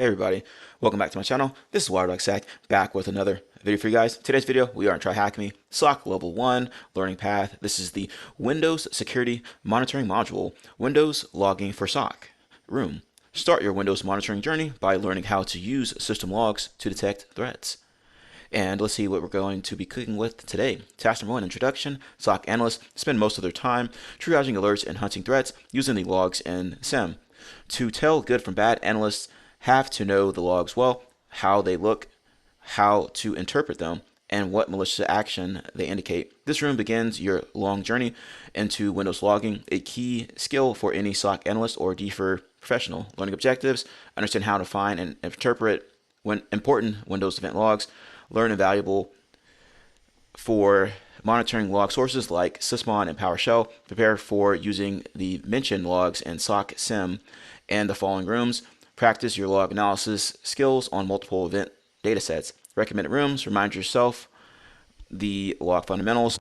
Hey everybody, welcome back to my channel. This is WireDogSec, back with another video for you guys. Today's video, we are in TryHackMe, SOC Level 1, Learning Path. This is the Windows Security Monitoring Module, Windows Logging for SOC Room. Start your Windows monitoring journey by learning how to use system logs to detect threats. And let's see what we're going to be cooking with today. Task number 1, Introduction. SOC analysts spend most of their time triaging alerts and hunting threats using the logs in SIM. To tell good from bad, analysts have to know the logs well, how they look, how to interpret them, and what malicious action they indicate. This room begins your long journey into Windows logging, a key skill for any SOC analyst or DFIR professional. Learning objectives, understand how to find and interpret important Windows event logs, learn invaluable for monitoring log sources like Sysmon and PowerShell, prepare for using the mentioned logs in SOC SIM and the following rooms, practice your log analysis skills on multiple event datasets. Recommended rooms, remind yourself the log fundamentals,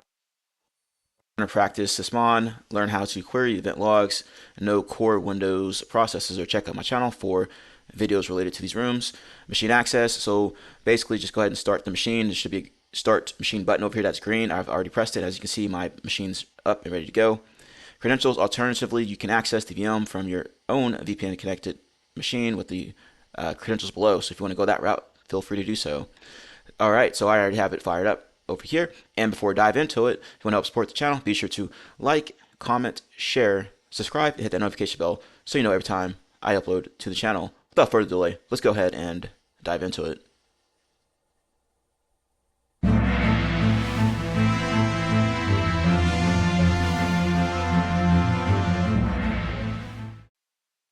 practice Sysmon, learn how to query event logs, know core Windows processes, or check out my channel for videos related to these rooms. Machine access, so basically just go ahead and start the machine. There should be a start machine button over here that's green. I've already pressed it. As you can see, my machine's up and ready to go. Credentials, alternatively, you can access the VM from your own VPN connected machine with the credentials below. So if you want to go that route, feel free to do so. All right, so I already have it fired up over here. And before I dive into it, if you want to help support the channel, be sure to like, comment, share, subscribe, and hit that notification bell so you know every time I upload to the channel. Without further delay, let's go ahead and dive into it.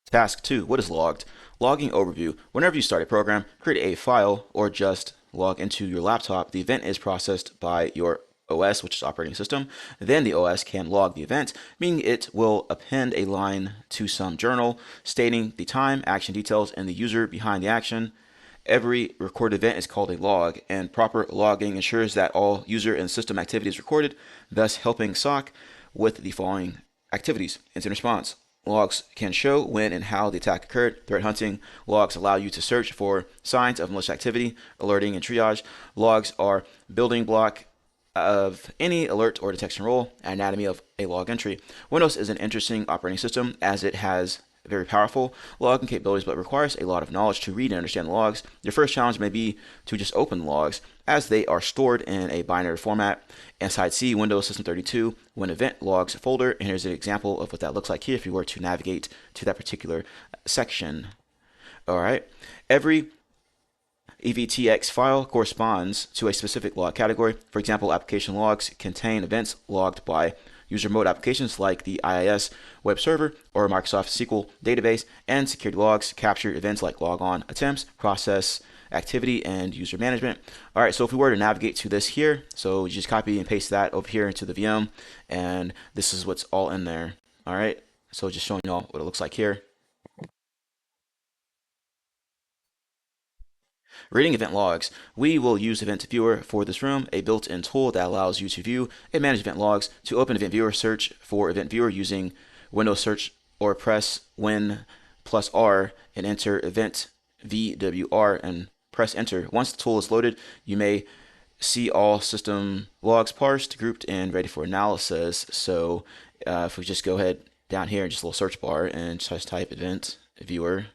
Task 2, what is logged? Logging overview. Whenever you start a program, create a file, or just log into your laptop, the event is processed by your OS, which is operating system. Then the OS can log the event, meaning it will append a line to some journal stating the time, action details, and the user behind the action. Every recorded event is called a log, and proper logging ensures that all user and system activity is recorded, thus helping SOC with the following activities. Incident response. Logs can show when and how the attack occurred. Threat hunting. Logs allow you to search for signs of malicious activity. Alerting and triage. Logs are building block of any alert or detection role. Anatomy of a log entry. Windows is an interesting operating system as it has very powerful logging capabilities, but requires a lot of knowledge to read and understand the logs. Your first challenge may be to just open the logs, as they are stored in a binary format. Inside C, Windows System 32, when event logs folder, and here's an example of what that looks like here if you were to navigate to that particular section. All right, every EVTX file corresponds to a specific log category. For example, application logs contain events logged by user mode applications like the IIS web server or Microsoft SQL database, and security logs capture events like logon attempts, process activity, and user management. All right, so if we were to navigate to this here, so you just copy and paste that over here into the VM, and this is what's all in there. All right, so just showing you all what it looks like here. Reading event logs. We will use Event Viewer for this room, a built-in tool that allows you to view and manage event logs. To open Event Viewer, search for Event Viewer using Windows Search, or press Win+R and enter Event VWR and press Enter. Once the tool is loaded, you may see all system logs parsed, grouped, and ready for analysis. So if we just go ahead down here, just a little search bar, and just type Event Viewer,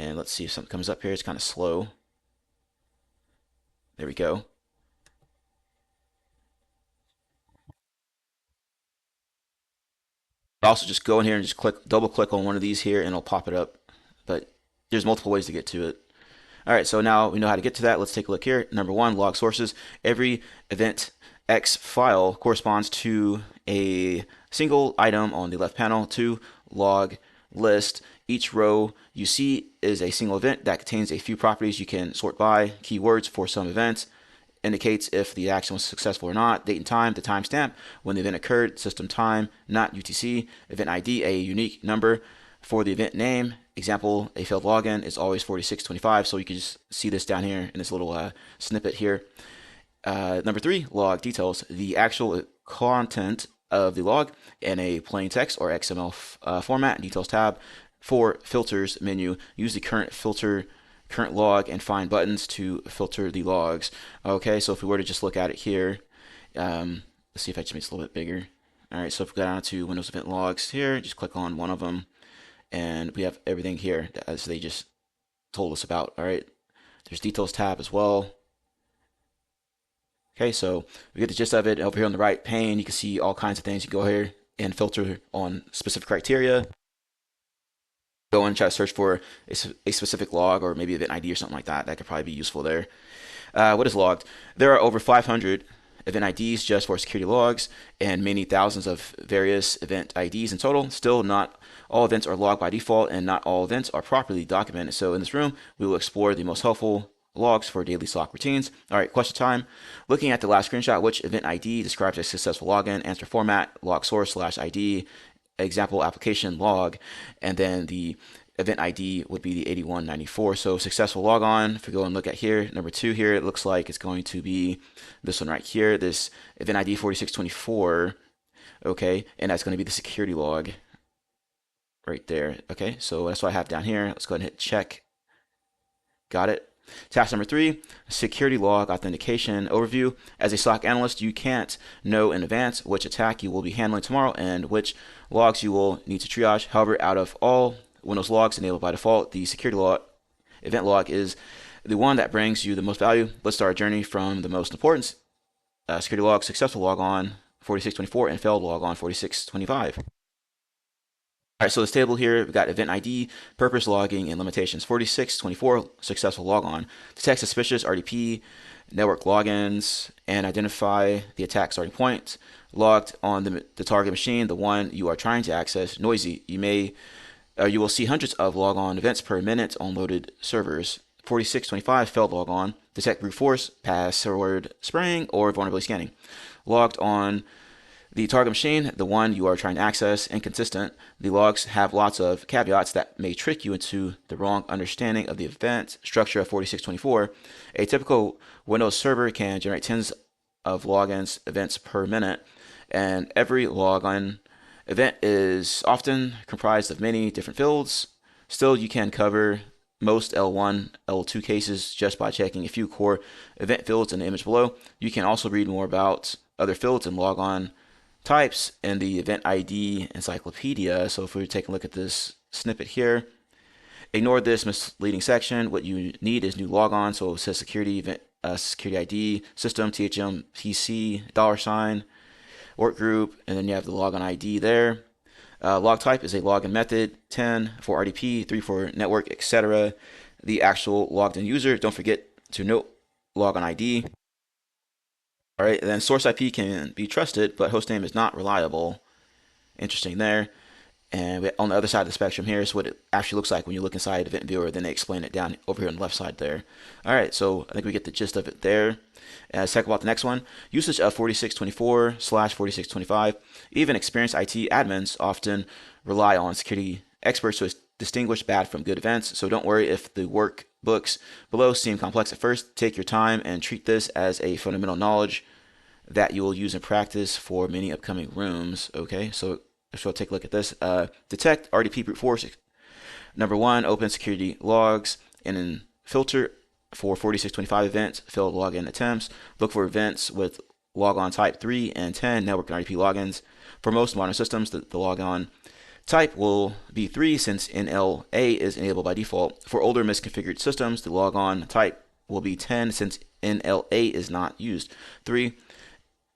and let's see if something comes up here. It's kind of slow. There we go. Also, just go in here and just double click on one of these here, and it'll pop it up. But there's multiple ways to get to it. All right, so now we know how to get to that. Let's take a look here. Number 1, log sources. Every event X file corresponds to a single item on the left panel. 2, log list. Each row you see is a single event that contains a few properties you can sort by. Keywords for some events indicates if the action was successful or not. Date and time, the timestamp when the event occurred. System time, not UTC. Event ID, a unique number for the event name. Example, a failed login is always 4625. So you can just see this down here in this little snippet here. Number 3, log details. The actual content of the log in a plain text or XML format. Details tab For filters menu, use the current log and find buttons to filter the logs. Okay, so if we were to just look at it here, let's see if I just make it a little bit bigger. All right, so if we go down to Windows Event Logs here, just click on one of them, and we have everything here as they just told us about. All right, there's Details tab as well. Okay, so we get the gist of it. Over here on the right pane, you can see all kinds of things. You can go here and filter on specific criteria. Go and try to search for a specific log or maybe event ID or something like that. That could probably be useful there. What is logged? There are over 500 event IDs just for security logs and many thousands of various event IDs in total. Still, not all events are logged by default and not all events are properly documented. So in this room, we will explore the most helpful logs for daily SOC routines. All right, question time. Looking at the last screenshot, which event ID describes a successful login? Answer format, log source / ID, example application log, and then the event ID would be the 8194. So successful logon. If we go and look at here, number 2 here, it looks like it's going to be this one right here, this event ID 4624. Okay, and that's going to be the security log right there. Okay, so that's what I have down here. Let's go ahead and hit check. Got it. Task number 3, security log authentication overview. As a SOC analyst, you can't know in advance which attack you will be handling tomorrow and which logs you will need to triage. However, out of all Windows logs enabled by default, the security log event log is the one that brings you the most value. Let's start our journey from the most important. Security log, successful logon 4624 and failed logon 4625. All right, so this table here, we've got event ID, purpose logging, and limitations. 4624, successful logon. Detect suspicious RDP, network logins, and identify the attack starting point. Logged on the target machine, the one you are trying to access. Noisy. You will see hundreds of logon events per minute on loaded servers. 4625, failed logon. Detect brute force, password spraying, or vulnerability scanning. Logged on the target machine, the one you are trying to access. Inconsistent. The logs have lots of caveats that may trick you into the wrong understanding of the event structure of 4624. A typical Windows server can generate tens of logins events per minute, and every login event is often comprised of many different fields. Still, you can cover most L1, L2 cases just by checking a few core event fields in the image below. You can also read more about other fields and logon types in the event ID encyclopedia. So if we take a look at this snippet here, ignore this misleading section. What you need is new logon. So it says security event, security ID, system, THM, PC, $, work group, and then you have the logon ID there. Log type is a login method, 10 for RDP, 3 for network, etc. The actual logged in user, don't forget to note logon ID. All right, and then source IP can be trusted, but hostname is not reliable. Interesting there. And on the other side of the spectrum here is what it actually looks like when you look inside Event Viewer. Then they explain it down over here on the left side there. All right, so I think we get the gist of it there. Let's talk about the next one. Usage of 4624/4625. Even experienced IT admins often rely on security experts to distinguish bad from good events. So don't worry if the workbooks below seem complex at first. Take your time and treat this as a fundamental knowledge that you will use in practice for many upcoming rooms. Okay, so take a look at this. Detect RDP brute force. Number 1, open security logs and then filter for 4625 events, failed login attempts. Look for events with logon type 3 and 10 network and RDP logins. For most modern systems, the logon type will be 3 since NLA is enabled by default. For older misconfigured systems, the logon type will be 10 since NLA is not used. 3.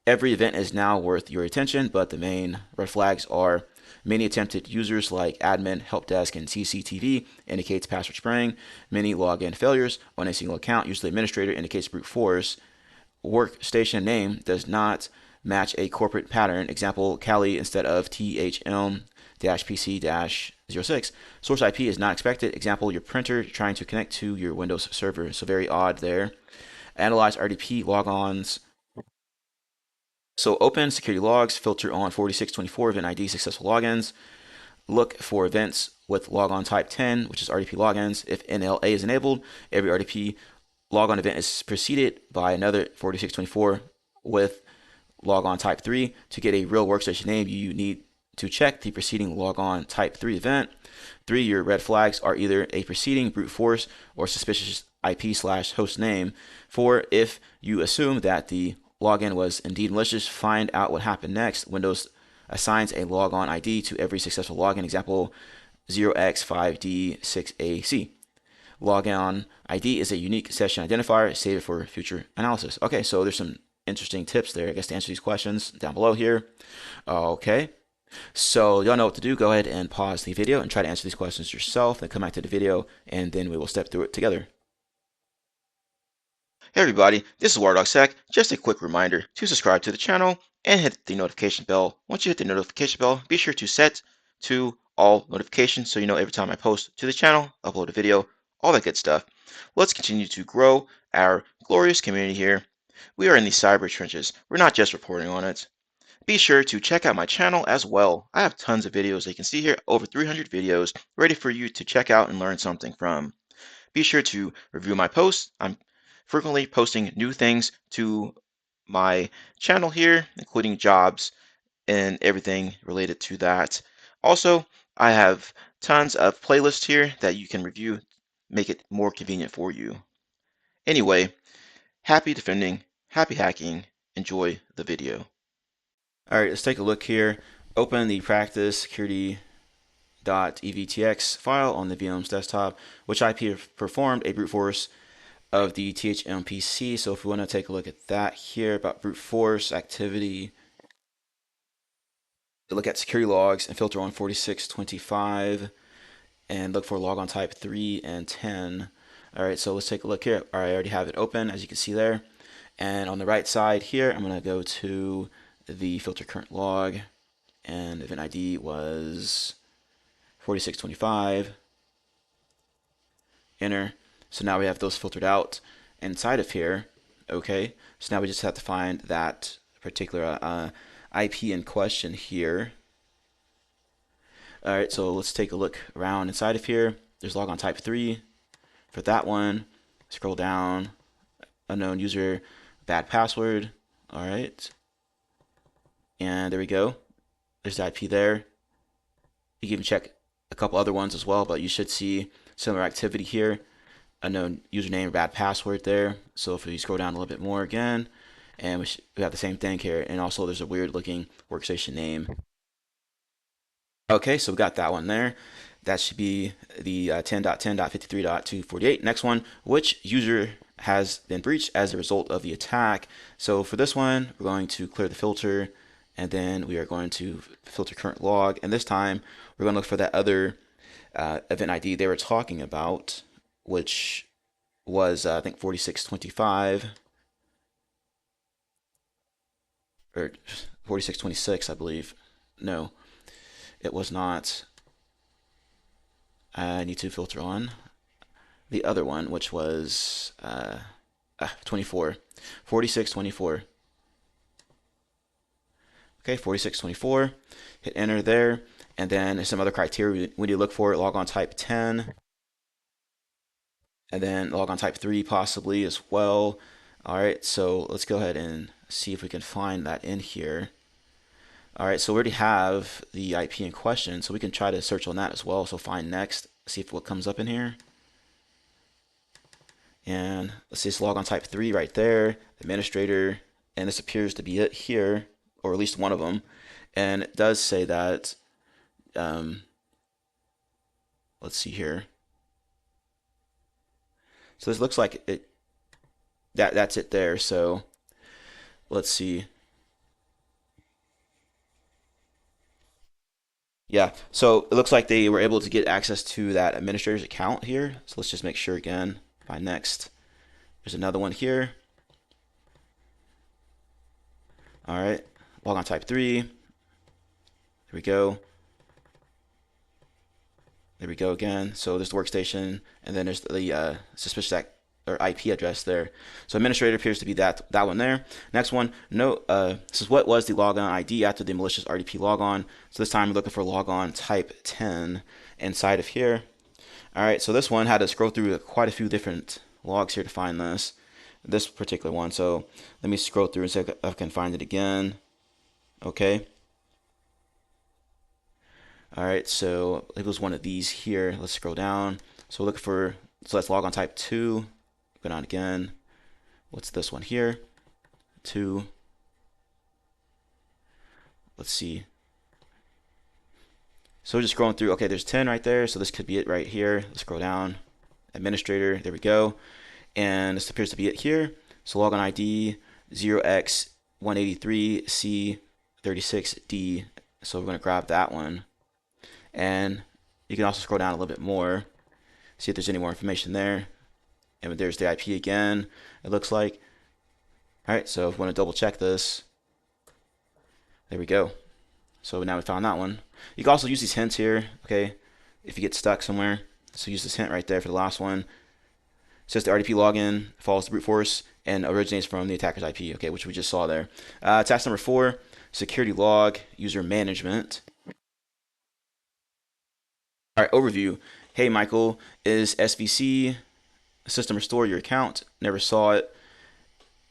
Every event is now worth your attention, but the main red flags are many attempted users like admin, help desk, and CCTV indicates password spraying. Many login failures on a single account, usually administrator, indicates brute force. Workstation name does not match a corporate pattern. Example, Kali instead of THM-PC-06. Source IP is not expected. Example, your printer trying to connect to your Windows server. So very odd there. Analyze RDP logons. So open security logs, filter on 4624 event ID successful logins. Look for events with logon type 10, which is RDP logins. If NLA is enabled, every RDP logon event is preceded by another 4624 with logon type 3. To get a real workstation name, you need to check the preceding logon type 3 event. 3, your red flags are either a preceding brute force or suspicious IP/host name. 4, if you assume that the login was indeed malicious, find out what happened next. Windows assigns a logon ID to every successful login. Example 0x5d6ac. Logon ID is a unique session identifier. Save it for future analysis. Okay, so there's some interesting tips there, I guess, to answer these questions down below here. Okay, so y'all know what to do. Go ahead and pause the video and try to answer these questions yourself. Then come back to the video, and then we will step through it together. Hey everybody, this is WireDogSec. Just a quick reminder to subscribe to the channel and hit the notification bell. Once you hit the notification bell, be sure to set to all notifications so you know every time I post to the channel, upload a video, all that good stuff. Let's continue to grow our glorious community here. We are in the cyber trenches. We're not just reporting on it. Be sure to check out my channel as well. I have tons of videos that you can see here, over 300 videos ready for you to check out and learn something from. Be sure to review my posts. I'm frequently posting new things to my channel here, including jobs and everything related to that. Also, I have tons of playlists here that you can review, make it more convenient for you. Anyway, happy defending, happy hacking. Enjoy the video. All right, let's take a look here. Open the practice security.evtx file on the VM's desktop, which IP performed a brute force of the THMPC. So if we want to take a look at that here, about brute force activity, look at security logs and filter on 4625 and look for logon type 3 and 10. All right, so let's take a look here. All right, I already have it open, as you can see there. And on the right side here, I'm going to go to the filter current log, and event ID was 4625. Enter. So now we have those filtered out inside of here. Okay, so now we just have to find that particular IP in question here. All right, so let's take a look around inside of here. There's logon type 3 for that one. Scroll down, unknown user, bad password. All right, and there we go. There's the IP there. You can even check a couple other ones as well, but you should see similar activity here. Unknown username or bad password there. So if we scroll down a little bit more again, and we have the same thing here, and also there's a weird looking workstation name. Okay, so we got that one there. That should be the 10.10.53.248. Next one, which user has been breached as a result of the attack? So for this one, we're going to clear the filter, and then we are going to filter current log, and this time we're going to look for that other event ID they were talking about, which was I think 4625 or 4626, I believe. No, it was not. I need to filter on the other one, which was 4624. Okay, 4624. Hit enter there, and then there's some other criteria we need to look for. Logon type 10, and then logon type 3 possibly as well. All right, so let's go ahead and see if we can find that in here. All right, so we already have the IP in question, so we can try to search on that as well. So find next, see if what comes up in here. And let's see, it's logon type 3 right there, administrator, and this appears to be it here, or at least one of them. And it does say that, let's see here. So this looks like it. That's it there. So let's see. Yeah, so it looks like they were able to get access to that administrator's account here. So let's just make sure again. Find next. There's another one here. All right, logon type 3. There we go. There we go again. So there's the workstation, and then there's the suspicious or IP address there. So administrator appears to be that one there. Next one, this is what was the logon ID after the malicious RDP logon. So this time we're looking for logon type 10 inside of here. All right, so this one had to scroll through quite a few different logs here to find this particular one. So let me scroll through and see if I can find it again. Okay. All right, so I believe it was one of these here. Let's scroll down. So look for, so let's log on type 2. Go down again. What's this one here? 2. Let's see. So we're just scrolling through. Okay, there's 10 right there. So this could be it right here. Let's scroll down. Administrator, there we go. And this appears to be it here. So login ID 0x183C36D. So we're going to grab that one. And you can also scroll down a little bit more, see if there's any more information there. And there's the IP again, it looks like. All right, so if we want to double check this, there we go. So now we found that one. You can also use these hints here, okay, if you get stuck somewhere. So use this hint right there for the last one. It says the RDP login follows the brute force and originates from the attacker's IP, okay, which we just saw there. Task number 4, security log, user management. All right, overview. Hey, Michael, is SVC system restore your account? Never saw it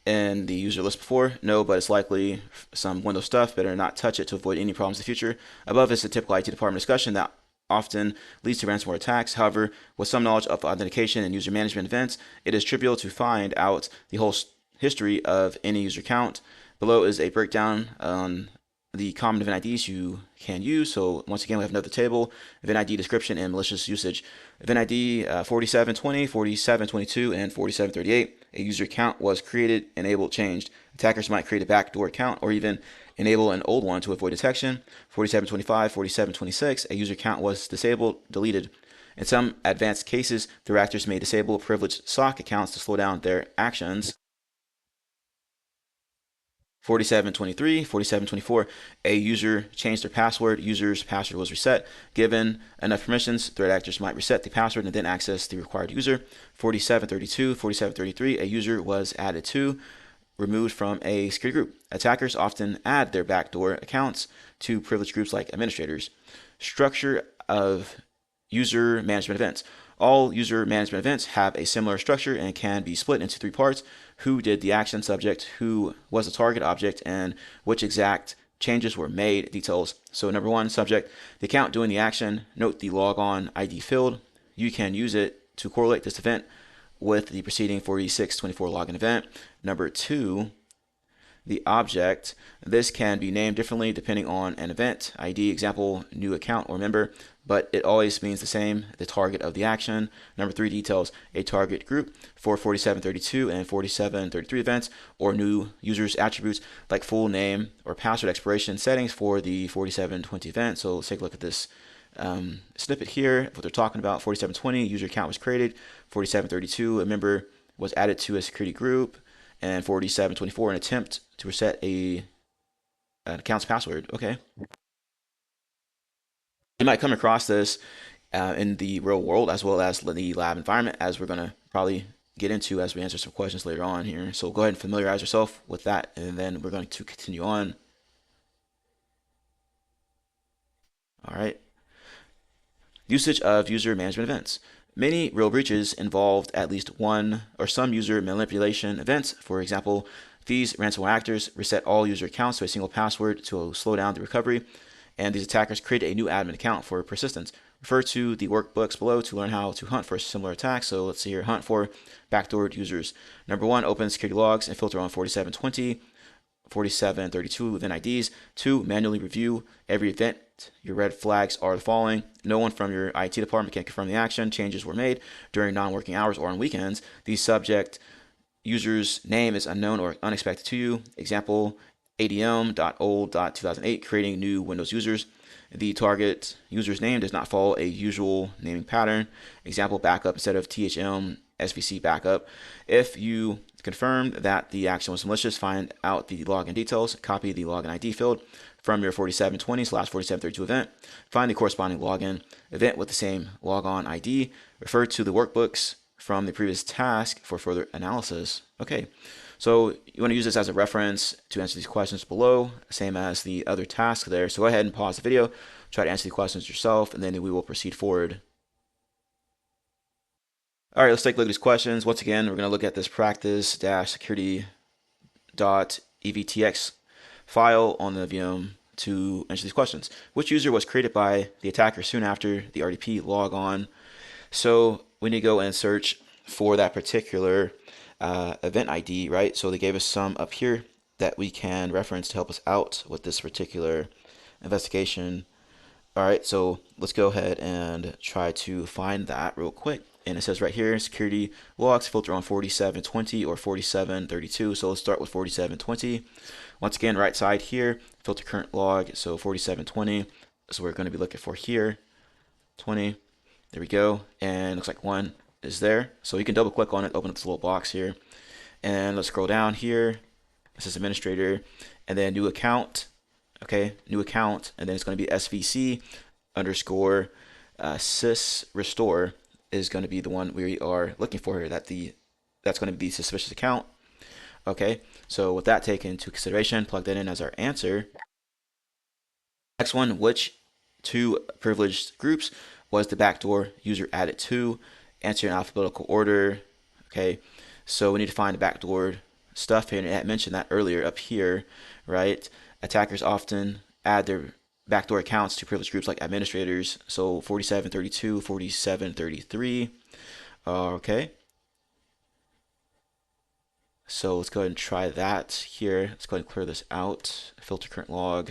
in the user list before. No, but it's likely some Windows stuff. Better not touch it to avoid any problems in the future. Above is a typical IT department discussion that often leads to ransomware attacks. However, with some knowledge of authentication and user management events, it is trivial to find out the whole history of any user account. Below is a breakdown on the common event IDs you can use. So once again, we have another table, event ID description and malicious usage. Event ID 4720, 4722, and 4738. A user account was created, enabled, changed. Attackers might create a backdoor account or even enable an old one to avoid detection. 4725, 4726, a user account was disabled, deleted. In some advanced cases, threat actors may disable privileged SOC accounts to slow down their actions. 4723, 4724, a user changed their password, user's password was reset. Given enough permissions, threat actors might reset the password and then access the required user. 4732, 4733, a user was added to, removed from a security group. Attackers often add their backdoor accounts to privileged groups like administrators. Structure of user management events. All user management events have a similar structure and can be split into 3 parts. Who did the action, subject, who was the target object, and which exact changes were made, details. So number 1, subject, the account doing the action. Note the logon ID field. You can use it to correlate this event with the preceding 4624 login event. Number 2, the object. This can be named differently depending on an event, ID, example, new account, or member, but it always means the same, the target of the action. Number 3, details, a target group for 4732 and 4733 events, or new users attributes like full name or password expiration settings for the 4720 event. So let's take a look at this snippet here, what they're talking about. 4720, user account was created. 4732, a member was added to a security group. And 4724, an attempt to reset an account's password. Okay. You might come across this in the real world as well as the lab environment, as we're going to probably get into as we answer some questions later on here. So go ahead and familiarize yourself with that, and then we're going to continue on. All right. Usage of user management events. Many real breaches involved at least one or some user manipulation events. For example, these ransomware actors reset all user accounts to a single password to slow down the recovery, and these attackers create a new admin account for persistence. Refer to the workbooks below to learn how to hunt for similar attacks. So let's see here, hunt for backdoored users. Number 1, open security logs and filter on 4720, 4732 event IDs. 2, manually review every event. Your red flags are the following: no one from your IT department can confirm the action. Changes were made during non-working hours or on weekends. The subject user's name is unknown or unexpected to you. Example, adm.old.2008, creating new Windows users. The target user's name does not follow a usual naming pattern. Example, backup instead of THM SVC backup. If you confirmed that the action was malicious, find out the login details, copy the login ID field from your 4720/4732 event, find the corresponding login event with the same logon ID, refer to the workbooks from the previous task for further analysis. Okay, so you want to use this as a reference to answer these questions below, same as the other task there. So go ahead and pause the video, try to answer the questions yourself, and then we will proceed forward. All right, let's take a look at these questions. Once again, we're going to look at this practice-security.evtx file on the VM to answer these questions. Which user was created by the attacker soon after the RDP logon? So we need to go and search for that particular event ID, right? So they gave us some up here that we can reference to help us out with this particular investigation. All right, so let's go ahead and try to find that real quick. And it says right here, security logs filter on 4720 or 4732. So let's start with 4720. Once again, right side here, filter current log. So 4720 is what we're going to be looking for here. 20. There we go. And looks like one is there. So you can double click on it, open up this little box here. And let's scroll down here. This is administrator. And then new account. Okay, new account. And then it's going to be SVC underscore sys restore is going to be the one we are looking for here. That's going to be the suspicious account. Okay, so with that taken into consideration, plug that in as our answer. Next one, which two privileged groups was the backdoor user added to? Answer in alphabetical order. Okay, so we need to find the backdoor stuff here, and I mentioned that earlier up here, right? Attackers often add their backdoor accounts to privileged groups like administrators. So 4732, 4733. Okay. So let's go ahead and try that here. Let's go ahead and clear this out. Filter current log.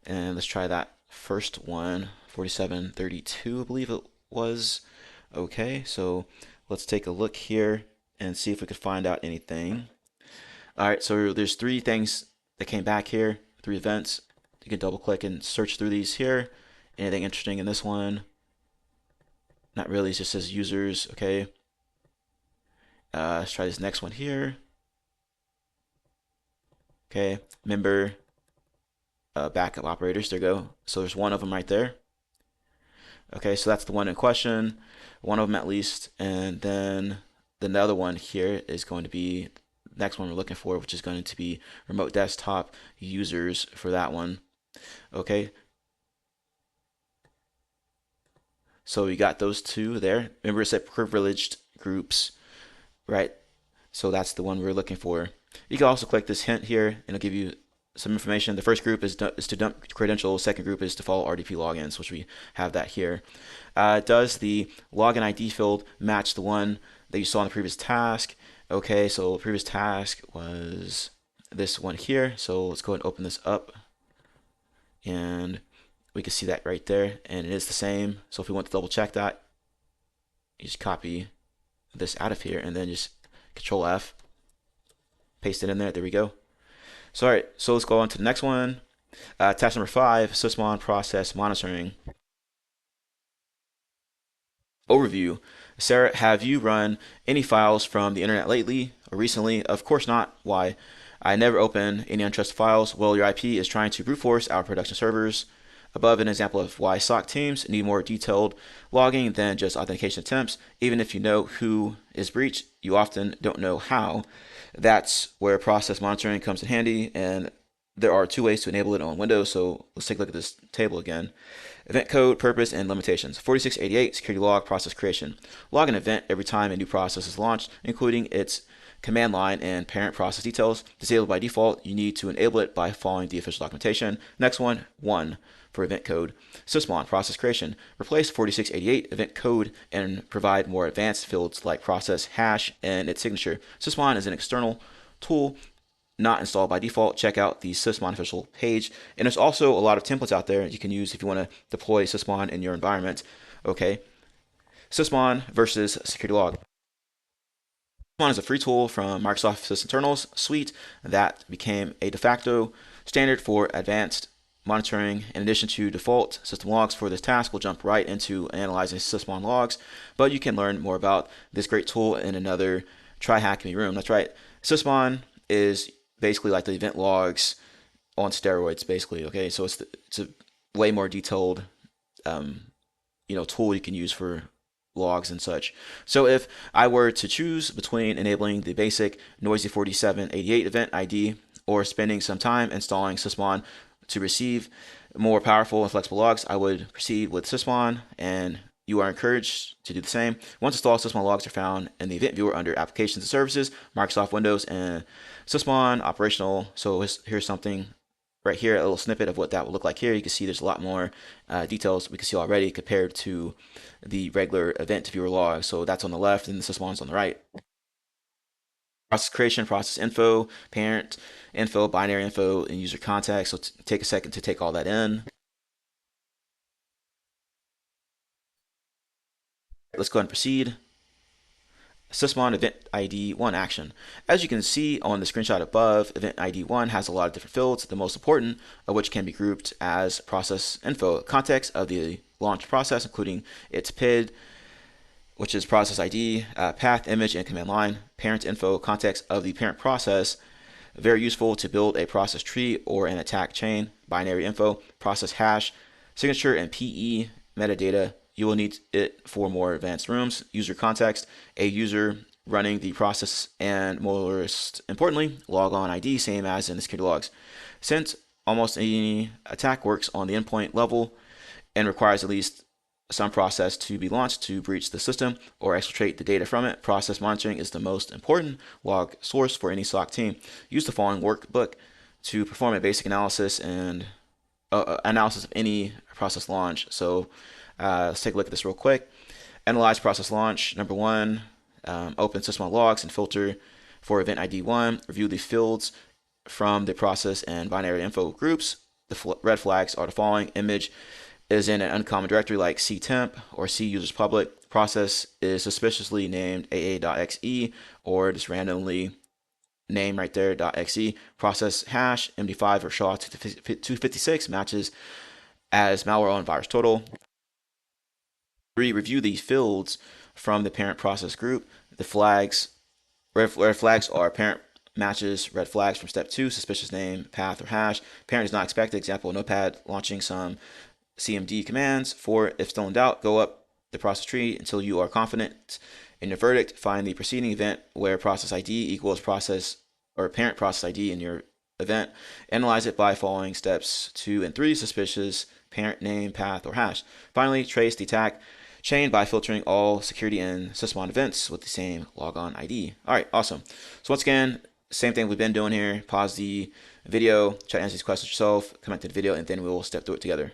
And let's try that first one, 4732, I believe it was. Okay, so let's take a look here and see if we could find out anything. All right, so there's three things that came back here, three events. You can double click and search through these here. Anything interesting in this one? Not really, it just says users, okay. Let's try this next one here. Okay, member backup operators, there you go. So there's one of them right there. Okay, so that's the one in question, one of them at least. And then the other one here is going to be the next one we're looking for, which is going to be remote desktop users for that one. Okay, so we got those two there. Remember, it said privileged groups, right? So that's the one we're looking for. You can also click this hint here, and it'll give you some information. The first group is to dump credentials. Second group is to follow RDP logins, which we have that here. Does the login ID field match the one that you saw in the previous task? Okay, so the previous task was this one here. So let's go ahead and open this up, and we can see that right there, and it is the same. So if we want to double check that, you just copy this out of here and then just Control F, paste it in there. There we go. So all right, so let's go on to the next one. Task number 5, Sysmon process monitoring. Overview. Sarah, have you run any files from the internet lately or recently? Of course not. Why? I never open any untrusted files. Well, your IP is trying to brute force our production servers. Above an example of why SOC teams need more detailed logging than just authentication attempts. Even if you know who is breached, you often don't know how. That's where process monitoring comes in handy, and there are 2 ways to enable it on Windows. So let's take a look at this table again. Event code, purpose, and limitations. 4688, security log, process creation. Log an event every time a new process is launched, including its command line and parent process details. Disabled by default, you need to enable it by following the official documentation. Next one, 1 for event code. Sysmon, process creation. Replace 4688 event code and provide more advanced fields like process, hash, and its signature. Sysmon is an external tool not installed by default. Check out the Sysmon official page. And there's also a lot of templates out there you can use if you want to deploy Sysmon in your environment. Okay. Sysmon versus security log. Sysmon is a free tool from Microsoft Sysinternals suite that became a de facto standard for advanced monitoring. In addition to default system logs for this task, we'll jump right into analyzing Sysmon logs, but you can learn more about this great tool in another TryHackMe room. That's right. Sysmon is basically like the event logs on steroids, basically. Okay, so it's a way more detailed, tool you can use for logs and such. So if I were to choose between enabling the basic noisy 4788 event ID or spending some time installing Sysmon to receive more powerful and flexible logs, I would proceed with Sysmon, and you are encouraged to do the same. Once installed, Sysmon logs are found in the event viewer under Applications and Services, Microsoft Windows, and Sysmon operational. So here's something right here, a little snippet of what that would look like here. You can see there's a lot more details we can see already compared to the regular event viewer log. So that's on the left and the Sysmon's on the right. Process creation, process info, parent info, binary info, and user context. So take a second to take all that in. Let's go ahead and proceed. Sysmon event ID 1 action. As you can see on the screenshot above, event ID 1 has a lot of different fields, the most important of which can be grouped as process info, context of the launch process, including its PID, which is process ID, path, image, and command line, parent info, context of the parent process. Very useful to build a process tree or an attack chain, binary info, process hash, signature and PE, metadata. You will need it for more advanced rooms. User context, a user running the process, and most importantly, log on ID, same as in the security logs. Since almost any attack works on the endpoint level and requires at least some process to be launched to breach the system or exfiltrate the data from it, process monitoring is the most important log source for any SOC team. Use the following workbook to perform a basic analysis and analysis of any process launch. So let's take a look at this real quick. Analyze process launch. Number one, open Sysmon logs and filter for event ID 1. Review the fields from the process and binary info groups. The red flags are the following: image is in an uncommon directory like ctemp or cusers public. Process is suspiciously named aa.xe or just randomly name right there .xe. Process hash MD5 or SHA-256 matches as malware on virus total. 3. Review the fields from the parent process group. The flags, red flags are parent matches, red flags from step 2, suspicious name, path, or hash. Parent is not expected. Example, notepad launching some CMD commands. 4. If still in doubt, go up the process tree until you are confident in your verdict. Find the preceding event where process ID equals process or parent process ID in your event. Analyze it by following steps 2 and 3, suspicious, parent name, path, or hash. Finally, trace the attack chain by filtering all security and Sysmon events with the same logon ID. All right, awesome. So once again, same thing we've been doing here. Pause the video, try to answer these questions yourself, come back to the video, and then we will step through it together.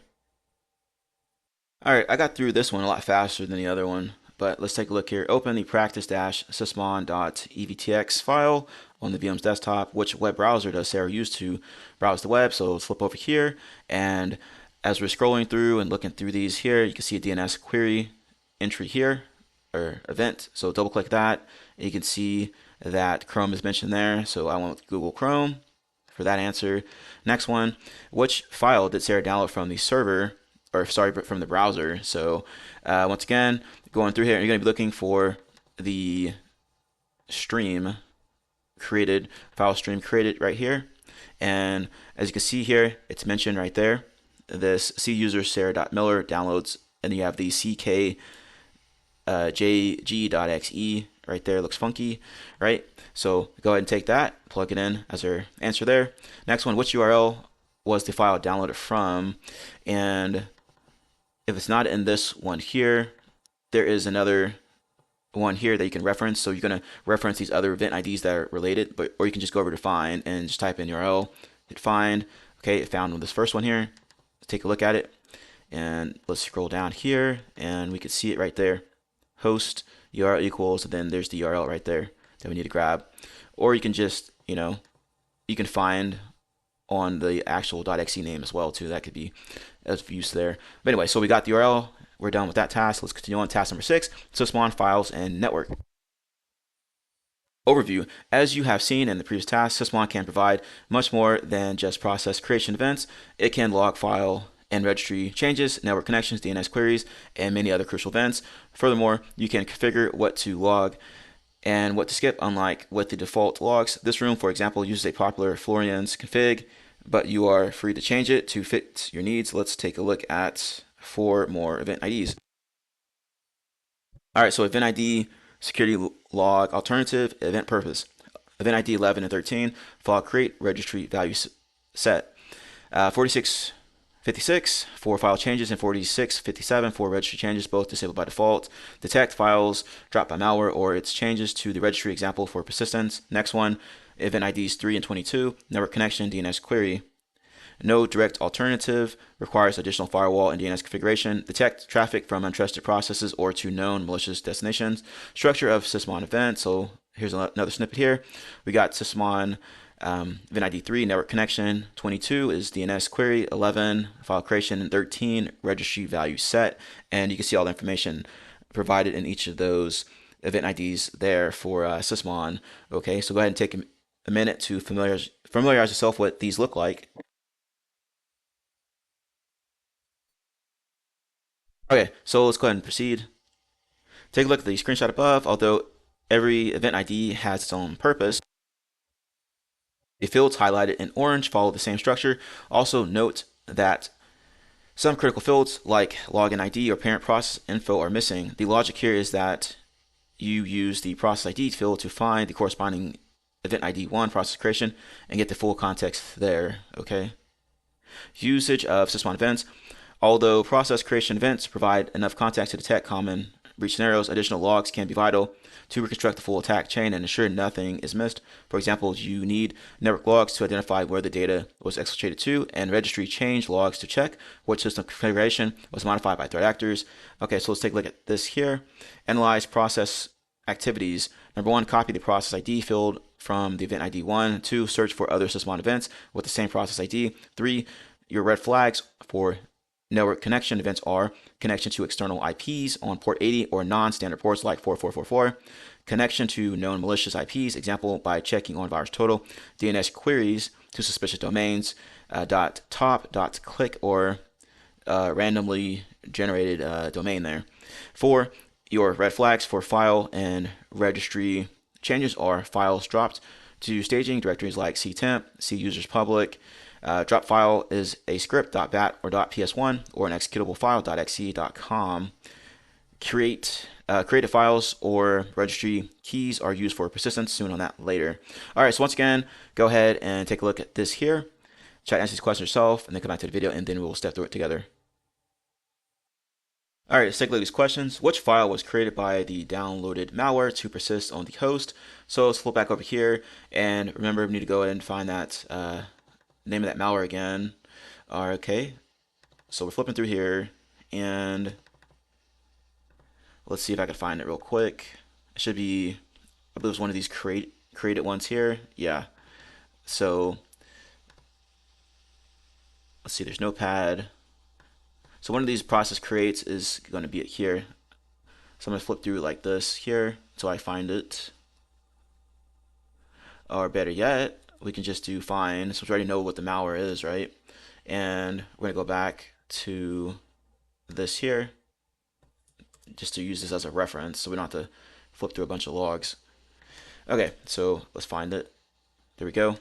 All right, I got through this one a lot faster than the other one, but let's take a look here. Open the practice-sysmon.evtx file on the VM's desktop. Which web browser does Sarah use to browse the web? So let's flip over here, and as we're scrolling through and looking through these here, you can see a DNS query entry here, or event. So double click that, and you can see that Chrome is mentioned there. So I went with Google Chrome for that answer. Next one, which file did Sarah download from the server, or sorry, from the browser? So once again, going through here, you're going to be looking for the stream created, file stream created right here. And as you can see here, it's mentioned right there. This cuser sarah.miller downloads, and you have the ckjg.xe right there. Looks funky, right? So go ahead and take that, plug it in as our answer there. Next one, which URL was the file downloaded from? And if it's not in this one here, there is another one here that you can reference. So you're going to reference these other event IDs that are related, or you can just go over to find and just type in URL, hit find. Okay, it found this first one here. Let's take a look at it, and let's scroll down here, and we can see it right there. Host URL equals, and then there's the URL right there that we need to grab. Or you can just, you can find on the actual .exe name as well too. That could be of use there. But anyway, so we got the URL. We're done with that task. Let's continue on task number 6, Sysmon files and network. Overview. As you have seen in the previous task, Sysmon can provide much more than just process creation events. It can log file and registry changes, network connections, DNS queries, and many other crucial events. Furthermore, you can configure what to log and what to skip, unlike with the default logs. This room, for example, uses a popular Florian's config, but you are free to change it to fit your needs. Let's take a look at 4 more event IDs. All right, so event ID, security log, alternative, event purpose. Event ID 11 and 13, file create, registry value set. 4656 for file changes, and 4657 for registry changes, both disabled by default. Detect files dropped by malware or its changes to the registry, example for persistence. Next one, event IDs 3 and 22, network connection, DNS query. No direct alternative, requires additional firewall and DNS configuration. Detect traffic from untrusted processes or to known malicious destinations. Structure of Sysmon event. So here's another snippet here. We got Sysmon event ID 3, network connection. 22 is DNS query. 11, file creation. 13, registry value set. And you can see all the information provided in each of those event IDs there for Sysmon. Okay, so go ahead and take a minute to familiarize yourself what these look like. Okay, so let's go ahead and proceed. Take a look at the screenshot above. Although every event ID has its own purpose, the fields highlighted in orange follow the same structure. Also note that some critical fields like login ID or parent process info are missing. The logic here is that you use the process ID field to find the corresponding event ID 1 process creation and get the full context there. Okay. Usage of Sysmon events. Although process creation events provide enough context to detect common breach scenarios, additional logs can be vital to reconstruct the full attack chain and ensure nothing is missed. For example, you need network logs to identify where the data was exfiltrated to, and registry change logs to check what system configuration was modified by threat actors. Okay, so let's take a look at this here. Analyze process activities. Number 1, copy the process ID field from the event ID 1. 2, search for other Sysmon events with the same process ID. 3, your red flags for network connection events are connection to external IPs on port 80 or non-standard ports like 4444, connection to known malicious IPs, example by checking on VirusTotal, DNS queries to suspicious domains, .top, .click, or randomly generated domain there. 4, your red flags for file and registry changes are files dropped to staging directories like ctemp, cusers public. Drop file is a script .bat or .ps1 or an executable file .exe.com. Created files or registry keys are used for persistence. Soon on that later. All right, so once again, go ahead and take a look at this here. Try to answer these questions yourself, and then come back to the video, and then we'll step through it together. All right, let's take a look at these questions. Which file was created by the downloaded malware to persist on the host? So let's flip back over here, and remember, we need to go ahead and find that name of that malware again. Okay, so we're flipping through here, and let's see if I can find it real quick. It should be, I believe it's one of these created ones here. Yeah, so let's see, there's Notepad. So one of these process creates is going to be it here. So I'm going to flip through like this here until I find it. Or better yet, we can just do find, so we already know what the malware is, right? And we're going to go back to this here just to use this as a reference so we don't have to flip through a bunch of logs. Okay, so let's find it. There we go.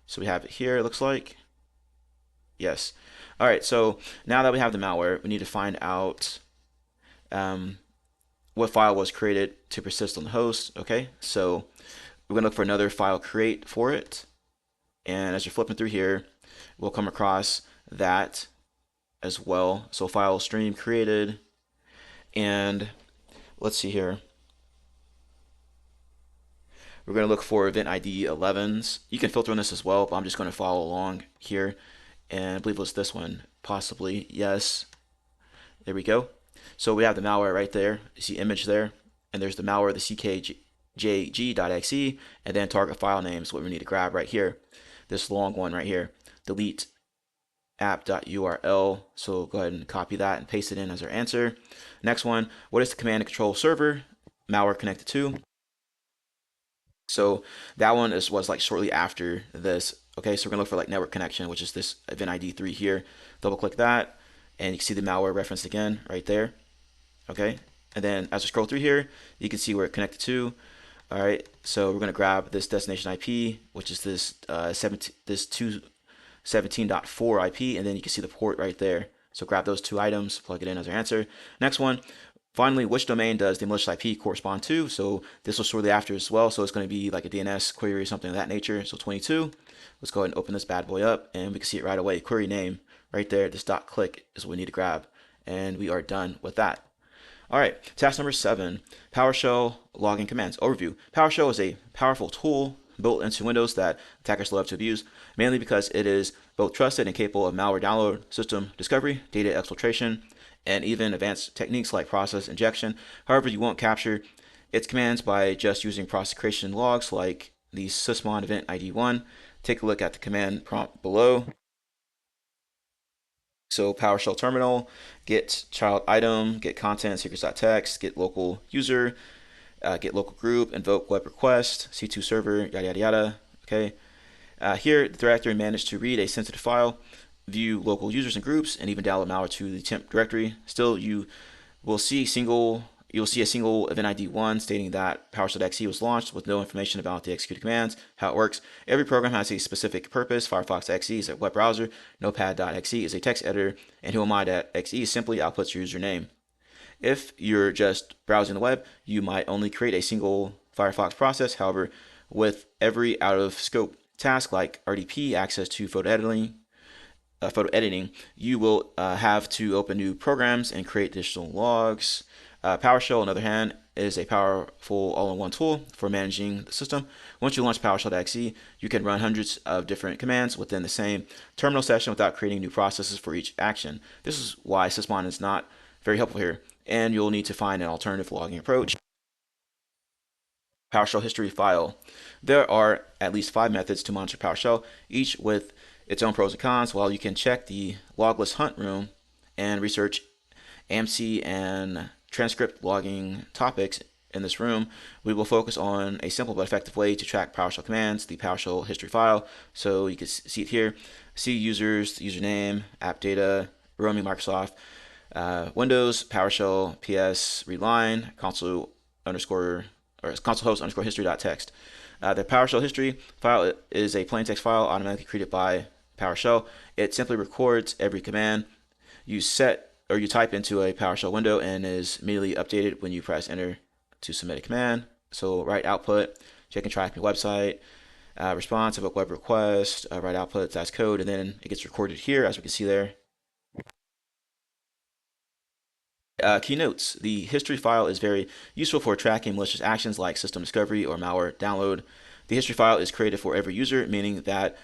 So we have it here, it looks like. Yes. All right, so now that we have the malware, we need to find out what file was created to persist on the host. Okay, so we're going to look for another file create for it. And as you're flipping through here, we'll come across that as well. So file stream created. And let's see here. We're going to look for event ID 11s. You can filter on this as well, but I'm just going to follow along here. And I believe it was this one, possibly. Yes. There we go. So we have the malware right there. You see image there. And there's the malware, the ckjg.exe, and then target file names, what we need to grab right here. This long one right here. Delete app.url. So go ahead and copy that and paste it in as our answer. Next one, what is the command and control server malware connected to? So that one was like shortly after this. Okay, so we're gonna look for like network connection, which is this event ID 3 here. Double click that, and you can see the malware referenced again right there. Okay, and then as we scroll through here, you can see where it connected to. All right, so we're gonna grab this destination IP, which is this 217.4 IP, and then you can see the port right there. So grab those two items, plug it in as our answer. Next one. Finally, which domain does the malicious IP correspond to? So this was shortly after as well. So it's going to be like a DNS query or something of that nature. So 22. Let's go ahead and open this bad boy up, and we can see it right away. Query name right there. This .click is what we need to grab, and we are done with that. All right, task number 7, PowerShell logging commands. Overview. PowerShell is a powerful tool built into Windows that attackers love to abuse, mainly because it is both trusted and capable of malware download, system discovery, data exfiltration, and even advanced techniques like process injection. However, you won't capture its commands by just using process creation logs like the Sysmon event ID1. Take a look at the command prompt below. So PowerShell terminal, get child item, get content, secrets.txt, get local user, get local group, invoke web request, C2 server, yada yada yada. Okay. Here, the threat actor managed to read a sensitive file, view local users and groups, and even download malware to the temp directory. Still, you'll see a single event ID 1 stating that PowerShell.exe was launched with no information about the executed commands, how it works. Every program has a specific purpose. Firefox.exe is a web browser, Notepad.exe is a text editor, and whoami.exe simply outputs your username. If you're just browsing the web, you might only create a single Firefox process. However, with every out-of-scope task like RDP, access to photo editing, you will have to open new programs and create additional logs. PowerShell, on the other hand, is a powerful all-in-one tool for managing the system. Once you launch PowerShell.exe, you can run hundreds of different commands within the same terminal session without creating new processes for each action. This is why Sysmon is not very helpful here, and you'll need to find an alternative logging approach. PowerShell history file. There are at least 5 methods to monitor PowerShell, each with its own pros and cons. While you can check the logless hunt room and research AMC and transcript logging topics in this room, we will focus on a simple but effective way to track PowerShell commands, the PowerShell history file. So you can see it here. See users, username, app data, roaming Microsoft, Windows, PowerShell, PS, read line, console host underscore history.txt. The PowerShell history file is a plain text file automatically created by PowerShell. It simply records every command you type into a PowerShell window and is immediately updated when you press enter to submit a command. So write output, check and TryHackMe website, response, invoke web request, write output, that's code, and then it gets recorded here, as we can see there. Keynotes. The history file is very useful for tracking malicious actions like system discovery or malware download. The history file is created for every user, meaning that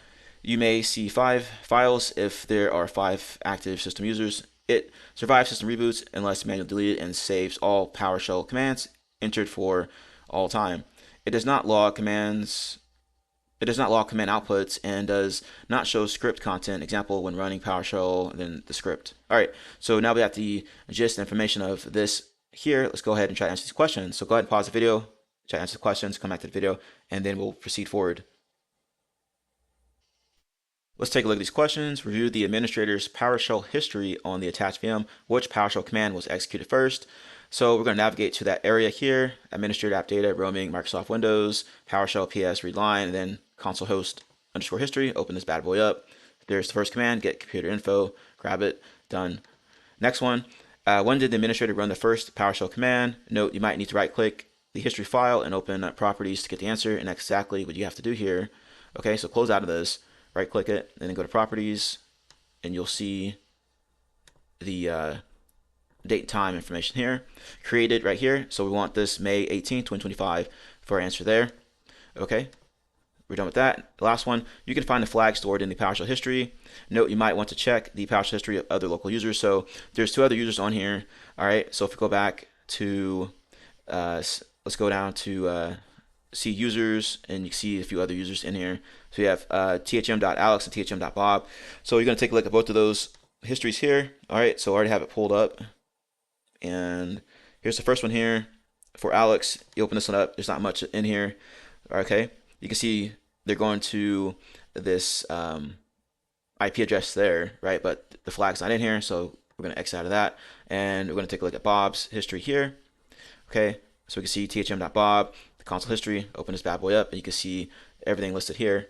you may see 5 files if there are 5 active system users. It survives system reboots unless manually deleted and saves all PowerShell commands entered for all time. It does not log command outputs and does not show script content. Example, when running PowerShell, then the script. All right, so now we have the gist and information of this here. Let's go ahead and try to answer these questions. So go ahead and pause the video, try to answer the questions, come back to the video, and then we'll proceed forward. Let's take a look at these questions. Review the administrator's PowerShell history on the attached VM. Which PowerShell command was executed first? So we're going to navigate to that area here. Administrator app data, roaming Microsoft Windows, PowerShell PS read line, and then console host underscore history. Open this bad boy up. There's the first command, get computer info, grab it, done. Next one, when did the administrator run the first PowerShell command? Note, you might need to right click the history file and open properties to get the answer, and that's exactly what you have to do here. Okay, so close out of this. Right click it and then go to properties, and you'll see the date and time information here created right here. So we want this May 18th, 2025 for our answer there. Okay, we're done with that. The last one, you can find the flag stored in the PowerShell history. Note, you might want to check the PowerShell history of other local users. So there's 2 other users on here. All right, so if we go back to let's go down to see users, and you can see a few other users in here. So you have thm.alex and thm.bob. So you're going to take a look at both of those histories here. All right, so I already have it pulled up. And here's the first one here. For Alex, you open this one up. There's not much in here. Okay, you can see they're going to this IP address there, right? But the flag's not in here, so we're going to X out of that. And we're going to take a look at Bob's history here. Okay, so we can see thm.bob, the console history. Open this bad boy up, and you can see everything listed here.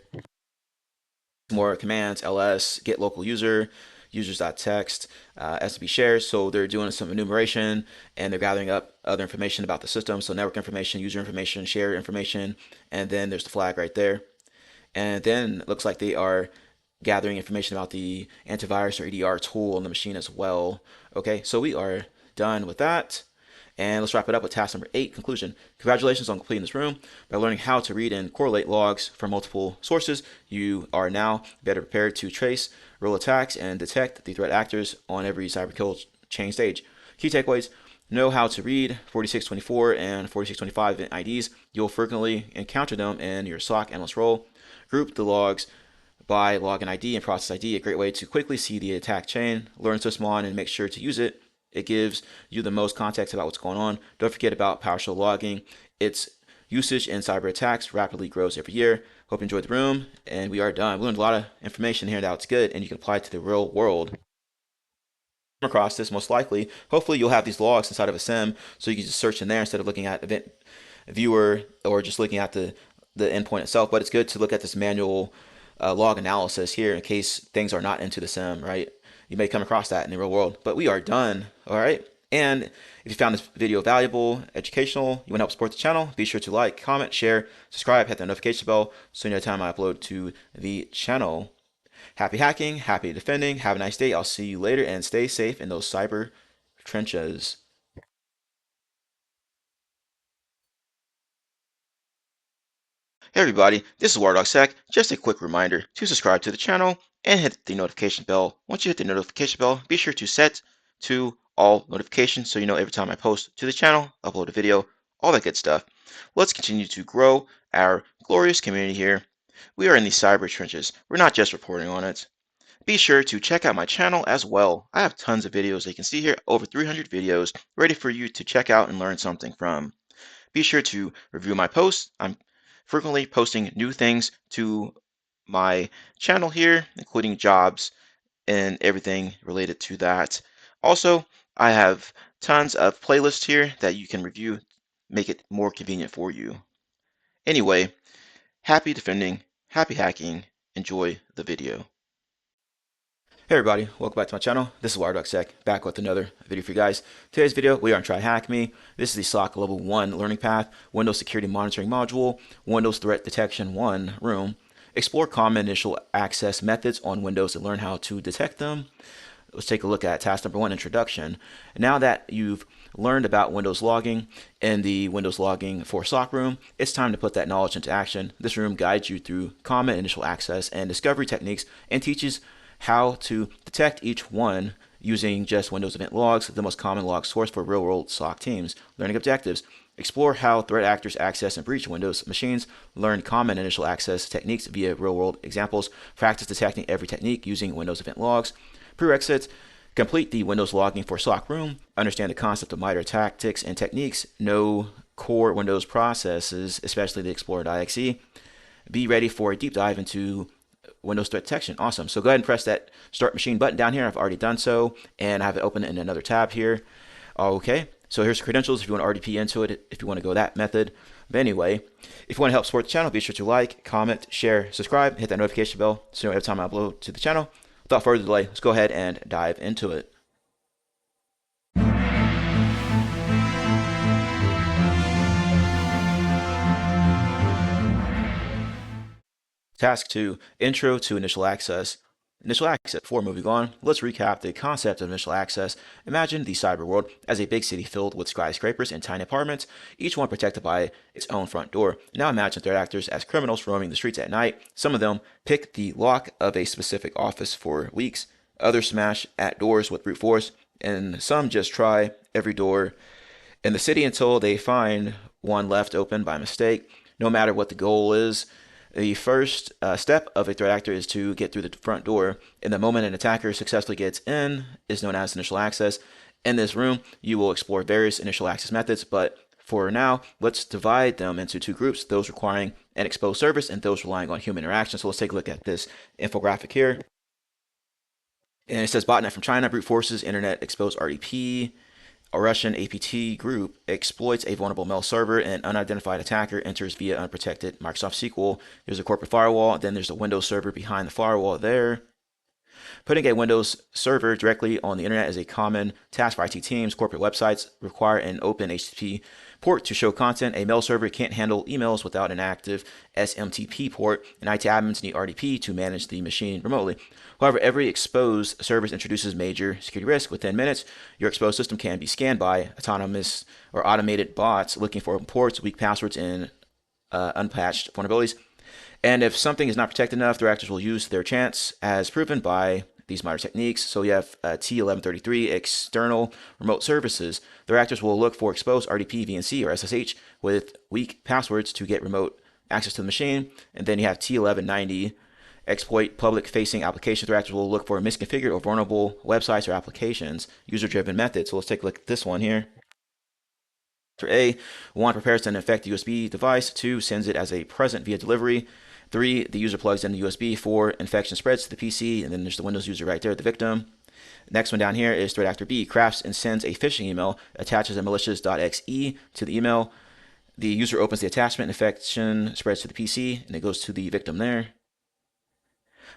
More commands, ls, get local user, users.txt, SB shares. So they're doing some enumeration, and they're gathering up other information about the system. So network information, user information, share information, and then there's the flag right there. And then it looks like they are gathering information about the antivirus or EDR tool on the machine as well. Okay, so we are done with that. And let's wrap it up with task number 8, conclusion. Congratulations on completing this room. By learning how to read and correlate logs from multiple sources, you are now better prepared to trace real attacks and detect the threat actors on every cyber kill chain stage. Key takeaways: know how to read 4624 and 4625 event IDs. You'll frequently encounter them in your SOC analyst role. Group the logs by login ID and process ID, a great way to quickly see the attack chain. Learn Sysmon and make sure to use it. It gives you the most context about what's going on. Don't forget about PowerShell logging. Its usage in cyber attacks rapidly grows every year. Hope you enjoyed the room, and we are done. We learned a lot of information here that's good, and you can apply it to the real world. Across this, most likely, hopefully you'll have these logs inside of a SIM, so you can just search in there instead of looking at event viewer or just looking at the endpoint itself. But it's good to look at this manual log analysis here in case things are not into the SIM, right? You may come across that in the real world. But we are done, all right? And if you found this video valuable, educational, you want to help support the channel, be sure to like, comment, share, subscribe, hit the notification bell so you know the time I upload to the channel. Happy hacking, happy defending, have a nice day. I'll see you later, and stay safe in those cyber trenches. Hey everybody, this is WireDogSec. Just a quick reminder to subscribe to the channel and hit the notification bell. Once you hit the notification bell, be sure to set to all notifications so you know every time I post to the channel, upload a video, all that good stuff. Let's continue to grow our glorious community here. We are in the cyber trenches. We're not just reporting on it. Be sure to check out my channel as well. I have tons of videos that you can see here, over 300 videos ready for you to check out and learn something from. Be sure to review my posts. I'm frequently posting new things to my channel here, including jobs and everything related to that. Also, I have tons of playlists here that you can review, make it more convenient for you. Anyway, happy defending, happy hacking, enjoy the video. Hey everybody, welcome back to my channel. This is WireDogSec, back with another video for you guys. Today's video, we are on TryHackMe. This is the SOC Level 1 Learning Path, Windows Security Monitoring Module, Windows Threat Detection 1 Room. Explore common initial access methods on Windows and learn how to detect them. Let's take a look at task number 1, Introduction. Now that you've learned about Windows logging and the Windows logging for SOC room, it's time to put that knowledge into action. This room guides you through common initial access and discovery techniques and teaches how to detect each one using just Windows event logs, the most common log source for real-world SOC teams. Learning objectives: explore how threat actors access and breach Windows machines. Learn common initial access techniques via real-world examples. Practice detecting every technique using Windows event logs. Prerequisites: complete the Windows logging for SOC room. Understand the concept of MITRE tactics and techniques. Know core Windows processes, especially the Explorer.exe. Be ready for a deep dive into Windows threat detection. Awesome. So go ahead and press that start machine button down here. I've already done so, and I have it open in another tab here. Okay. So here's the credentials if you want to RDP into it, if you want to go that method. But anyway, if you want to help support the channel, be sure to like, comment, share, subscribe, hit that notification bell so you know every time I upload to the channel. Without further delay, let's go ahead and dive into it. Task 2, Intro to Initial Access. Initial access. Before moving on, let's recap the concept of initial access. Imagine the cyber world as a big city filled with skyscrapers and tiny apartments, each one protected by its own front door. Now imagine threat actors as criminals roaming the streets at night. Some of them pick the lock of a specific office for weeks. Others smash at doors with brute force, and some just try every door in the city until they find one left open by mistake. No matter what the goal is, the first step of a threat actor is to get through the front door, and the moment an attacker successfully gets in is known as initial access. In this room, you will explore various initial access methods, but for now, let's divide them into two groups, those requiring an exposed service and those relying on human interaction. So let's take a look at this infographic here. And it says botnet from China, brute forces, internet exposed RDP. A Russian APT group exploits a vulnerable mail server, and an unidentified attacker enters via unprotected Microsoft SQL. There's a corporate firewall, then there's a Windows server behind the firewall there. Putting a Windows server directly on the internet is a common task for IT teams. Corporate websites require an open HTTP port to show content. A mail server can't handle emails without an active SMTP port, and IT admins need RDP to manage the machine remotely. However, every exposed service introduces major security risk. Within minutes, your exposed system can be scanned by autonomous or automated bots looking for ports, weak passwords, and unpatched vulnerabilities. And if something is not protected enough, threat actors will use their chance, as proven by these modern techniques. So you have T1133, external remote services. Threat actors will look for exposed RDP, VNC, or SSH with weak passwords to get remote access to the machine. And then you have T1190, exploit public-facing application. Threat actors will look for misconfigured or vulnerable websites or applications, user-driven methods. So let's take a look at this one here. A, 1, prepares to infect the USB device. 2, sends it as a present via delivery. 3, the user plugs in the USB. 4, infection spreads to the PC, and then there's the Windows user right there, the victim. Next one down here is threat actor B, crafts and sends a phishing email, attaches a malicious.exe to the email. The user opens the attachment, infection spreads to the PC, and it goes to the victim there.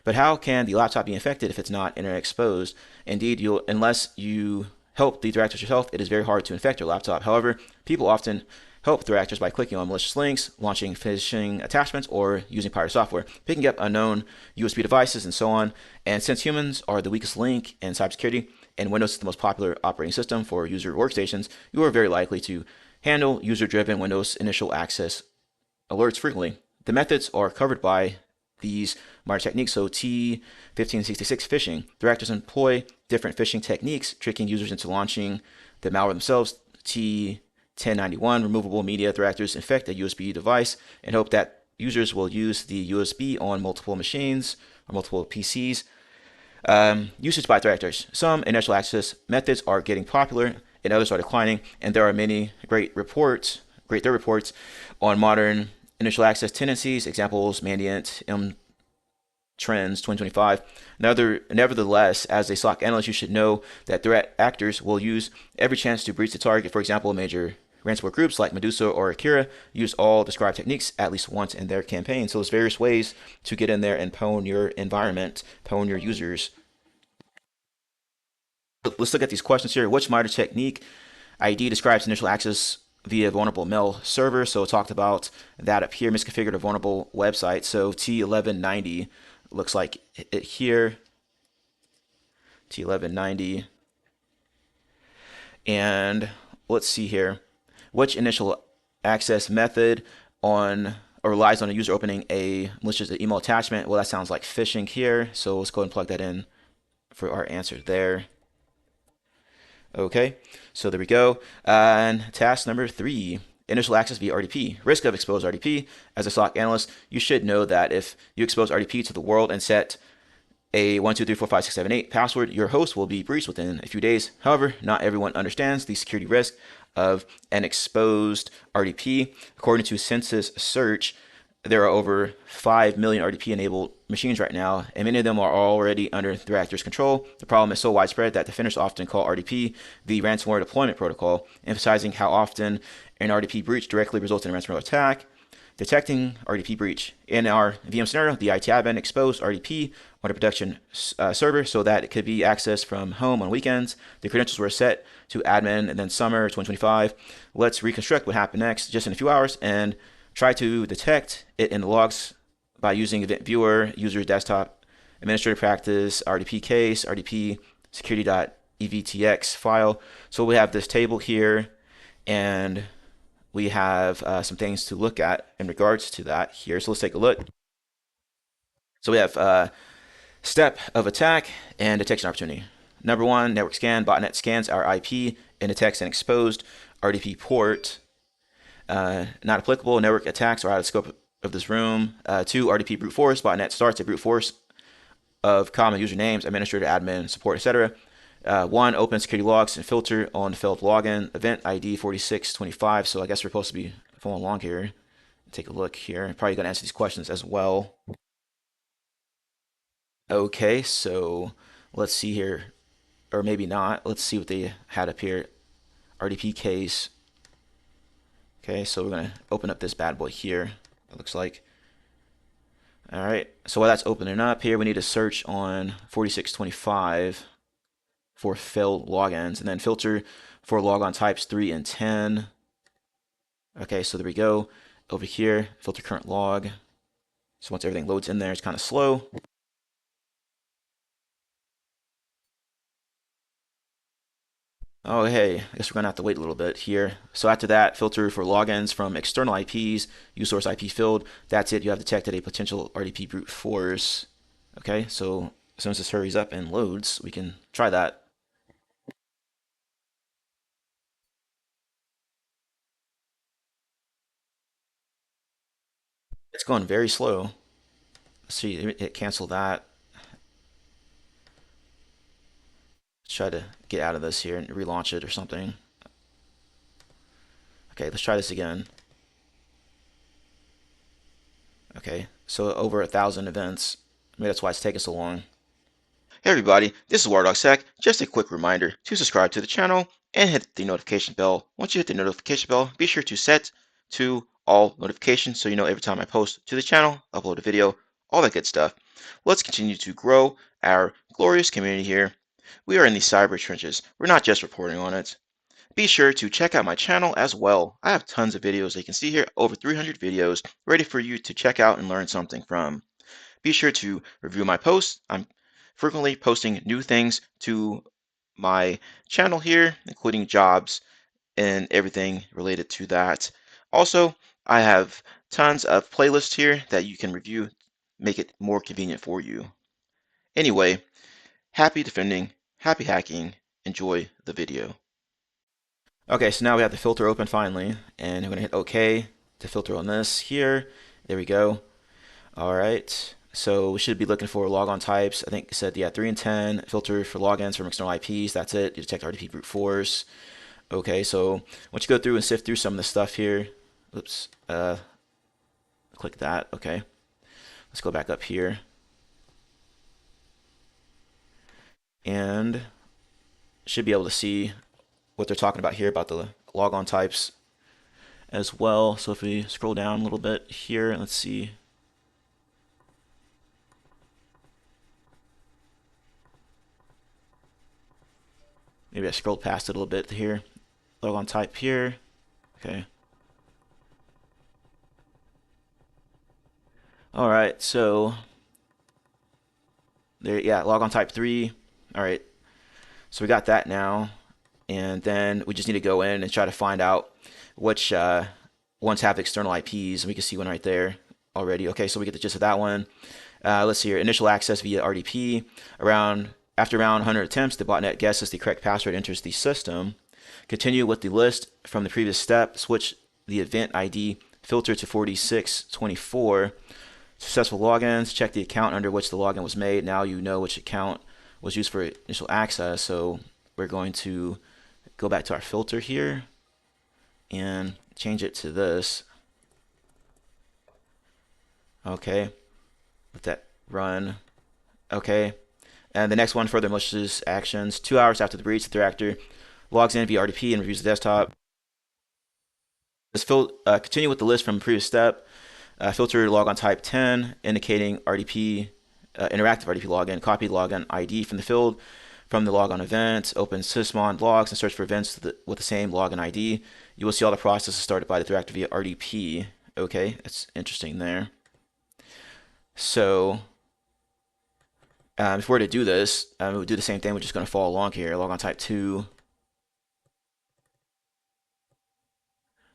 But how can the laptop be infected if it's not internet exposed? Indeed, unless you help the threat actors yourself, it is very hard to infect your laptop. However, people often help threat actors by clicking on malicious links, launching phishing attachments, or using pirate software, picking up unknown USB devices, and so on. And since humans are the weakest link in cybersecurity, and Windows is the most popular operating system for user workstations, you are very likely to handle user-driven Windows initial access alerts frequently. The methods are covered by these modern techniques. So T1566 phishing. Threat actors employ different phishing techniques, tricking users into launching the malware themselves. T1091, removable media. Threat actors infect a USB device and hope that users will use the USB on multiple machines or multiple PCs. Usage by threat actors. Some initial access methods are getting popular and others are declining, and there are many great threat reports on modern initial access tendencies. Examples: Mandiant, Trends 2025. Nevertheless, as a SOC analyst, you should know that threat actors will use every chance to breach the target. For example, major ransomware groups like Medusa or Akira use all described techniques at least once in their campaign. So there's various ways to get in there and pwn your environment, pwn your users. Let's look at these questions here. Which MITRE technique ID describes initial access via vulnerable mail server? So it talked about that up here, misconfigured or vulnerable website. So T1190 looks like it here. T1190. And let's see here. Which initial access method relies on a user opening a malicious email attachment? Well, that sounds like phishing here. So let's go ahead and plug that in for our answer there. Okay, so there we go. And task number 3, initial access via RDP. Risk of exposed RDP. As a SOC analyst, you should know that if you expose RDP to the world and set a 1234567 password, your host will be breached within a few days. However, not everyone understands the security risk of an exposed RDP. According to Census Search, there are over 5 million RDP-enabled machines right now, and many of them are already under threat actors' control. The problem is so widespread that defenders often call RDP the ransomware deployment protocol, emphasizing how often an RDP breach directly results in a ransomware attack. Detecting RDP breach. In our VM scenario, the IT admin exposed RDP on a production server so that it could be accessed from home on weekends. The credentials were set to admin, and then summer 2025. Let's reconstruct what happened next just in a few hours and try to detect it in the logs by using Event Viewer, User Desktop, Administrative Practice, RDP Case, RDP Security.evtx file. So we have this table here, and we have some things to look at in regards to that here. So let's take a look. So we have step of attack and detection opportunity. Number 1, network scan. Botnet scans our IP and detects an exposed RDP port. Not applicable. Network attacks are out of scope of this room. 2, RDP brute force. Botnet starts a brute force of common usernames, administrator, admin, support, etc. 1, open security logs and filter on failed login. Event ID 4625. So I guess we're supposed to be following along here. Take a look here. Probably going to answer these questions as well. Okay, so let's see here. Or maybe not. Let's see what they had up here. RDP case. Okay, so we're going to open up this bad boy here, it looks like. All right, so while that's opening up here, we need to search on 4625 for failed logins, and then filter for logon types 3 and 10. Okay, so there we go. Over here, filter current log. So once everything loads in there, it's kind of slow. Oh, hey, I guess we're gonna have to wait a little bit here. So after that, filter for logins from external IPs, use source IP field. That's it. You have detected a potential RDP brute force. Okay, so as soon as this hurries up and loads, we can try that. It's going very slow. Let's see, it cancel that. Let's try to get out of this here and relaunch it or something. Okay, let's try this again. Okay, so over 1,000 events. Maybe that's why it's taking so long. Hey everybody, this is WireDogSec. Just a quick reminder to subscribe to the channel and hit the notification bell. Once you hit the notification bell, be sure to set to all notifications so you know every time I post to the channel, upload a video, all that good stuff. Let's continue to grow our glorious community here. We are in the cyber trenches. We're not just reporting on it. Be sure to check out my channel as well. I have tons of videos. You can see here over 300 videos ready for you to check out and learn something from. Be sure to review my posts. I'm frequently posting new things to my channel here, including jobs and everything related to that. Also, I have tons of playlists here that you can review, make it more convenient for you. Anyway, happy defending, happy hacking. Enjoy the video. Okay, so now we have the filter open finally, and I'm going to hit OK to filter on this here. There we go. All right, so we should be looking for logon types. I think it said, yeah, 3 and 10. Filter for logins from external IPs. That's it. You detect RDP brute force. Okay, so once you go through and sift through some of the stuff here, oops, click that. Okay, let's go back up here. And should be able to see what they're talking about here about the logon types as well. So if we scroll down a little bit here, let's see. Maybe I scrolled past it a little bit here. Logon type here. Okay. All right, so there, yeah, logon type 3. All right, so we got that now, and then we just need to go in and try to find out which ones have external IPs. We can see one right there already. Okay, so we get the gist of that one. Let's see here. Initial access via RDP. After around 100 attempts, the botnet guesses the correct password, enters the system. Continue with the list from the previous step. Switch the event ID filter to 4624. Successful logins. Check the account under which the login was made. Now you know which account was used for initial access. So we're going to go back to our filter here and change it to this. Okay, let that run. Okay, and the next one, further malicious actions. 2 hours after the breach, the threat actor logs in via RDP and reviews the desktop. Let's continue with the list from the previous step. Filter logon type 10, indicating RDP, interactive RDP login. Copy login ID from the field from the logon event. Open Sysmon logs and search for events with the same login ID. You will see all the processes started by the threat actor via RDP. Okay, that's interesting there. So if we're to do this, we would do the same thing. We're just going to follow along here. Logon type 2.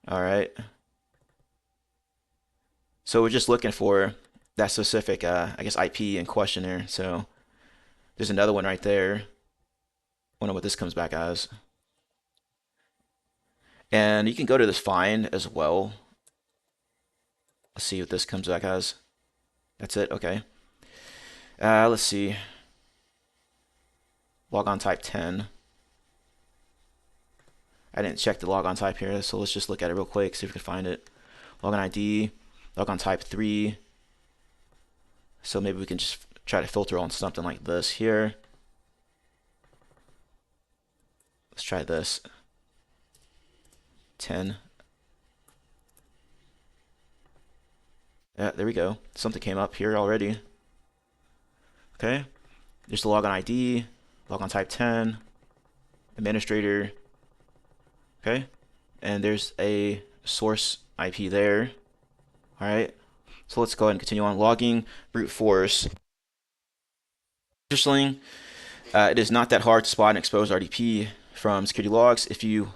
All right. So we're just looking for that specific, I guess, IP in question there. So there's another one right there. Wonder what this comes back as. And you can go to this find as well. Let's see what this comes back as. That's it. Okay. Let's see. Logon type 10. I didn't check the logon type here, so let's just look at it real quick, see if we can find it. Logon ID, logon type 3. So maybe we can just try to filter on something like this here. Let's try this. 10. There we go. Something came up here already. Okay. There's the logon ID, logon type 10, administrator. Okay. And there's a source IP there. All right. So let's go ahead and continue on. Logging, brute force. Interestingly, it is not that hard to spot and expose RDP from security logs. If you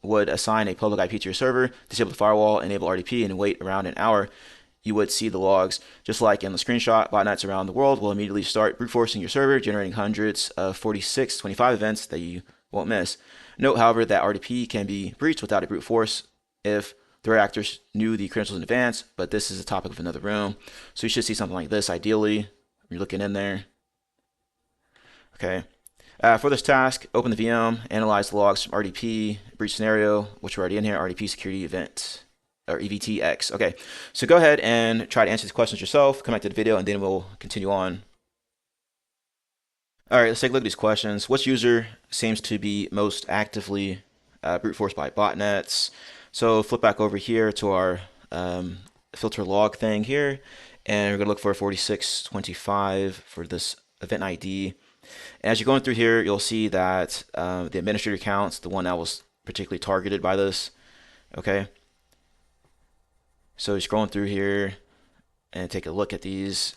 would assign a public IP to your server, disable the firewall, enable RDP, and wait around an hour, you would see the logs. Just like in the screenshot, botnets around the world will immediately start brute forcing your server, generating hundreds of 4625 events that you won't miss. Note, however, that RDP can be breached without a brute force if threat actors knew the credentials in advance, but this is a topic of another room. So you should see something like this, ideally, when you're looking in there. Okay. For this task, open the VM, analyze the logs from RDP, breach scenario, which are already in here, RDP security event, or EVTX. Okay, so go ahead and try to answer these questions yourself, come back to the video, and then we'll continue on. All right, let's take a look at these questions. Which user seems to be most actively brute forced by botnets? So flip back over here to our filter log thing here, and we're gonna look for 4625 for this event ID. And as you're going through here, you'll see that the administrator account's the one that was particularly targeted by this. Okay. So scrolling through here and take a look at these.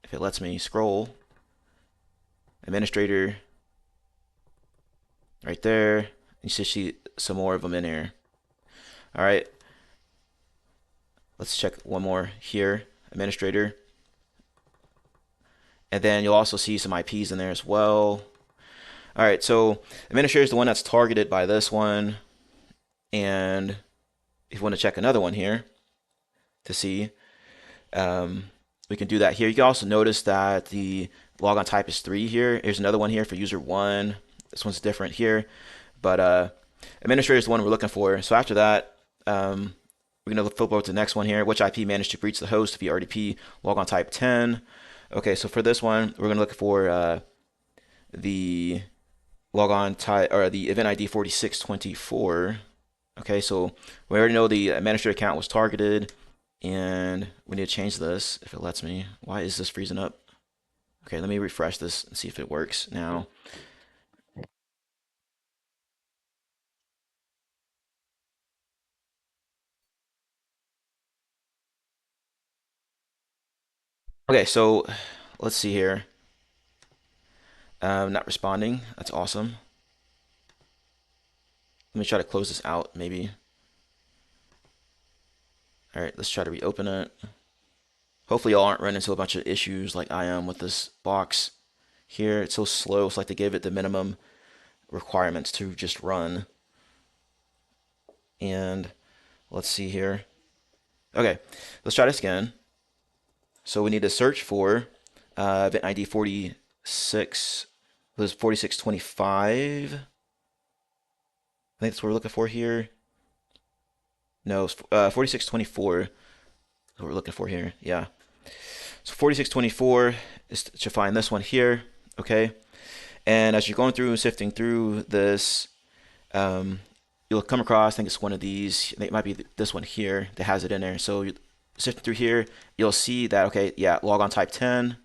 If it lets me scroll, administrator, right there. You should see some more of them in here. All right. Let's check one more here, administrator. And then you'll also see some IPs in there as well. All right, so administrator is the one that's targeted by this one. And if you want to check another one here to see, we can do that here. You can also notice that the logon type is 3 here. Here's another one here for user 1. This one's different here. But administrator is the one we're looking for. So after that, we're going to flip over to the next one here. Which IP managed to breach the host via RDP, logon type 10. Okay, so for this one, we're going to look for the logon type, or the event ID 4624. Okay, so we already know the administrator account was targeted, and we need to change this if it lets me. Why is this freezing up? Okay, let me refresh this and see if it works now. Okay, so let's see here. Not responding. That's awesome. Let me try to close this out, maybe. All right, let's try to reopen it. Hopefully y'all aren't running into a bunch of issues like I am with this box here. It's so slow. It's like they gave it the minimum requirements to just run. And let's see here. Okay, let's try this again. So we need to search for event ID 46. It was 4625. I think that's what we're looking for here. No, it's 4624 is what we're looking for here. Yeah. So 4624 is to find this one here. Okay. And as you're going through and sifting through this, you'll come across, I think it's one of these. It might be this one here that has it in there. So you're sifting through here, you'll see that, okay, yeah, logon type 10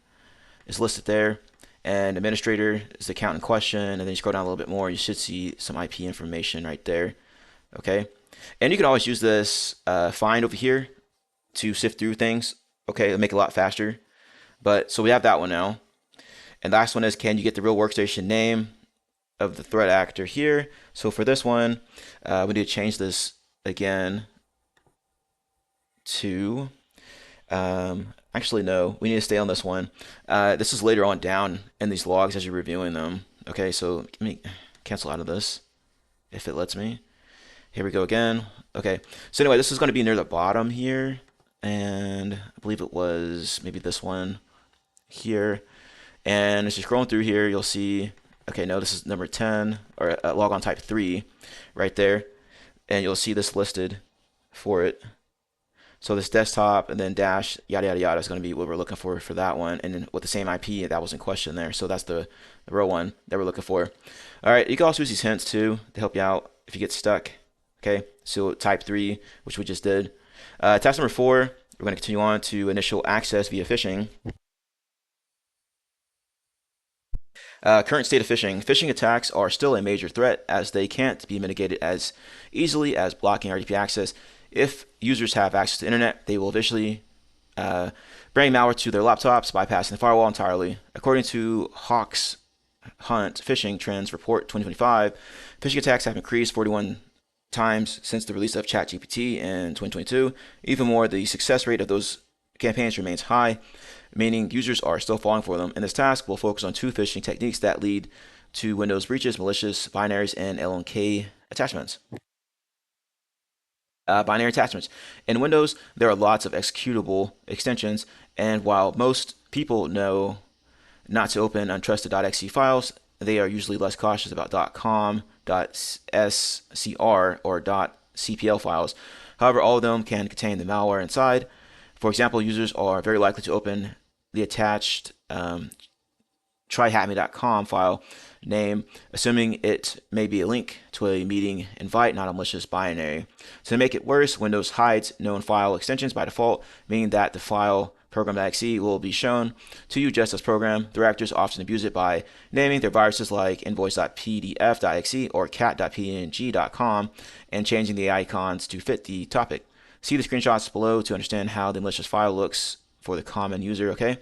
is listed there. And administrator is the account in question. And then you scroll down a little bit more, you should see some IP information right there. Okay. And you can always use this find over here to sift through things. Okay, it'll make it a lot faster. But so we have that one now. And the last one is, can you get the real workstation name of the threat actor here? So for this one, we need to change this again to, actually no, we need to stay on this one. This is later on down in these logs as you're reviewing them. Okay, so let me cancel out of this if it lets me. Here we go again. Okay, so anyway, this is going to be near the bottom here, and I believe it was maybe this one here. And as you're scrolling through here, you'll see, okay, no, this is number 10, or logon type 3 right there, and you'll see this listed for it. So this desktop and then dash yada yada yada is going to be what we're looking for that one, and then with the same IP that was in question there. So that's the real one that we're looking for. All right, you can also use these hints too to help you out if you get stuck. Okay, so type 3, which we just did. Task number 4 We're going to continue on to initial access via phishing. Current state of phishing. Phishing attacks are still a major threat as they can't be mitigated as easily as blocking RDP access. If users have access to the internet, they will eventually bring malware to their laptops, bypassing the firewall entirely. According to Hawks Hunt Phishing Trends Report 2025, phishing attacks have increased 41 times since the release of ChatGPT in 2022. Even more, the success rate of those campaigns remains high, meaning users are still falling for them. In this task, we'll focus on two phishing techniques that lead to Windows breaches: malicious binaries and LNK attachments. Binary attachments. In Windows, there are lots of executable extensions, and while most people know not to open untrusted .exe files, they are usually less cautious about .com, .scr, or .cpl files. However, all of them can contain the malware inside. For example, users are very likely to open the attached TryHackMe.com file name, assuming it may be a link to a meeting invite, not a malicious binary. So to make it worse, Windows hides known file extensions by default, meaning that the file program.exe will be shown to you just as program. Threat actors often abuse it by naming their viruses like invoice.pdf.exe or cat.png.com and changing the icons to fit the topic. See the screenshots below to understand how the malicious file looks for the common user, okay?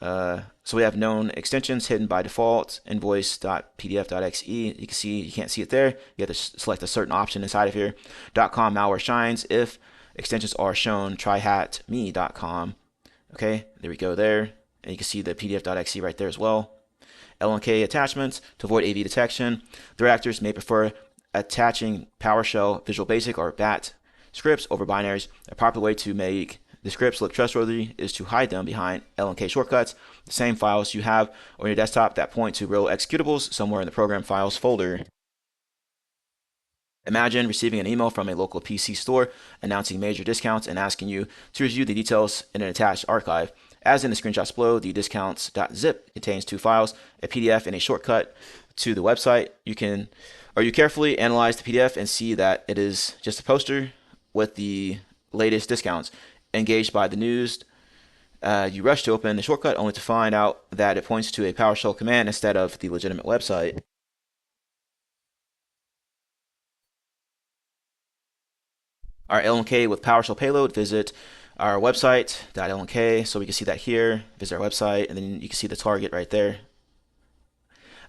So we have known extensions hidden by default, invoice.pdf.exe. You can see, you can't see it there. You have to select a certain option inside of here. .com malware shines if extensions are shown. TryHackMe.com. Okay, there we go there. And you can see the pdf.exe right there as well. LNK attachments to avoid AV detection. Threat actors may prefer attaching PowerShell, Visual Basic, or BAT scripts over binaries. A popular way to make the scripts look trustworthy is to hide them behind LNK shortcuts, the same files you have on your desktop that point to real executables somewhere in the program files folder. Imagine receiving an email from a local PC store announcing major discounts and asking you to review the details in an attached archive. As in the screenshots below, the discounts.zip contains two files, a PDF and a shortcut to the website. You carefully analyze the PDF and see that it is just a poster with the latest discounts. Engaged by the news, you rush to open the shortcut only to find out that it points to a PowerShell command instead of the legitimate website. Our LNK with PowerShell payload, visit our website .lnk, so we can see that here. Visit our website, and then you can see the target right there.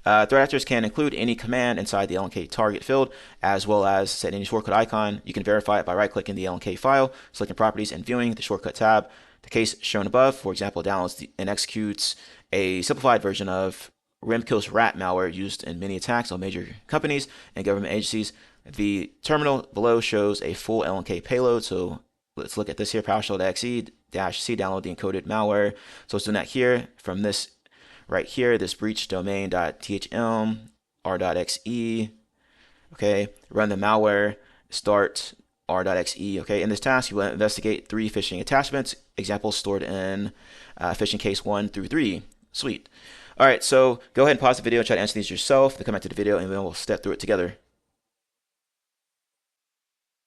Threat actors can include any command inside the LNK target field, as well as set any shortcut icon. You can verify it by right-clicking the LNK file, selecting Properties, and viewing the shortcut tab. The case shown above, for example, downloads and executes a simplified version of Remkill's rat malware used in many attacks on major companies and government agencies. The terminal below shows a full LNK payload, so let's look at this here, PowerShell.exe-c, download the encoded malware. So it's doing that here from this right here, this breach domain.thm r.exe, okay, run the malware, start r.exe, okay. In this task, you will investigate 3 phishing attachments, examples stored in phishing case 1 through 3. Sweet. All right, so go ahead and pause the video and try to answer these yourself. Then come back to the video and then we'll step through it together.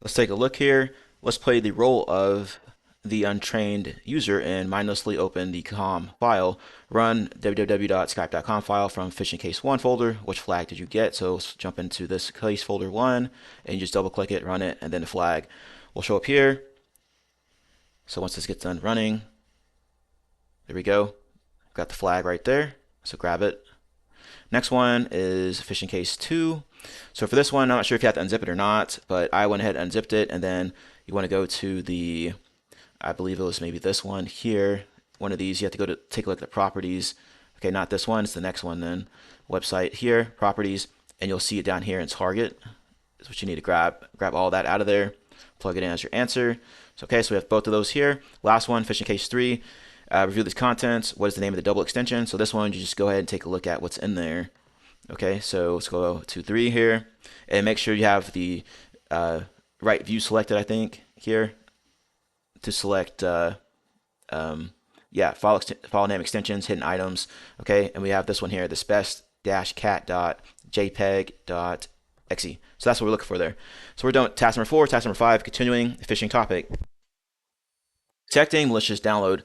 Let's take a look here. Let's play the role of the untrained user and mindlessly open the com file. Run www.skype.com file from phishing case 1 folder. Which flag did you get? So let's jump into this case folder 1 and you just double click it, run it, and then the flag will show up here. So once this gets done running, there we go. Got the flag right there. So grab it. Next one is phishing case 2. So for this one, I'm not sure if you have to unzip it or not, but I went ahead and unzipped it, and then you want to go to the, I believe it was maybe this one here. One of these, you have to go to take a look at the properties. Okay, not this one, it's the next one then. Website here, properties, and you'll see it down here in target. That's what you need to grab. Grab all that out of there, plug it in as your answer. So okay, so we have both of those here. Last one, phishing case 3. Review these contents. What is the name of the double extension? So this one, you just go ahead and take a look at what's in there. Okay, so let's go to 3 here, and make sure you have the right view selected, I think, here, to select, file name extensions, hidden items, okay, and we have this one here, this best-cat.jpeg.exe. So that's what we're looking for there. So we're done with task number 4. Task number 5, continuing the phishing topic. Detecting malicious download.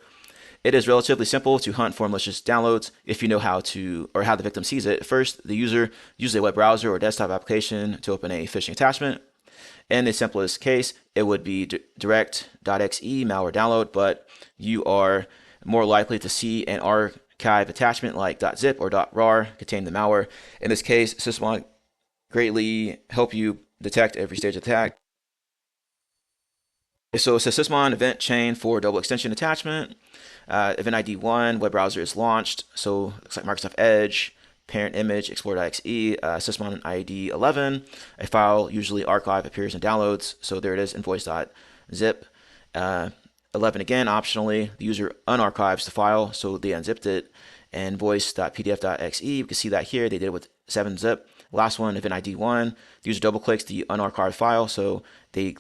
It is relatively simple to hunt for malicious downloads if you know how to, or how the victim sees it. First, the user uses a web browser or desktop application to open a phishing attachment. In the simplest case, it would be direct.exe malware download, but you are more likely to see an archive attachment like .zip or .rar contain the malware. In this case, Sysmon greatly help you detect every stage of attack. So it's a Sysmon event chain for double extension attachment. Event ID 1, web browser is launched. So looks like Microsoft Edge, parent image, explorer.exe, Sysmon ID 11. A file, usually archive, appears in downloads. So there it is, invoice.zip. 11 again, optionally, the user unarchives the file, so they unzipped it. Invoice.pdf.exe, you can see that here, they did it with 7-zip. Last one, event ID 1, the user double clicks the unarchived file, so they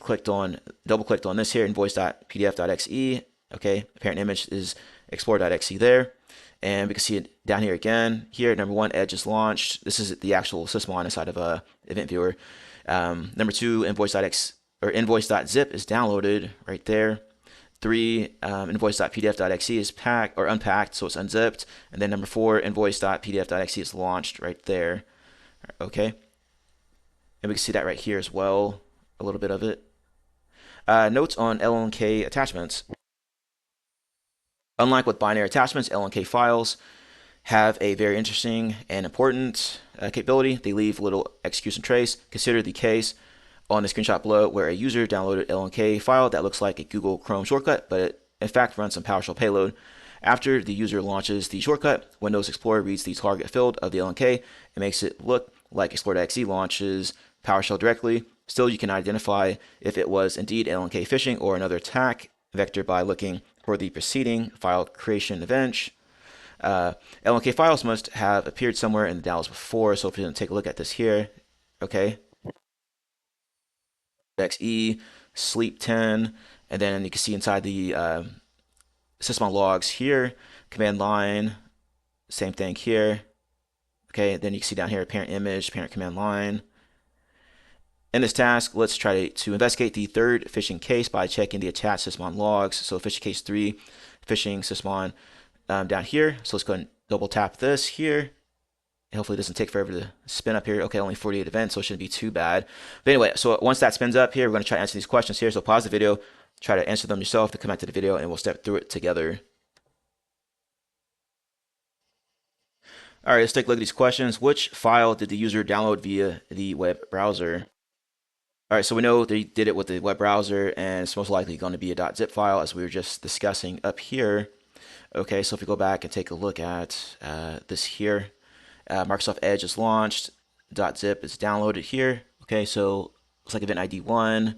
double clicked on this here, invoice.pdf.exe. Okay, the parent image is explorer.exe there. And we can see it down here again. Here, number 1, Edge is launched. This is the actual Sysmon inside of a event viewer. Number 2, invoice.zip is downloaded right there. 3, invoice.pdf.exe is packed or unpacked, so it's unzipped. And then number 4, invoice.pdf.exe is launched right there. Okay. And we can see that right here as well, a little bit of it. Notes on LNK attachments. Unlike with binary attachments, LNK files have a very interesting and important capability. They leave little execution trace. Consider the case on the screenshot below where a user downloaded LNK file that looks like a Google Chrome shortcut, but it in fact runs some PowerShell payload. After the user launches the shortcut, Windows Explorer reads the target field of the LNK and makes it look like Explorer.exe launches PowerShell directly. Still, you can identify if it was indeed LNK phishing or another attack vector by looking for the preceding file creation event. LNK files must have appeared somewhere in the downloads before, so if you take a look at this here, okay, XE, sleep 10, and then you can see inside the Sysmon logs here, command line, same thing here. Okay, then you can see down here, parent image, parent command line. In this task, let's try to investigate the third phishing case by checking the attached Sysmon logs. So phishing case 3, phishing Sysmon down here. So let's go ahead and double tap this here. Hopefully it doesn't take forever to spin up here. Okay, only 48 events, so it shouldn't be too bad. But anyway, so once that spins up here, we're going to try to answer these questions here. So pause the video, try to answer them yourself, to come back to the video, and we'll step through it together. All right, let's take a look at these questions. Which file did the user download via the web browser? All right, so we know they did it with the web browser, and it's most likely going to be a .zip file, as we were just discussing up here. Okay, so if we go back and take a look at this here, Microsoft Edge is launched, .zip is downloaded here. Okay, so looks like event ID 1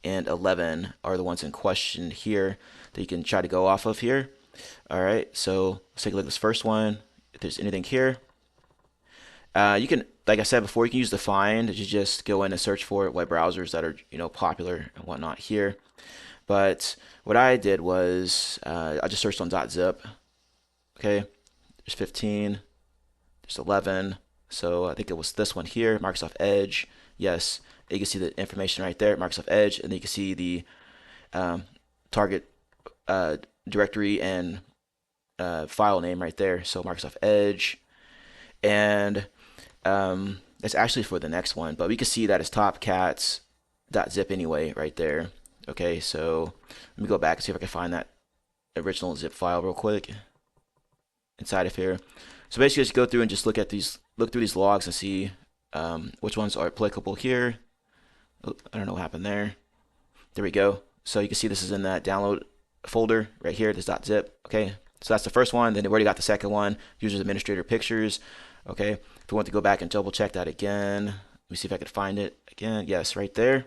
and 11 are the ones in question here that you can try to go off of here. All right, so let's take a look at this first one. If there's anything here, you can, like I said before, you can use the find. You just go in and search for web browsers that are popular and whatnot here. But what I did was I just searched on .zip. Okay, there's 15, there's 11. So I think it was this one here, Microsoft Edge. Yes, you can see the information right there, Microsoft Edge, and then you can see the target directory and file name right there. So Microsoft Edge, and it's actually for the next one, but we can see that it's topcats.zip anyway right there. Okay, so let me go back and see if I can find that original zip file real quick inside of here. So basically, just go through and just look through these logs and see which ones are applicable here. Oop, I don't know what happened there. There we go. So you can see this is in that download folder right here, this .zip. Okay, so that's the first one. Then we already got the second one, users administrator pictures. Okay, if we want to go back and double check that again, let me see if I could find it again. Yes, right there.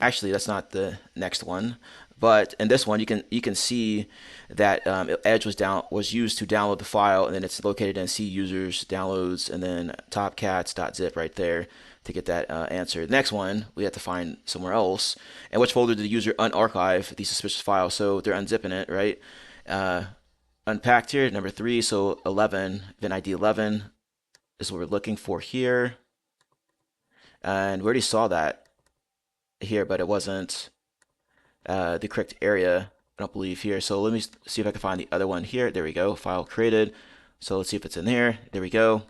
Actually, that's not the next one, but in this one, you can see that Edge was used to download the file, and then it's located in C users downloads, and then topcats.zip right there to get that answer. The next one we have to find somewhere else. And which folder did the user unarchive the suspicious file? So they're unzipping it, right? Unpacked here, number 3. So 11, event ID 11 is what we're looking for here. And we already saw that here, but it wasn't the correct area, I don't believe here. So let me see if I can find the other one here. There we go, file created. So let's see if it's in there. There we go.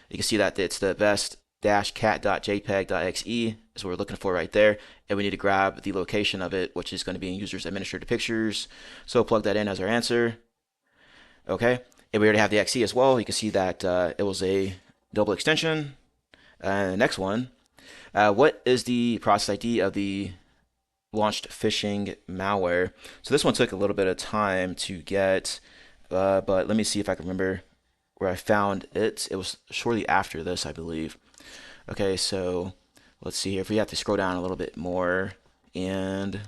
You can see that it's the best-cat.jpeg.xe is what we're looking for right there. And we need to grab the location of it, which is going to be in users administrator pictures. So plug that in as our answer. Okay. And we already have the XE as well. You can see that it was a double extension. The next one, what is the process ID of the launched phishing malware? So this one took a little bit of time to get, but let me see if I can remember where I found it. It was shortly after this, I believe. Okay, so let's see here. If we have to scroll down a little bit more, and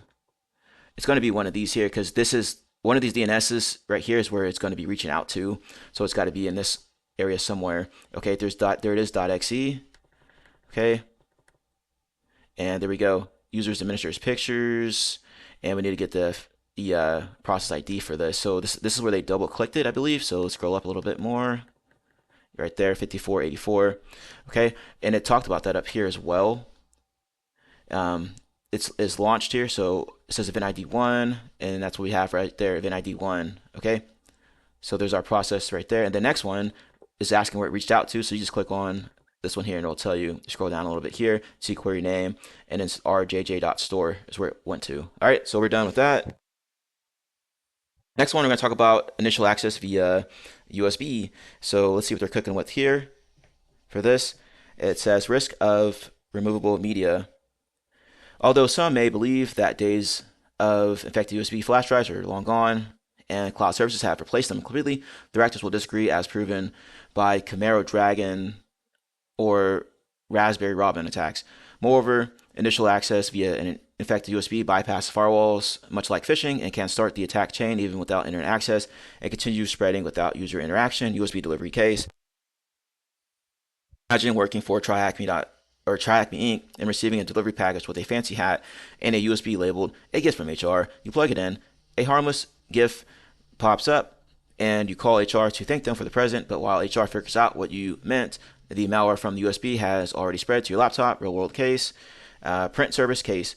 it's going to be one of these here, because this is one of these DNSs right here is where it's going to be reaching out to. So it's got to be in this area somewhere. Okay, there it is, .xe. Okay, and there we go. Users, administrators, pictures, and we need to get the process ID for this. So this is where they double clicked it, I believe. So let's scroll up a little bit more. Right there, 5484. Okay, and it talked about that up here as well. It's launched here, so it says event ID 1, and that's what we have right there, event ID 1. Okay, so there's our process right there, and the next one is asking where it reached out to. So you just click on this one here, and it'll tell you. Scroll down a little bit here, see query name, and it's rjj.store is where it went to. All right, so we're done with that. Next one, we're going to talk about initial access via USB. So let's see what they're cooking with here. For this, it says risk of removable media. Although some may believe that days of infected USB flash drives are long gone and cloud services have replaced them completely, the directors will disagree, as proven by Camaro Dragon or Raspberry Robin attacks. Moreover, initial access via an infected USB bypasses firewalls, much like phishing, and can start the attack chain even without internet access and continue spreading without user interaction. USB delivery case. Imagine working for TryHackMe Inc. and receiving a delivery package with a fancy hat and a USB labeled "a gift from HR." You plug it in, a harmless GIF pops up, and you call HR to thank them for the present. But while HR figures out what you meant, the malware from the USB has already spread to your laptop. Real world case. Print service case.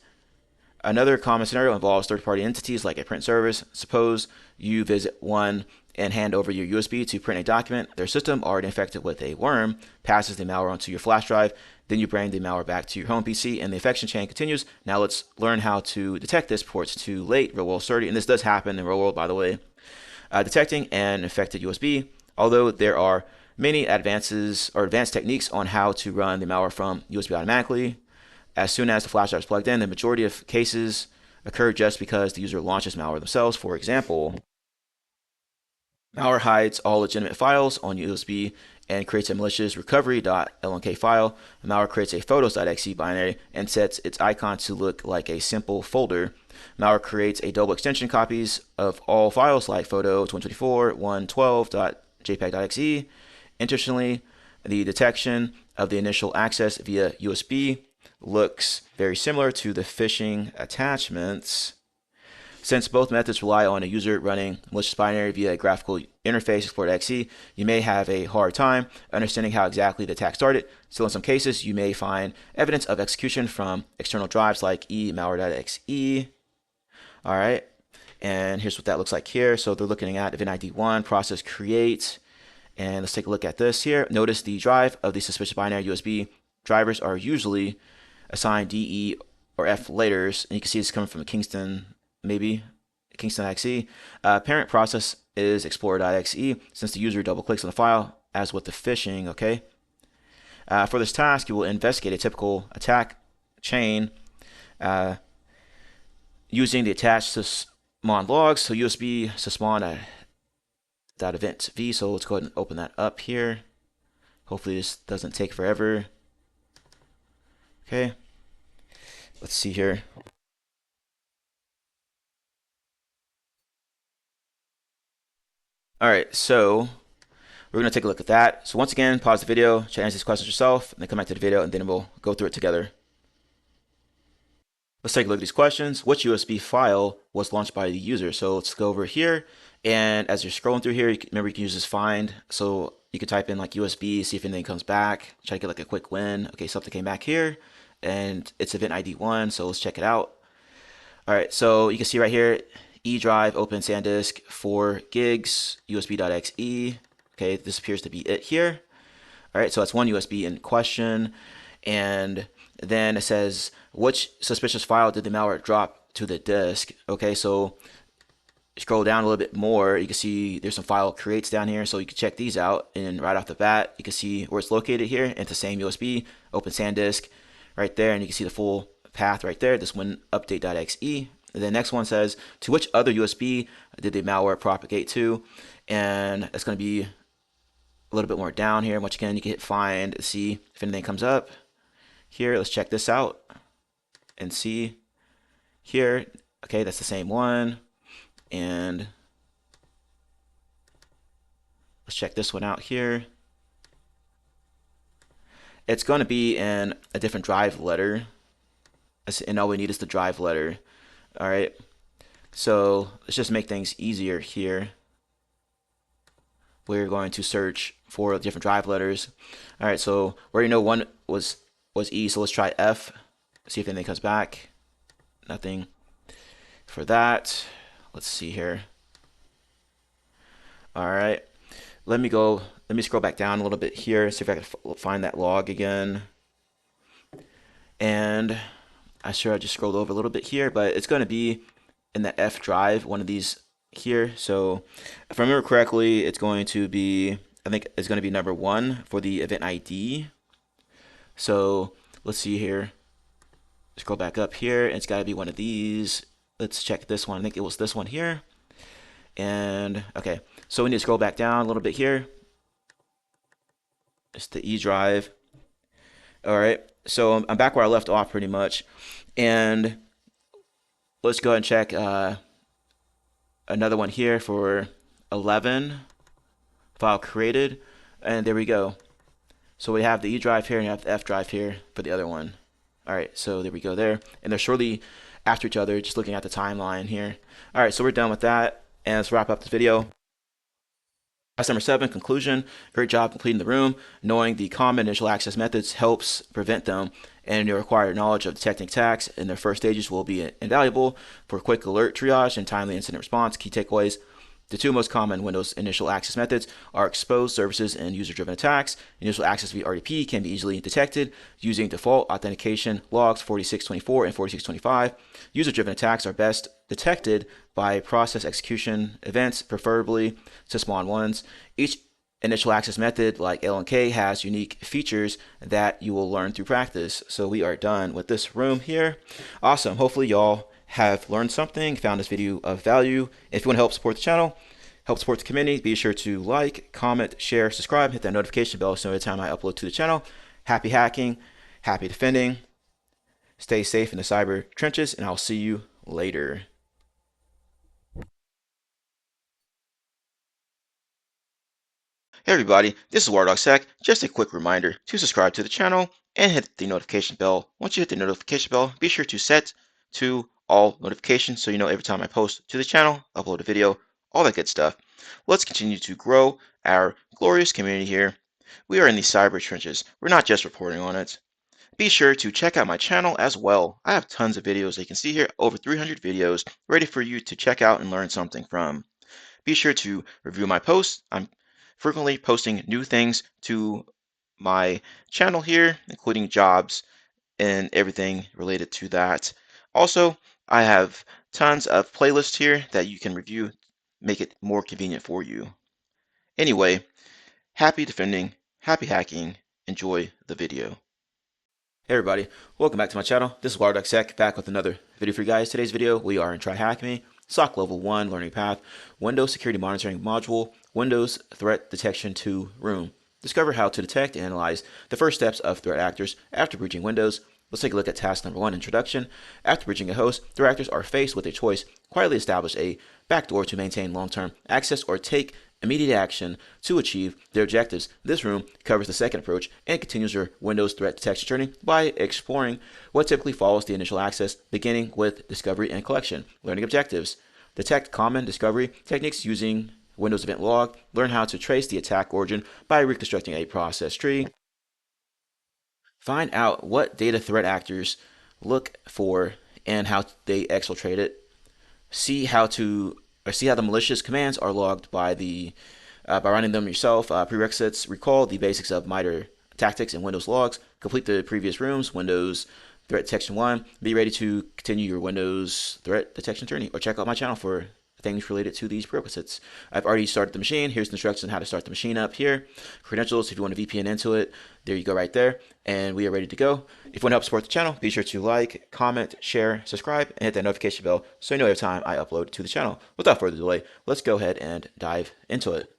Another common scenario involves third-party entities like a print service. Suppose you visit one and hand over your USB to print a document. Their system, already infected with a worm, passes the malware onto your flash drive. Then you bring the malware back to your home PC, and the infection chain continues. Now let's learn how to detect this before it's too late. Real world study, and this does happen in real world, by the way. Detecting an infected USB. Although there are many advanced techniques on how to run the malware from USB automatically, as soon as the flash drive is plugged in, the majority of cases occur just because the user launches malware themselves. For example, malware hides all legitimate files on USB and creates a malicious recovery.lnk file. Malware creates a photos.exe binary and sets its icon to look like a simple folder. Malware creates a double extension copies of all files like photo 2024 112.jpeg.exe. Interestingly, the detection of the initial access via USB looks very similar to the phishing attachments. Since both methods rely on a user running malicious binary via a graphical interface explorer.exe, you may have a hard time understanding how exactly the attack started. Still, in some cases, you may find evidence of execution from external drives like malware.exe. All right, and here's what that looks like here. So they're looking at event ID 1, process create, and let's take a look at this here. Notice the drive of the suspicious binary USB drivers are usually assigned D, E, or F letters, and you can see it's coming from Kingston, maybe Kingston.exe. Parent process is explorer.exe since the user double clicks on the file, as with the phishing. Okay. For this task, you will investigate a typical attack chain using the attached Sysmon logs. So USB Sysmon .event v. So let's go ahead and open that up here. Hopefully this doesn't take forever. Okay, let's see here. All right, so we're going to take a look at that. So once again, pause the video, try to answer these questions yourself, and then come back to the video, and then we'll go through it together. Let's take a look at these questions. Which USB file was launched by the user? So let's go over here. And as you're scrolling through here, remember you can use this find. So you can type in like USB, see if anything comes back. Try to get like a quick win. Okay, something came back here. And it's event ID 1. So let's check it out. All right, so you can see right here, E drive, open SanDisk, 4 gigs, USB.exe. Okay, this appears to be it here. All right, so that's one USB in question. And then it says, which suspicious file did the malware drop to the disk? Okay, so scroll down a little bit more, you can see there's some file creates down here, so you can check these out. And right off the bat, you can see where it's located here. It's the same USB, open SanDisk right there, and you can see the full path right there. This one, update.exe. And the next one says, to which other USB did the malware propagate to? And it's going to be a little bit more down here. Once again, you can hit find to see if anything comes up. Here, let's check this out and see here. Okay, that's the same one. And let's check this one out here. It's going to be in a different drive letter, and all we need is the drive letter. All right, so let's just make things easier here. We're going to search for different drive letters. All right, so we already know one was E, so let's try F, see if anything comes back. Nothing for that. Let's see here. All right, let me scroll back down a little bit here, see if I can find that log again. And I just scrolled over a little bit here, but it's going to be in the F drive, one of these here. So if I remember correctly, it's going to be, I think it's going to be number 1 for the event ID. So let's see here. Scroll back up here. It's got to be one of these. Let's check this one. I think it was this one here. And okay, so we need to scroll back down a little bit here. It's the E drive. All right, so I'm back where I left off pretty much. And let's go ahead and check another one here for 11, file created. And there we go. So we have the E drive here and you have the F drive here for the other one. All right, so there we go there. And they're shortly after each other, just looking at the timeline here. All right, so we're done with that. And let's wrap up this video. Class number 7, conclusion. Great job completing the room. Knowing the common initial access methods helps prevent them, and your required knowledge of detecting attacks in their first stages will be invaluable for quick alert triage and timely incident response. Key takeaways. The 2 most common Windows initial access methods are exposed services and user-driven attacks. Initial access via RDP can be easily detected using default authentication logs 4624 and 4625. User-driven attacks are best detected by process execution events, preferably Sysmon ones. Each initial access method, like LNK, has unique features that you will learn through practice. So we are done with this room here. Awesome. Hopefully y'all have learned something, found this video of value. If you want to help support the channel, help support the community, be sure to like, comment, share, subscribe, hit that notification bell so every time I upload to the channel. Happy hacking, happy defending. Stay safe in the cyber trenches, and I'll see you later. Hey everybody, this is WireDogSec. Just a quick reminder to subscribe to the channel and hit the notification bell. Once you hit the notification bell, be sure to set to all notifications so you know every time I post to the channel, upload a video, all that good stuff. Let's continue to grow our glorious community here. We are in the cyber trenches. We're not just reporting on it. Be sure to check out my channel as well. I have tons of videos. You can see here over 300 videos ready for you to check out and learn something from. Be sure to review my posts. I'm frequently posting new things to my channel here, including jobs and everything related to that. Also, I have tons of playlists here that you can review, make it more convenient for you. Anyway, happy defending, happy hacking, enjoy the video. Hey everybody, welcome back to my channel. This is WireDogSec, back with another video for you guys. Today's video, we are in TryHackMe, SOC Level 1 Learning Path, Windows Security Monitoring Module, Windows Threat Detection 2 Room. Discover how to detect and analyze the first steps of threat actors after breaching Windows. Let's take a look at task number 1, Introduction. After breaching a host, threat actors are faced with a choice: quietly establish a backdoor to maintain long-term access or take immediate action to achieve their objectives. This room covers the second approach and continues your Windows threat detection journey by exploring what typically follows the initial access, beginning with discovery and collection. Learning objectives: detect common discovery techniques using Windows Event Log. Learn how to trace the attack origin by reconstructing a process tree. Find out what data threat actors look for and how they exfiltrate it. See how the malicious commands are logged by running them yourself. Prerequisites: recall the basics of MITRE tactics and Windows logs. Complete the previous rooms, Windows Threat Detection 1. Be ready to continue your Windows Threat Detection journey, or check out my channel for things related to these prerequisites. I've already started the machine. Here's the instructions on how to start the machine up here. Credentials, if you want to VPN into it, there you go right there. And we are ready to go. If you want to help support the channel, be sure to like, comment, share, subscribe, and hit that notification bell so you know every time I upload to the channel. Without further delay, let's go ahead and dive into it.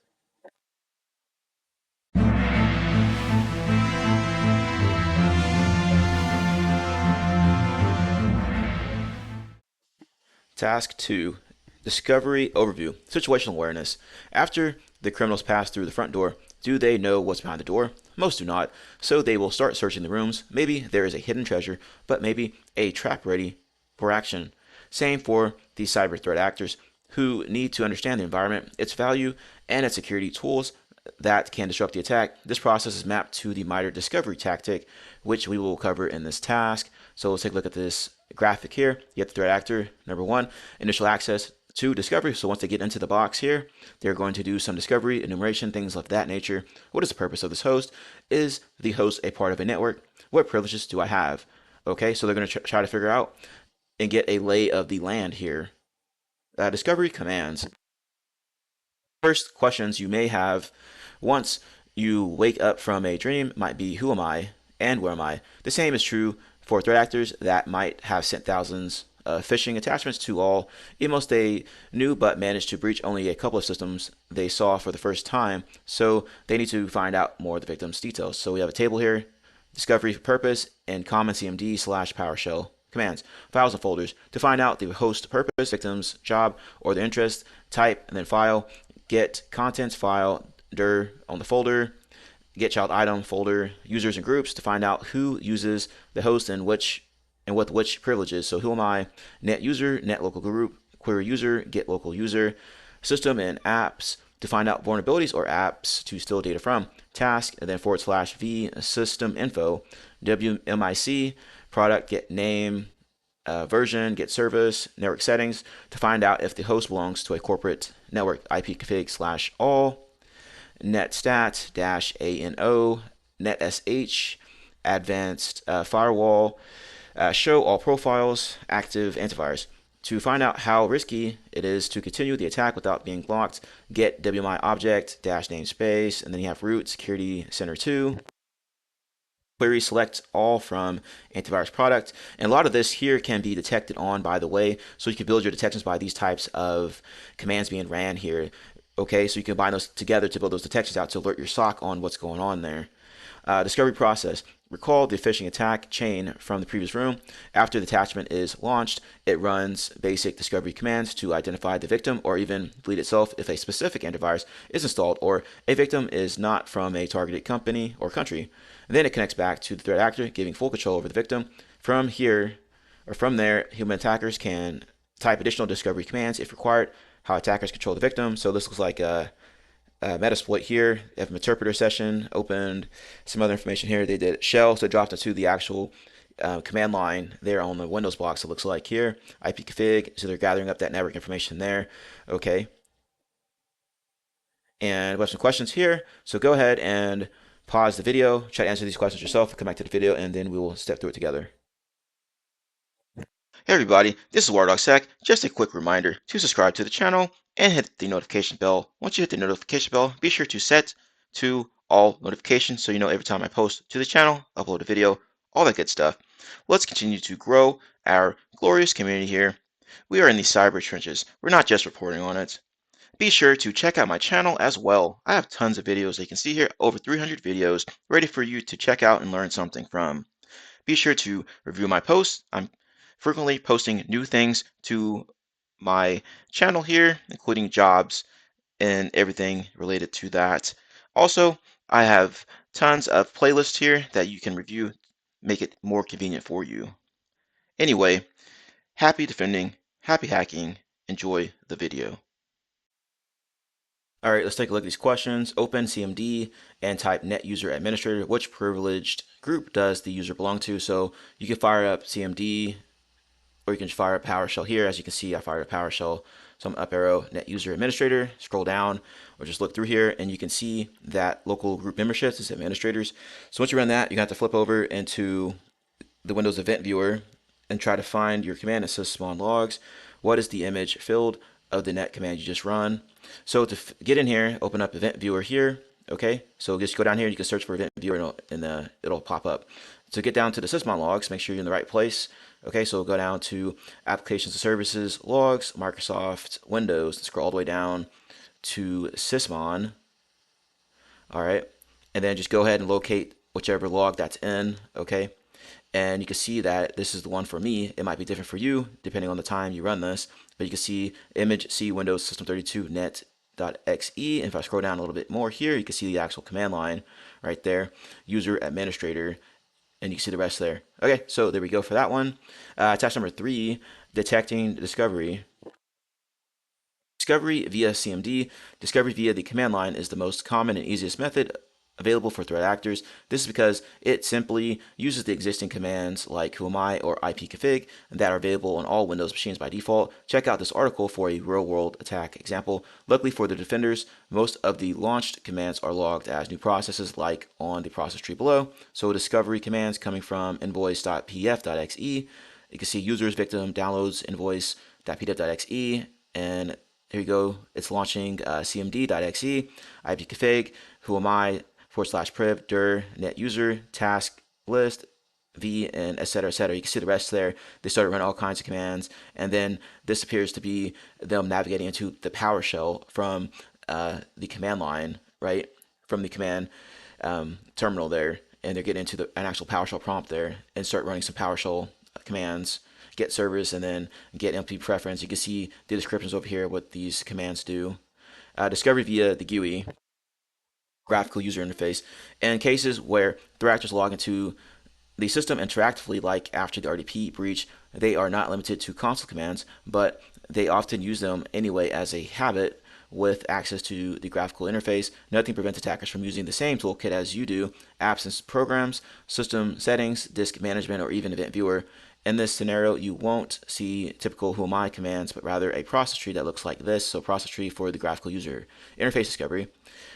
Task 2. Discovery Overview. Situational Awareness. After the criminals pass through the front door, do they know what's behind the door? Most do not, so they will start searching the rooms. Maybe there is a hidden treasure, but maybe a trap ready for action. Same for the cyber threat actors, who need to understand the environment, its value, and its security tools that can disrupt the attack. This process is mapped to the MITRE discovery tactic, which we will cover in this task. So let's take a look at this graphic here. You have the threat actor, number 1, initial access to discovery. So once they get into the box here, they're going to do some discovery, enumeration, things of that nature. What is the purpose of this host? Is the host a part of a network? What privileges do I have? Okay, so they're going to try to figure out and get a lay of the land here. Discovery commands. First questions you may have once you wake up from a dream might be, who am I and where am I? The same is true for threat actors that might have sent thousands of phishing attachments to all emails they knew but managed to breach only a couple of systems they saw for the first time. So they need to find out more of the victim's details. So we have a table here: discovery purpose and common cmd/PowerShell commands, files and folders to find out the host purpose, victim's job or the interest, type, and then file. Get contents file dir on the folder. Get child item folder, users and groups to find out who uses the host and with which privileges. So who am I? Net user, net local group, query user, get local user. System and apps to find out vulnerabilities or apps to steal data from. Task, and then /v system info. WMIC product, get name, version, get service, network settings to find out if the host belongs to a corporate network. ipconfig/all. netstat-ano, netsh, advanced firewall, show all profiles, active antivirus. To find out how risky it is to continue the attack without being blocked, get WMI object -namespace, and then you have root security center 2. Query select all from antivirus product, and a lot of this here can be detected on, by the way, so you can build your detections by these types of commands being ran here. Okay, so you can bind those together to build those detections out to alert your SOC on what's going on there. Discovery process. Recall the phishing attack chain from the previous room. After the attachment is launched, it runs basic discovery commands to identify the victim or even delete itself if a specific antivirus is installed or a victim is not from a targeted company or country. And then it connects back to the threat actor, giving full control over the victim. From here, or from there, human attackers can type additional discovery commands if required. How attackers control the victim. So this looks like a Metasploit here. They have an interpreter session, opened some other information here. They did shell, so it dropped into the actual command line there on the Windows box, it looks like here. ipconfig, so they're gathering up that network information there. Okay. And we have some questions here. So go ahead and pause the video, try to answer these questions yourself, come back to the video, and then we will step through it together. Hey everybody, this is WireDogSec. Just a quick reminder to subscribe to the channel and hit the notification bell. Once you hit the notification bell, be sure to set to all notifications so you know every time I post to the channel, upload a video, all that good stuff. Let's continue to grow our glorious community here. We are in the cyber trenches. We're not just reporting on it. Be sure to check out my channel as well. I have tons of videos. You can see here over 300 videos ready for you to check out and learn something from. Be sure to review my posts. I'm frequently posting new things to my channel here, including jobs and everything related to that. Also, I have tons of playlists here that you can review, make it more convenient for you. Anyway, happy defending, happy hacking, enjoy the video. All right, let's take a look at these questions. Open CMD and type net user administrator. Which privileged group does the user belong to? So you can fire up CMD or you can just fire up PowerShell here. As you can see, I fired up PowerShell. So I'm up arrow, net user administrator, scroll down, or just look through here, and you can see that local group memberships is administrators. So once you run that, you have to flip over into the Windows event viewer and try to find your command. It says Sysmon logs. What is the image field of the net command you just run? So to get in here, open up event viewer here. Okay, so just go down here. You can search for event viewer and it'll pop up. To get down to the Sysmon logs, make sure you're in the right place. Okay, so go down to applications and services, logs, Microsoft, Windows, scroll all the way down to Sysmon. All right, and then just go ahead and locate whichever log that's in. Okay, and you can see that this is the one for me. It might be different for you depending on the time you run this, but you can see image C Windows System 32 net.exe. And if I scroll down a little bit more here, you can see the actual command line right there, user administrator, and you can see the rest there. Okay, so there we go for that one. Task number 3, detecting discovery. Discovery via CMD. Discovery via the command line is the most common and easiest method available for threat actors. This is because it simply uses the existing commands like whoami or ipconfig that are available on all Windows machines by default. Check out this article for a real-world attack example. Luckily for the defenders, most of the launched commands are logged as new processes like on the process tree below. So discovery commands coming from invoice.pdf.exe. You can see users, victim, downloads, invoice.pdf.exe, and here you go. It's launching cmd.exe, ipconfig, whoami, /priv, dir, net user, task list, v, and etc. etc. You can see the rest there. They started running all kinds of commands, and then this appears to be them navigating into the PowerShell from the command line, right? From the command terminal there, and they're getting into an actual PowerShell prompt there and start running some PowerShell commands, get service, and then get MP preference. You can see the descriptions over here, what these commands do. Discovery via the GUI, graphical user interface, and cases where threat actors log into the system interactively, like after the RDP breach, they are not limited to console commands, but they often use them anyway as a habit with access to the graphical interface. Nothing prevents attackers from using the same toolkit as you do: apps and programs, system settings, disk management, or even event viewer. In this scenario, you won't see typical whoami commands, but rather a process tree that looks like this. So process tree for the graphical user interface discovery.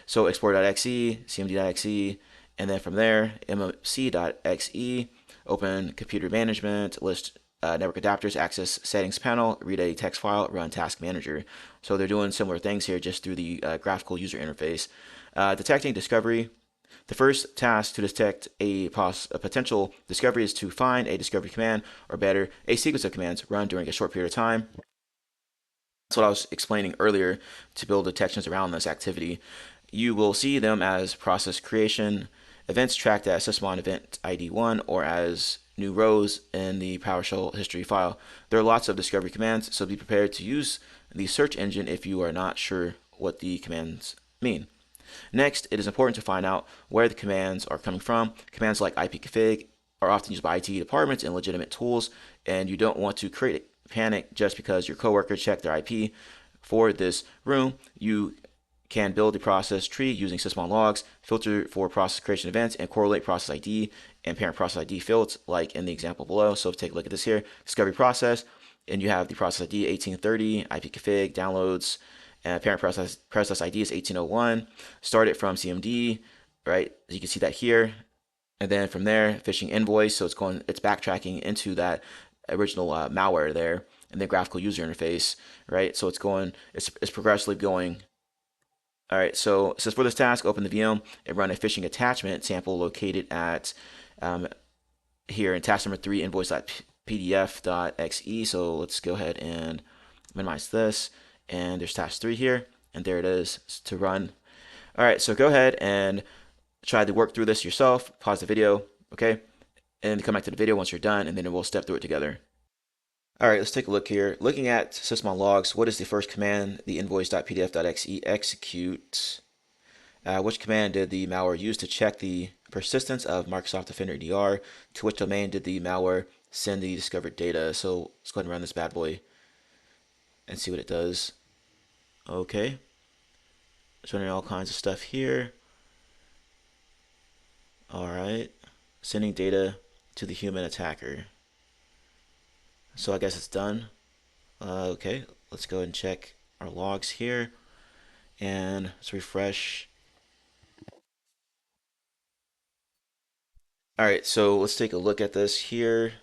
So explorer.exe, cmd.exe, and then from there, mmc.exe, open computer management, list network adapters, access settings panel, read a text file, run task manager. So they're doing similar things here just through the graphical user interface. Detecting discovery. The first task to detect a potential discovery is to find a discovery command, or better, a sequence of commands run during a short period of time. That's what I was explaining earlier to build detections around this activity. You will see them as process creation, events tracked as Sysmon event ID 1, or as new rows in the PowerShell history file. There are lots of discovery commands, so be prepared to use the search engine if you are not sure what the commands mean. Next, it is important to find out where the commands are coming from. Commands like ipconfig are often used by IT departments and legitimate tools, and you don't want to create panic just because your coworker checked their IP. For this room, you can build a process tree using Sysmon logs, filter for process creation events, and correlate process ID and parent process ID fields like in the example below. So take a look at this here, discovery process, and you have the process ID 1830, ipconfig, downloads, and parent process ID is 1801. Start it from CMD, right? As you can see that here. And then from there, phishing invoice. So it's backtracking into that original malware there, and the graphical user interface, right? So it's progressively going. All right, so it says for this task, open the VM and run a phishing attachment sample located at here in task number 3, invoice.pdf.exe. So let's go ahead and minimize this, and there's task 3 here, and there it is to run. All right, so go ahead and try to work through this yourself. Pause the video, okay, and come back to the video once you're done, and then we'll step through it together. All right, let's take a look here. Looking at Sysmon logs, what is the first command the invoice.pdf.exe execute? Which command did the malware use to check the persistence of Microsoft Defender EDR? To which domain did the malware send the discovered data? So let's go ahead and run this bad boy and see what it does. Okay, it's running all kinds of stuff here. All right, sending data to the human attacker. So I guess it's done. Okay, let's go ahead and check our logs here, and let's refresh. All right, so let's take a look at this here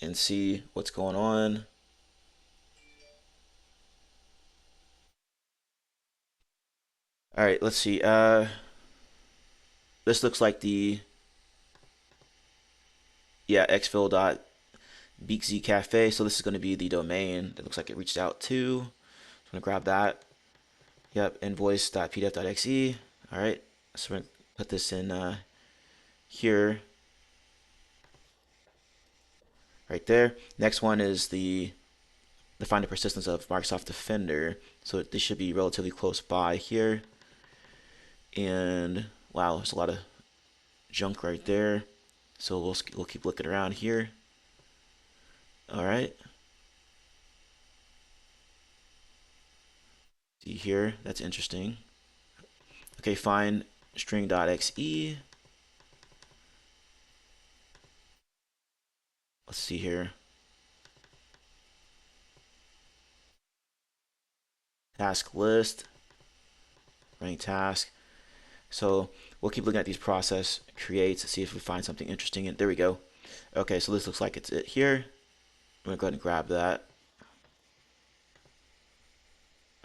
and see what's going on. All right, let's see. This looks like the exfil.beakz cafe. So this is going to be the domain that looks like it reached out to. I'm going to grab that. Yep, invoice.pdf.exe. All right, so we're going to put this in here, right there. Next one is the find the persistence of Microsoft Defender. So this should be relatively close by here. And wow, there's a lot of junk right there. So we'll keep looking around here. All right. See here, that's interesting. Okay, find string.exe. Let's see here. Task list, running task. So we'll keep looking at these process creates to see if we find something interesting. And there we go. Okay, so this looks like it's it here. I'm gonna go ahead and grab that.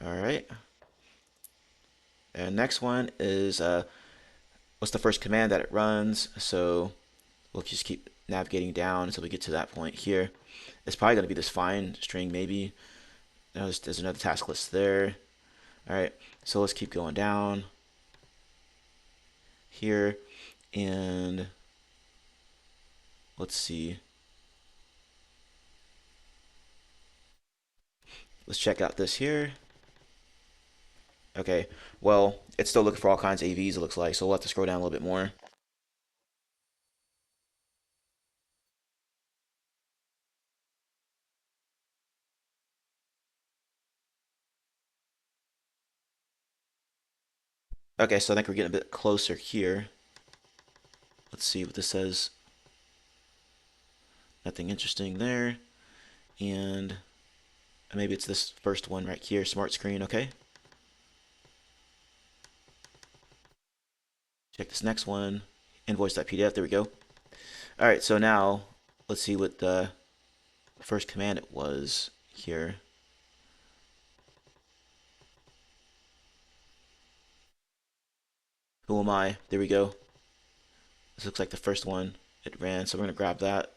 All right. And next one is what's the first command that it runs? So we'll just keep navigating down until we get to that point here. It's probably going to be this find string maybe. There's another task list there. All right, so let's keep going down here, and let's see. Let's check out this here. Okay, well, it's still looking for all kinds of AVs, it looks like, so we'll have to scroll down a little bit more. Okay, so I think we're getting a bit closer here. Let's see what this says. Nothing interesting there. And maybe it's this first one right here, smart screen, okay. Check this next one, invoice.pdf, there we go. All right, so now let's see what the first command it was here. Who am I? There we go. This looks like the first one it ran, so we're gonna grab that,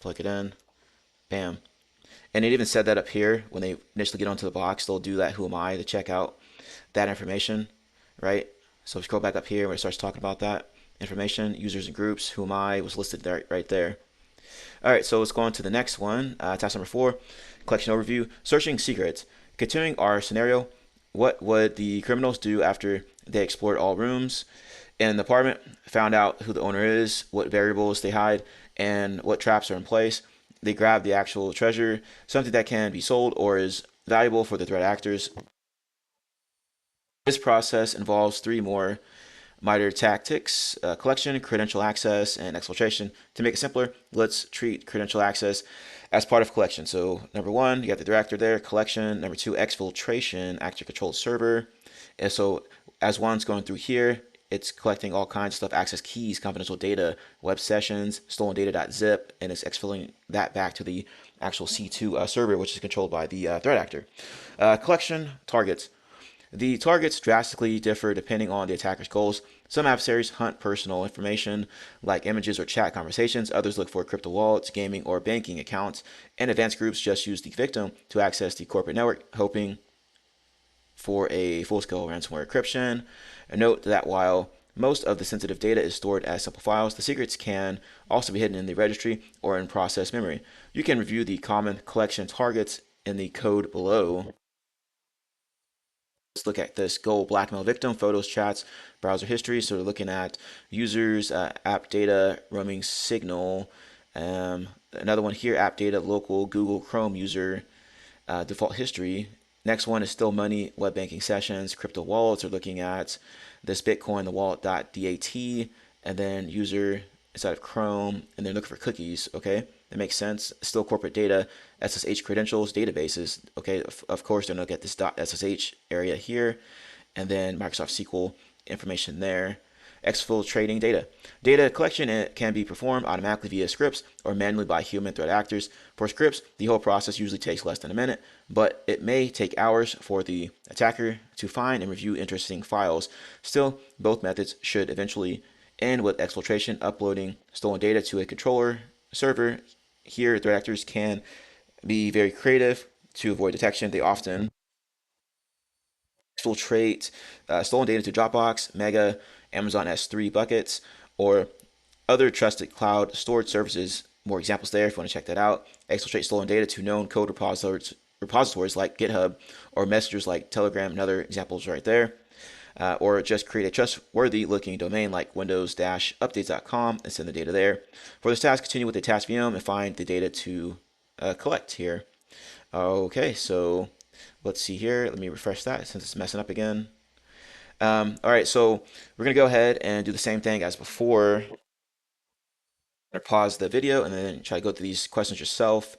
plug it in, bam. And it even said that up here when they initially get onto the box, they'll do that who am I to check out that information, right? So if you scroll back up here where it starts talking about that information, users and groups, who am I was listed there, right there. All right, so let's go on to the next one. Task number 4, collection overview, searching secrets. Continuing our scenario, what would the criminals do after they explored all rooms in the apartment, found out who the owner is, what variables they hide, and what traps are in place? They grab the actual treasure, something that can be sold or is valuable for the threat actors. This process involves 3 more MITRE tactics: collection, credential access, and exfiltration. To make it simpler, let's treat credential access as part of collection. So number 1, you got the director there, collection. Number 2, exfiltration, actor controlled server. And so as one's going through here, it's collecting all kinds of stuff, access keys, confidential data, web sessions, stolen data.zip, and it's exfilling that back to the actual C2 server, which is controlled by the threat actor. Collection targets. The targets drastically differ depending on the attacker's goals. Some adversaries hunt personal information like images or chat conversations. Others look for crypto wallets, gaming, or banking accounts. And advanced groups just use the victim to access the corporate network, hoping for a full-scale ransomware encryption. And note that while Most of the sensitive data is stored as simple files. The secrets can also be hidden in the registry or in process memory. You can review the common collection targets in the code below. Let's look at this goal blackmail victim, photos, chats, browser history. So we're looking at users, app data, roaming signal. Another one here, app data, local, Google Chrome user, default history. Next one is still money, web banking sessions, crypto wallets. We're looking at this Bitcoin, the wallet.dat, and then user inside of Chrome, and then look for cookies. Okay, that makes sense. Still corporate data, SSH credentials, databases. Okay, of course, they're gonna get this .ssh area here, and then Microsoft SQL information there. Exfiltrating data. Data collection can be performed automatically via scripts or manually by human threat actors. For scripts, the whole process usually takes less than a minute, but it may take hours for the attacker to find and review interesting files. Still, both methods should eventually end with exfiltration, uploading stolen data to a controller server. Here, threat actors can be very creative to avoid detection. They often exfiltrate stolen data to Dropbox, Mega, Amazon S3 buckets, or other trusted cloud storage services. More examples there if you want to check that out. Exfiltrate stolen data to known code repositories like GitHub or messengers like Telegram and other examples right there. Or just create a trustworthy looking domain like windows-updates.com and send the data there. For this task, continue with the task VM and find the data to collect here. Okay, so let's see here. Let me refresh that since it's messing up again. All right, so we're going to go ahead and do the same thing as before. Pause the video and then try to go through these questions yourself.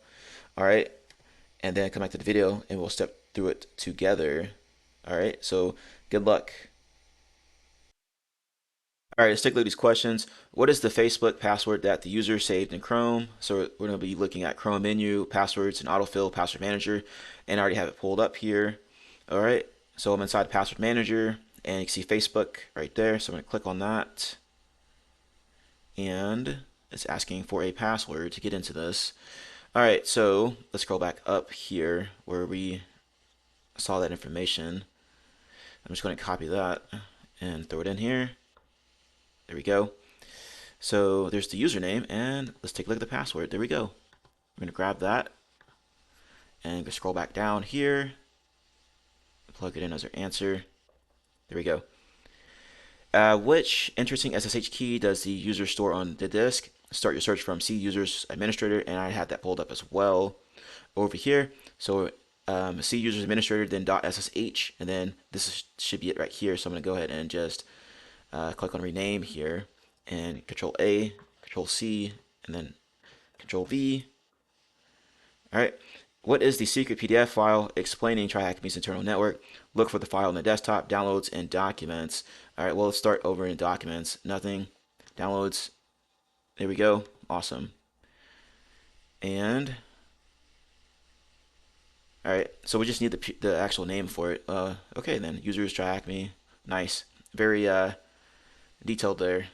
All right, and then come back to the video and we'll step through it together. All right, so good luck. All right, let's take a look at these questions. What is the Facebook password that the user saved in Chrome? So we're going to be looking at Chrome menu, passwords, and autofill, password manager, and I already have it pulled up here. All right, so I'm inside password manager, and you can see Facebook right there. So I'm going to click on that, and it's asking for a password to get into this. All right, so let's scroll back up here where we saw that information. I'm just going to copy that and throw it in here. There we go. So there's the username, and let's take a look at the password. There we go. I'm going to grab that and go scroll back down here, plug it in as our answer. There we go. Which interesting SSH key does the user store on the disk? Start your search from C users administrator, and I had that pulled up as well over here. So C users administrator, then .ssh, and then this should be it right here. So I'm going to go ahead and just click on rename here, and Control A, Control C, and then Control V. All right. What is the secret PDF file explaining TryHackMe's internal network? Look for the file in the desktop, downloads, and documents. All right, well, let's start over in documents. Nothing. Downloads. There we go. Awesome. And, all right, so we just need the actual name for it. Okay, then, users, TryHackMe. Nice. Very detailed there.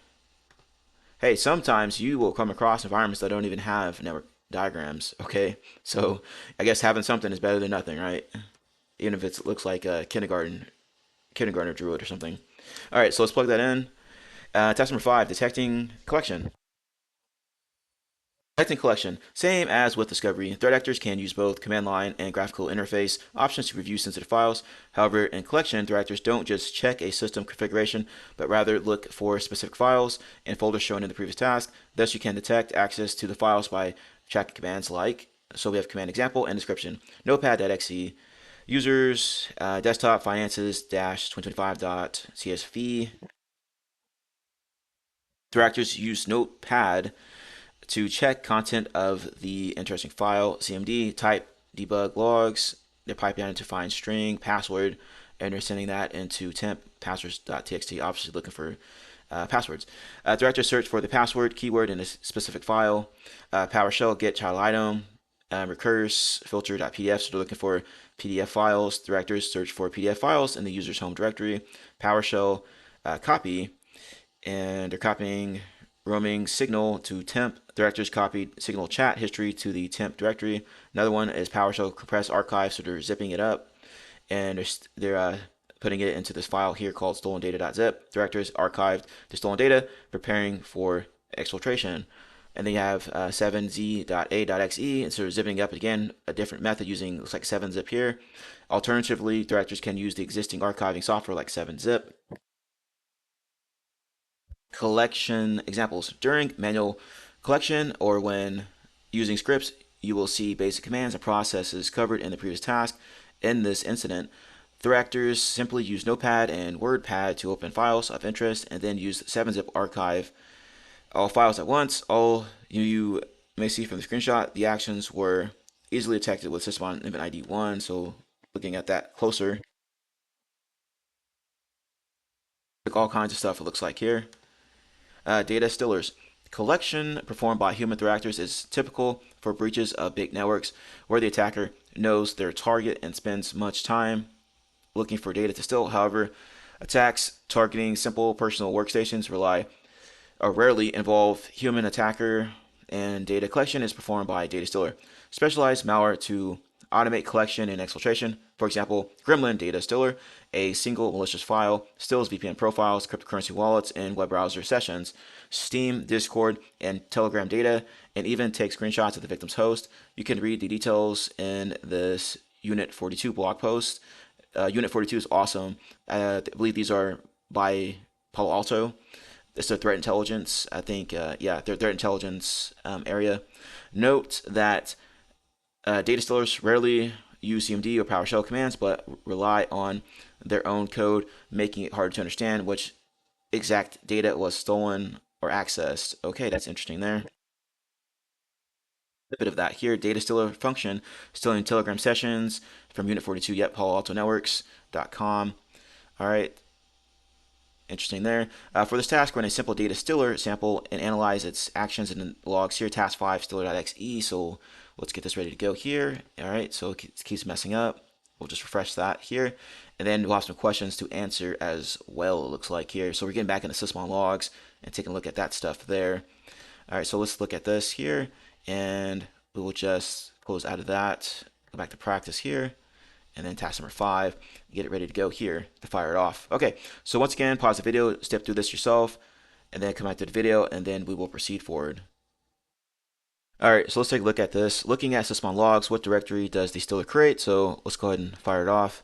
Hey, sometimes you will come across environments that don't even have network diagrams. Okay, so I guess having something is better than nothing, right? Even if it looks like a kindergartner drew it or something. All right, so let's plug that in. Task number 5, detecting collection. Detecting collection. Same as with discovery, threat actors can use both command line and graphical interface options to review sensitive files. However, in collection, threat actors don't just check a system configuration, but rather look for specific files and folders shown in the previous task. Thus, you can detect access to the files by tracking commands like, so we have command example and description, notepad.exe, users, desktop finances -2025.csv. Threat actors use notepad to check content of the interesting file, CMD, type, debug logs, they're pipeline to find string, password, and they're sending that into temp passwords.txt, obviously looking for passwords. Director search for the password keyword in a specific file. PowerShell get child item, recurse filter.pdf, so they're looking for PDF files. Directors search for PDF files in the user's home directory. PowerShell copy, and they're copying roaming signal to temp. Directors copied signal chat history to the temp directory. Another one is PowerShell compress archive, so they're zipping it up, and they're putting it into this file here called stolendata.zip. Directors archived the stolen data, preparing for exfiltration. And then you have 7z.a.xe, instead of zipping up again, a different method using, looks like 7-zip here. Alternatively, directors can use the existing archiving software like 7-zip. Collection examples. During manual collection or when using scripts, you will see basic commands and processes covered in the previous task. In this incident, threat actors simply use Notepad and WordPad to open files of interest and then use 7-zip archive all files at once. All you may see from the screenshot, the actions were easily detected with Sysmon event ID 1. So looking at that closer, all kinds of stuff it looks like here. Data stealers. Collection performed by human threat actors is typical for breaches of big networks where the attacker knows their target and spends much time looking for data to steal. However, attacks targeting simple personal workstations rarely involve human attacker, and data collection is performed by a data stealer. Specialized malware to automate collection and exfiltration. For example, Gremlin Data Stealer, a single malicious file, steals VPN profiles, cryptocurrency wallets, and web browser sessions, Steam, Discord, and Telegram data, and even takes screenshots of the victim's host. You can read the details in this Unit 42 blog post. Unit 42 is awesome. I believe these are by Palo Alto. It's a threat intelligence, I think, their threat intelligence area. Note that data stealers rarely use CMD or PowerShell commands, but rely on their own code, making it harder to understand which exact data was stolen or accessed. Okay, that's interesting there. A bit of that here. Data stealer function, stealing Telegram sessions from Unit 42, yep, Palo Alto Networks.com. All right. Interesting there. For this task, run a simple data stealer sample and analyze its actions in the logs here. Task 5 stealer.exe. So let's get this ready to go here. All right, so it keeps messing up. We'll just refresh that here. And then we'll have some questions to answer as well, it looks like here. So we're getting back into Sysmon logs and taking a look at that stuff there. All right, so let's look at this here. And we will just close out of that. Go back to practice here. And then task number 5, get it ready to go here to fire it off. Okay, so once again, pause the video, step through this yourself, and then come back to the video, and then we will proceed forward. All right, so let's take a look at this. Looking at Sysmon logs, what directory does the stealer create? So let's go ahead and fire it off.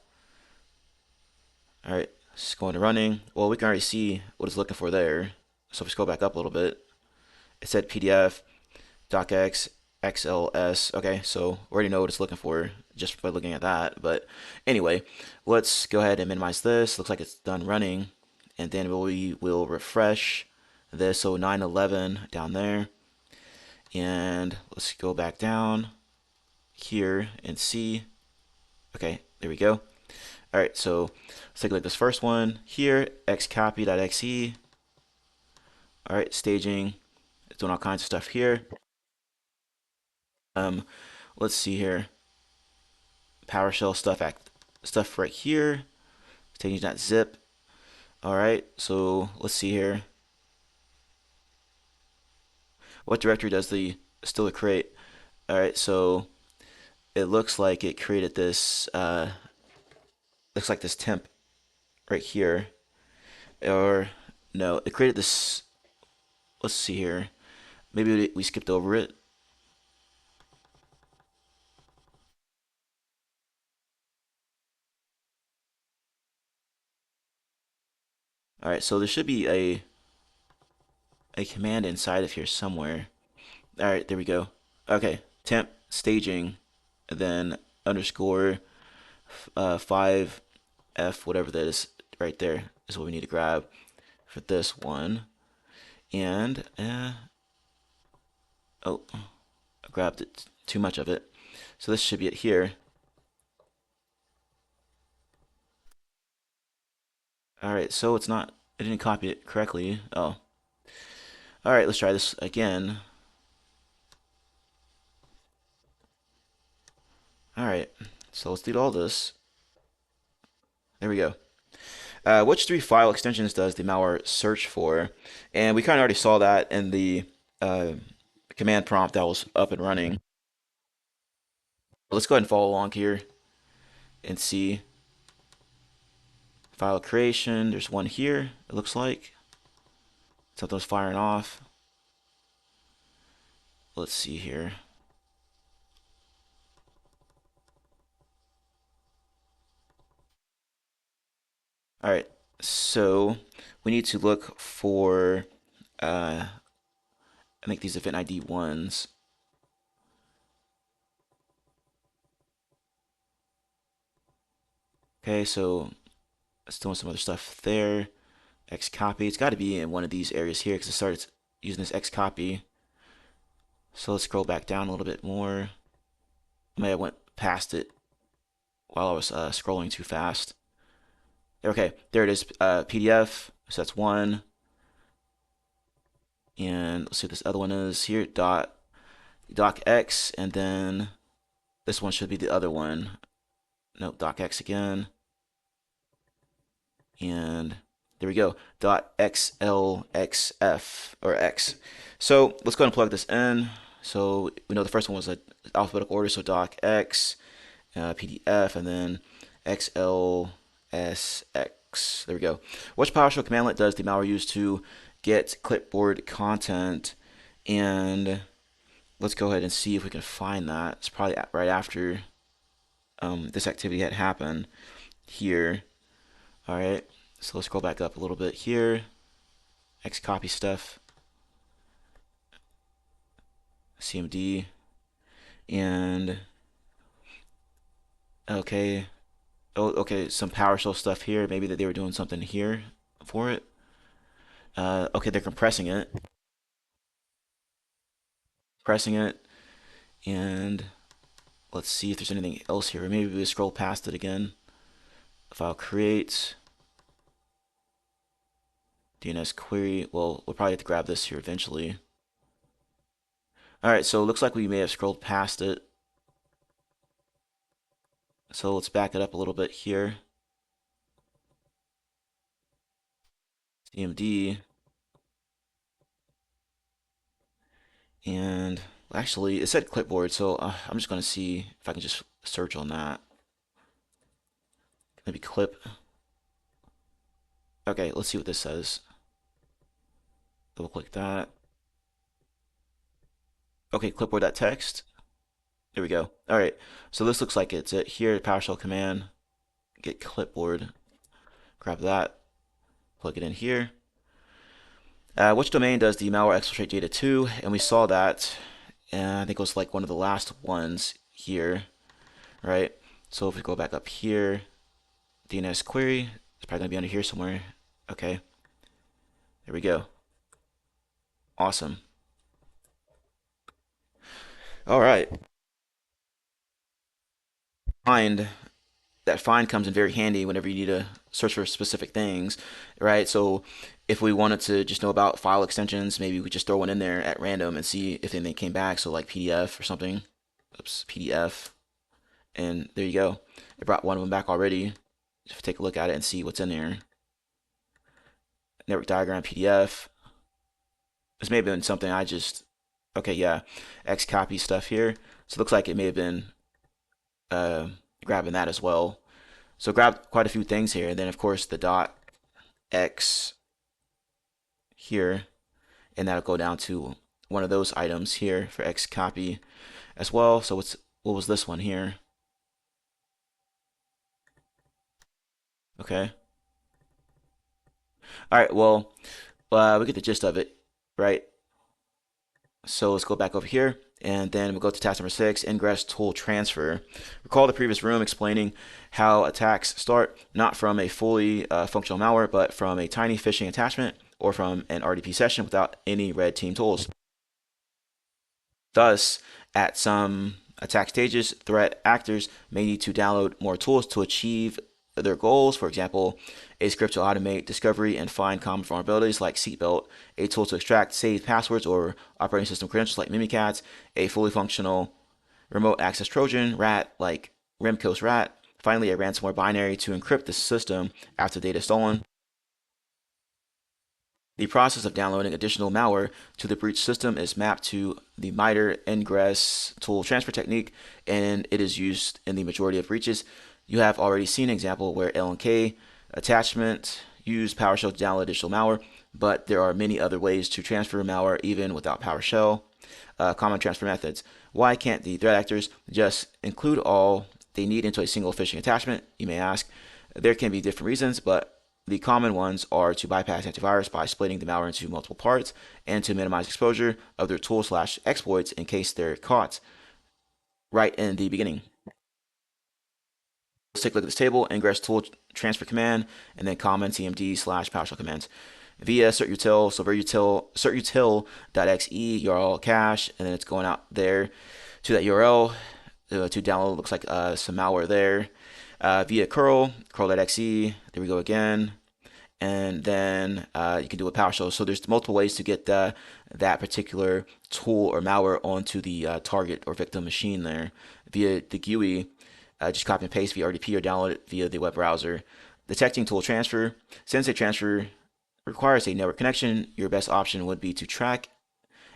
All right, let's go into running. Well, we can already see what it's looking for there. So let's go back up a little bit. It said PDF, docx, XLS. Okay, so we already know what it's looking for just by looking at that. But anyway, let's go ahead and minimize this. Looks like it's done running. And then we will refresh this. So 911 down there. And let's go back down here and see. Okay, there we go. All right, so let's take a look at this first one here, xcopy.exe. All right, staging, it's doing all kinds of stuff here. Let's see here. PowerShell stuff right here. Staging.zip. All right, so let's see here. What directory does the stealer create? All right, so it looks like it created this. Looks like this temp right here, or no, it created this. Let's see here. Maybe we skipped over it. All right, so there should be a command inside of here somewhere. All right, there we go. Okay, temp staging, and then underscore 5F, whatever that is, right there is what we need to grab for this one. And oh, I grabbed it too much of it. So this should be it here. All right, so it's not. I didn't copy it correctly. Oh. All right, let's try this again. All right, so let's delete all this. There we go. Which 3 file extensions does the malware search for? And we kind of already saw that in the command prompt that was up and running. Let's go ahead and follow along here and see. File creation, there's one here, it looks like. Something's firing off. Let's see here. All right, so we need to look for, I think these event ID ones. Okay, so it's doing some other stuff there. X copy, it's got to be in one of these areas here because it started using this X copy. So let's scroll back down a little bit more. I may have went past it while I was scrolling too fast. Okay, there it is, PDF, so that's one. And let's see what this other one is here, docx, and then this one should be the other one. Nope, docx again. And there we go, .xlxf, or x. So let's go ahead and plug this in. So we know the first one was an alphabetical order, so docx, PDF, and then xlsx. There we go. Which PowerShell commandlet does the malware use to get clipboard content? And let's go ahead and see if we can find that. It's probably right after this activity had happened here. All right, so let's scroll back up a little bit here. Xcopy stuff, CMD, and okay, okay, some PowerShell stuff here. Maybe that they were doing something here for it. Okay, they're compressing it, and let's see if there's anything else here. Maybe we scroll past it again. File create, DNS query. Well, we'll probably have to grab this here eventually. All right, so it looks like we may have scrolled past it. So let's back it up a little bit here. CMD. And actually, it said clipboard, so I'm just going to see if I can just search on that. Maybe clip. Okay, let's see what this says. Double click that. Okay, clipboard.txt. There we go. All right, so this looks like it's it here. PowerShell command, get clipboard. Grab that, plug it in here. Which domain does the malware exfiltrate data to? And we saw that, and I think it was like one of the last ones here, right? So if we go back up here, DNS query, it's probably gonna be under here somewhere. Okay, there we go. Awesome. All right. That find comes in very handy whenever you need to search for specific things, right? So if we wanted to just know about file extensions, maybe we just throw one in there at random and see if anything came back. So like PDF or something. Oops, PDF. And there you go. It brought one of them back already. Just take a look at it and see what's in there. Network diagram PDF. This may have been something I just, okay, yeah, Xcopy stuff here. So it looks like it may have been grabbing that as well. So grab quite a few things here, and then of course the dot X here, and that'll go down to one of those items here for Xcopy as well. So what was this one here? Okay. All right. Well, we get the gist of it, right? So let's go back over here, and then we'll go to task number 6, ingress tool transfer. Recall the previous room explaining how attacks start not from a fully functional malware, but from a tiny phishing attachment or from an RDP session without any red team tools. Thus, at some attack stages, threat actors may need to download more tools to achieve their goals. For example, a script to automate discovery and find common vulnerabilities like Seatbelt, a tool to extract saved passwords or operating system credentials like Mimikatz, a fully functional remote access Trojan, rat like Remco's rat, finally a ransomware binary to encrypt the system after data is stolen. The process of downloading additional malware to the breached system is mapped to the MITRE ingress tool transfer technique, and it is used in the majority of breaches. You have already seen an example where L&K Attachment, use PowerShell to download additional malware, but there are many other ways to transfer malware even without PowerShell. Common transfer methods. Why can't the threat actors just include all they need into a single phishing attachment? You may ask. There can be different reasons, but the common ones are to bypass antivirus by splitting the malware into multiple parts and to minimize exposure of their tool/exploits in case they're caught right in the beginning. Let's take a look at this table: ingress tool transfer command, and then common cmd/PowerShell commands via certutil. So certutil.exe URL cache, and then it's going out there to that URL to download. Looks like some malware there. Via curl.exe. There we go again. And then you can do a PowerShell. So there's multiple ways to get that particular tool or malware onto the target or victim machine there via the GUI. Just copy and paste via RDP or download it via the web browser. Detecting tool transfer. Since a transfer requires a network connection, your best option would be to track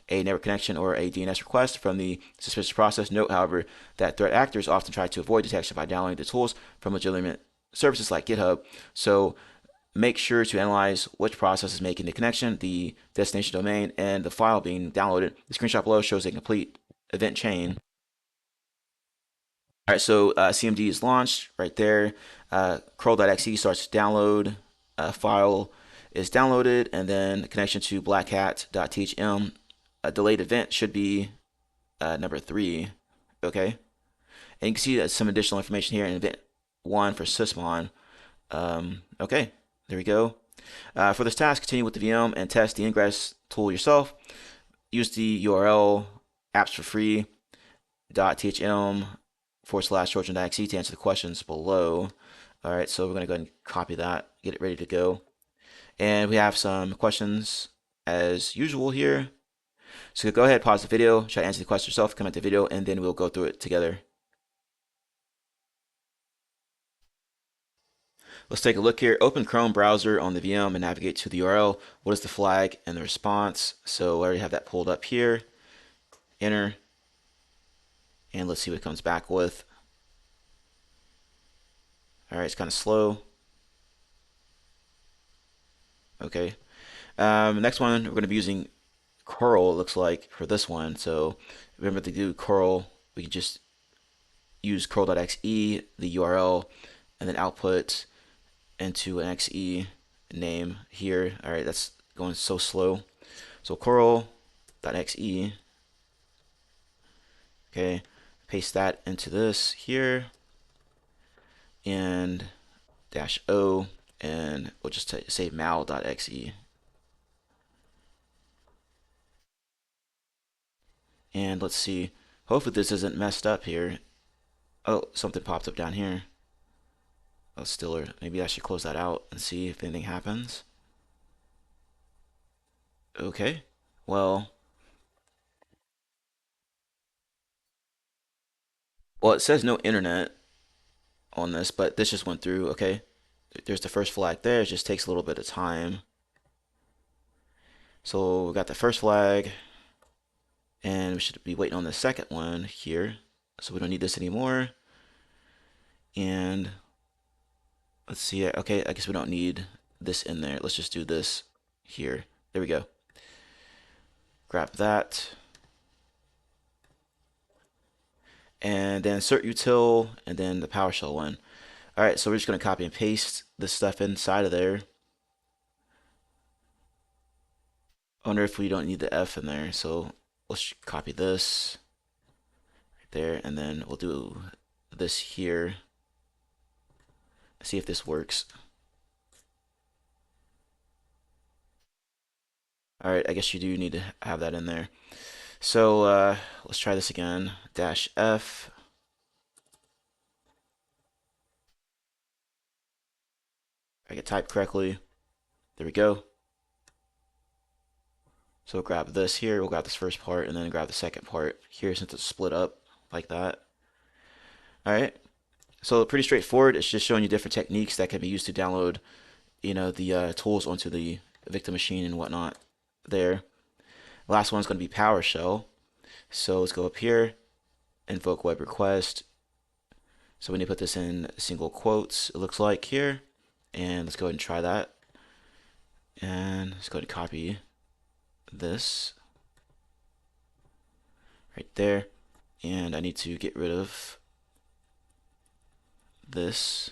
a network connection or a DNS request from the suspicious process. Note, however, that threat actors often try to avoid detection by downloading the tools from legitimate services like GitHub. So make sure to analyze which process is making the connection, the destination domain, and the file being downloaded. The screenshot below shows a complete event chain. All right, so CMD is launched right there. Curl.exe starts to download. File is downloaded, and then the connection to blackhat.thm. A delayed event should be number 3. Okay, and you can see some additional information here in event 1 for Sysmon. Okay, there we go. For this task, continue with the VM and test the ingress tool yourself. Use the URL appsforfree.thm/trojan.exe to answer the questions below. All right, so we're going to go ahead and copy that, get it ready to go. And we have some questions as usual here. So go ahead, pause the video, try to answer the question yourself, comment the video, and then we'll go through it together. Let's take a look here. Open Chrome browser on the VM and navigate to the URL. What is the flag and the response? So I already have that pulled up here. Enter. And let's see what it comes back with. All right, it's kind of slow. Okay. Next one, we're going to be using curl, it looks like, for this one. So remember to do curl, we can just use curl.exe, the URL, and then output into an exe name here. All right, that's going so slow. So curl.exe. Okay, paste that into this here, and -o, and we'll just say mal.exe. And let's see, hopefully this isn't messed up here. Oh, something popped up down here. Oh, Stiller. Maybe I should close that out and see if anything happens. Okay, well, it says no internet on this, but this just went through. Okay, there's the first flag there. It just takes a little bit of time. So we got the first flag, and we should be waiting on the second one here. So we don't need this anymore. And let's see. Okay, I guess we don't need this in there. Let's just do this here. There we go. Grab that. And then certutil, and then the PowerShell one. All right, so we're just going to copy and paste this stuff inside of there. I wonder if we don't need the F in there. So let's copy this right there, and then we'll do this here. See if this works. All right, I guess you do need to have that in there. So let's try this again. -F. I can type correctly. There we go. So we'll grab this here. We'll grab this first part and then grab the second part here since it's split up like that. All right. So pretty straightforward. It's just showing you different techniques that can be used to download, the tools onto the victim machine and whatnot there. Last one's going to be PowerShell. So let's go up here, invoke web request. So we need to put this in single quotes, it looks like here. and let's go ahead and try that. And let's go ahead and copy this right there. And I need to get rid of this.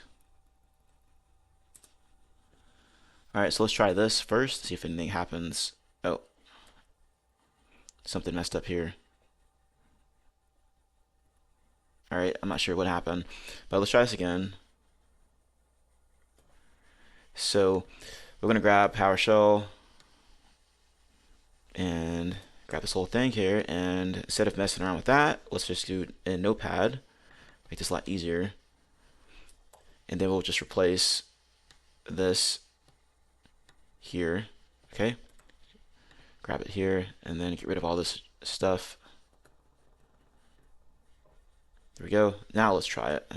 Alright, so let's try this first, see if anything happens. Oh, something messed up here. Alright, I'm not sure what happened, but let's try this again. So we're going to grab PowerShell and grab this whole thing here, and instead of messing around with that, let's just do it in Notepad. Make this a lot easier. And then we'll just replace this here. Okay, grab it here and then get rid of all this stuff. There we go. Now let's try it.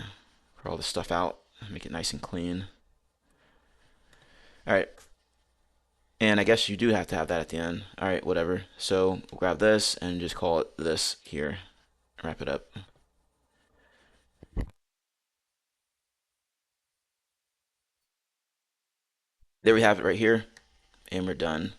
Put all this stuff out, make it nice and clean. Alright, and I guess you do have to have that at the end. Alright, whatever. So we'll grab this and just call it this here. Wrap it up. There we have it right here, and we're done.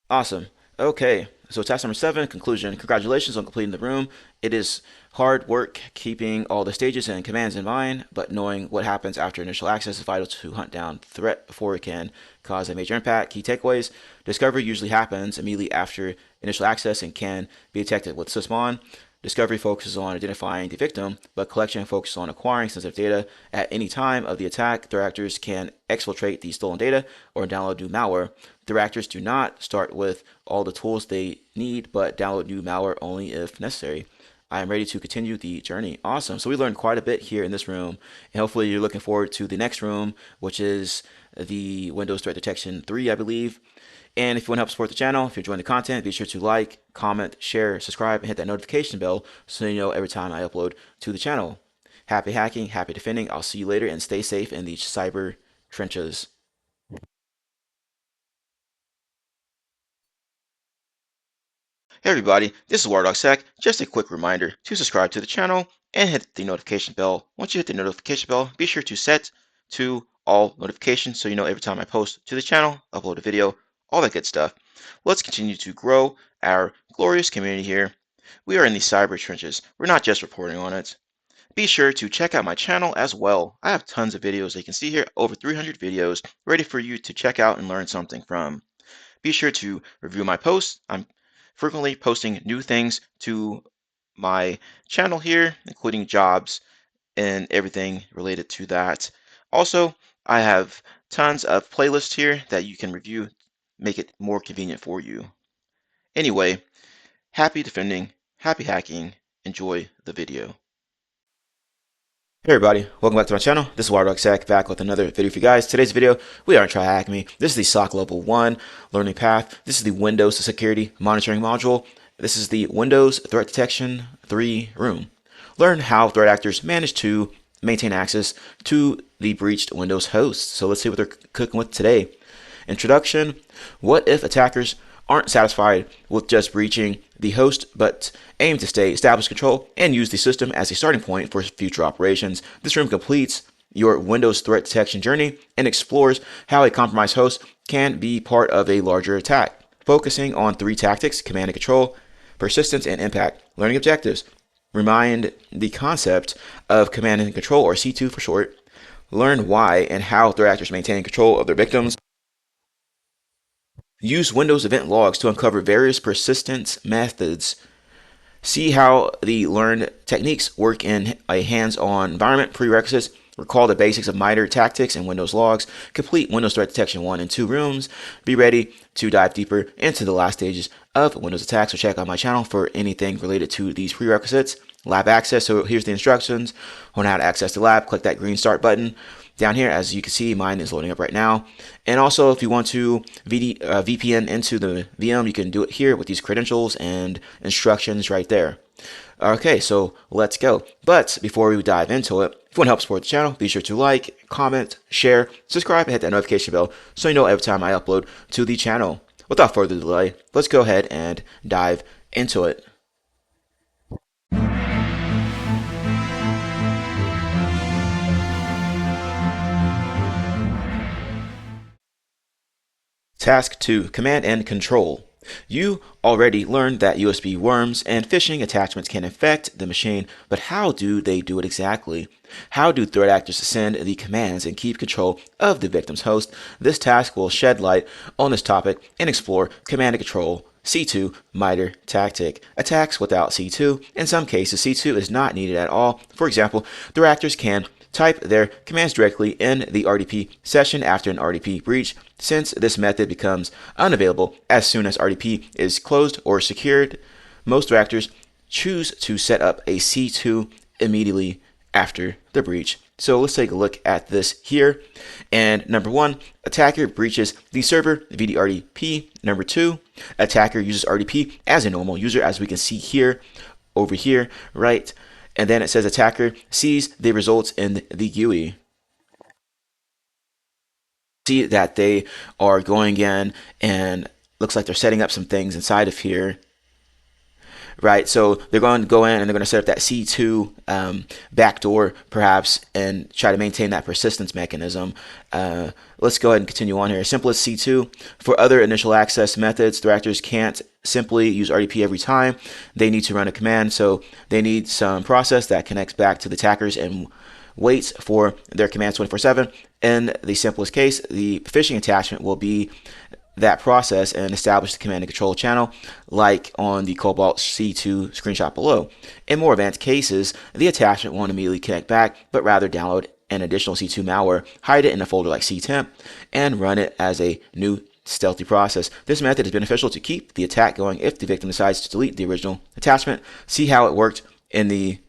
Awesome. Okay, so task number 7, conclusion. Congratulations on completing the room. It is hard work keeping all the stages and commands in mind, but knowing what happens after initial access is vital to hunt down the threat before it can cause a major impact. Key takeaways. Discovery usually happens immediately after initial access and can be detected with Sysmon. Discovery focuses on identifying the victim, but collection focuses on acquiring sensitive data. At any time of the attack, threat actors can exfiltrate the stolen data or download new malware. Threat actors do not start with all the tools they need, but download new malware only if necessary. I am ready to continue the journey. Awesome. So we learned quite a bit here in this room, and hopefully you're looking forward to the next room, which is the Windows Threat Detection 3, I believe. And if you want to help support the channel, if you're enjoying the content, be sure to like, comment, share, subscribe, and hit that notification bell so you know every time I upload to the channel. Happy hacking, happy defending. I'll see you later, and stay safe in these cyber trenches. Hey everybody, this is WireDogSec. Just a quick reminder to subscribe to the channel and hit the notification bell. Once you hit the notification bell, be sure to set to all notifications so you know every time I post to the channel, upload a video, all that good stuff. Let's continue to grow our glorious community here. We are in the cyber trenches. We're not just reporting on it. Be sure to check out my channel as well. I have tons of videos that you can see here, over 300 videos ready for you to check out and learn something from. Be sure to review my posts. I'm frequently posting new things to my channel here, including jobs and everything related to that. Also, I have tons of playlists here that you can review, make it more convenient for you. Anyway, happy defending, happy hacking, enjoy the video. Hey everybody, welcome back to my channel. This is WireDogSec back with another video for you guys. Today's video, we are in TryHackMe. This is the SOC Level 1 learning path. This is the Windows Security Monitoring module. This is the Windows Threat Detection 3 room. Learn how threat actors manage to maintain access to the breached Windows host. So let's see what they're cooking with today. Introduction. What if attackers aren't satisfied with just breaching the host, but aim to establish control and use the system as a starting point for future operations? This room completes your Windows threat detection journey and explores how a compromised host can be part of a larger attack, focusing on 3 tactics: command and control, persistence, and impact. Learning objectives. Remind the concept of command and control, or C2 for short. Learn why and how threat actors maintain control of their victims. Use Windows event logs to uncover various persistence methods. See how the learned techniques work in a hands-on environment. Prerequisites. Recall the basics of MITRE tactics and Windows logs. Complete Windows Threat Detection 1 and 2 rooms. Be ready to dive deeper into the last stages of Windows attacks. So check out my channel for anything related to these prerequisites. Lab access. So here's the instructions on how to access the lab. Click that green start button down here. As you can see, mine is loading up right now. And also, if you want to VPN into the VM, you can do it here with these credentials and instructions right there. Okay, so let's go. But before we dive into it, if you want to help support the channel, be sure to like, comment, share, subscribe, and hit that notification bell so you know every time I upload to the channel. Without further delay, let's go ahead and dive into it. Task 2, Command and Control. You already learned that USB worms and phishing attachments can infect the machine, but how do they do it exactly? How do threat actors send the commands and keep control of the victim's host? This task will shed light on this topic and explore command and control C2 MITRE tactic. Attacks without C2. In some cases, C2 is not needed at all. For example, threat actors can type their commands directly in the RDP session after an RDP breach, since this method becomes unavailable as soon as RDP is closed or secured. Most threat actors choose to set up a C2 immediately after the breach. So let's take a look at this here. And number 1, attacker breaches the server via the RDP. Number 2, attacker uses RDP as a normal user, as we can see here, over here, right? And then it says attacker sees the results in the GUI. See that they are going in and looks like they're setting up some things inside of here. Right, so they're going to go in and they're going to set up that C2 backdoor perhaps and try to maintain that persistence mechanism. Let's go ahead and continue on here. Simplest C2. For other initial access methods, threat actors can't simply use RDP every time. They need to run a command, so they need some process that connects back to the attackers and waits for their commands 24/7. In the simplest case, the phishing attachment will be that process and establish the command and control channel, like on the Cobalt C2 screenshot below. In more advanced cases, the attachment won't immediately connect back, but rather download an additional C2 malware, hide it in a folder like ctemp, and run it as a new stealthy process. This method is beneficial to keep the attack going if the victim decides to delete the original attachment. See how it worked in the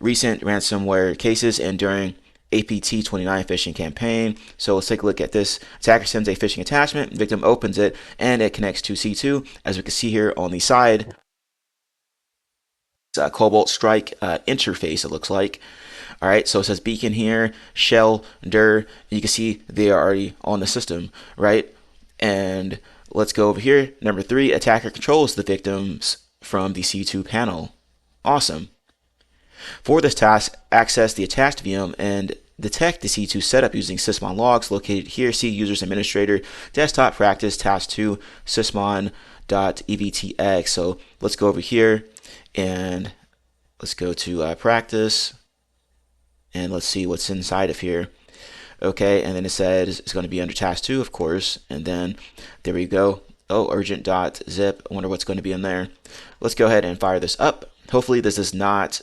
recent ransomware cases and during APT29 phishing campaign. So let's take a look at this. Attacker sends a phishing attachment, victim opens it, and it connects to C2. As we can see here on the side, it's a Cobalt Strike interface, it looks like. All right, so it says beacon here, shell, dir. You can see they are already on the system, right? And let's go over here. Number 3, attacker controls the victims from the C2 panel. Awesome. For this task, access the attached VM and detect the C2 setup using Sysmon logs located here. See users administrator desktop practice task 2 sysmon.evtx. So let's go over here and let's go to practice and let's see what's inside of here. Okay, and then it says it's going to be under task 2, of course, and then there we go. Oh, urgent.zip. I wonder what's going to be in there. Let's go ahead and fire this up. Hopefully this does not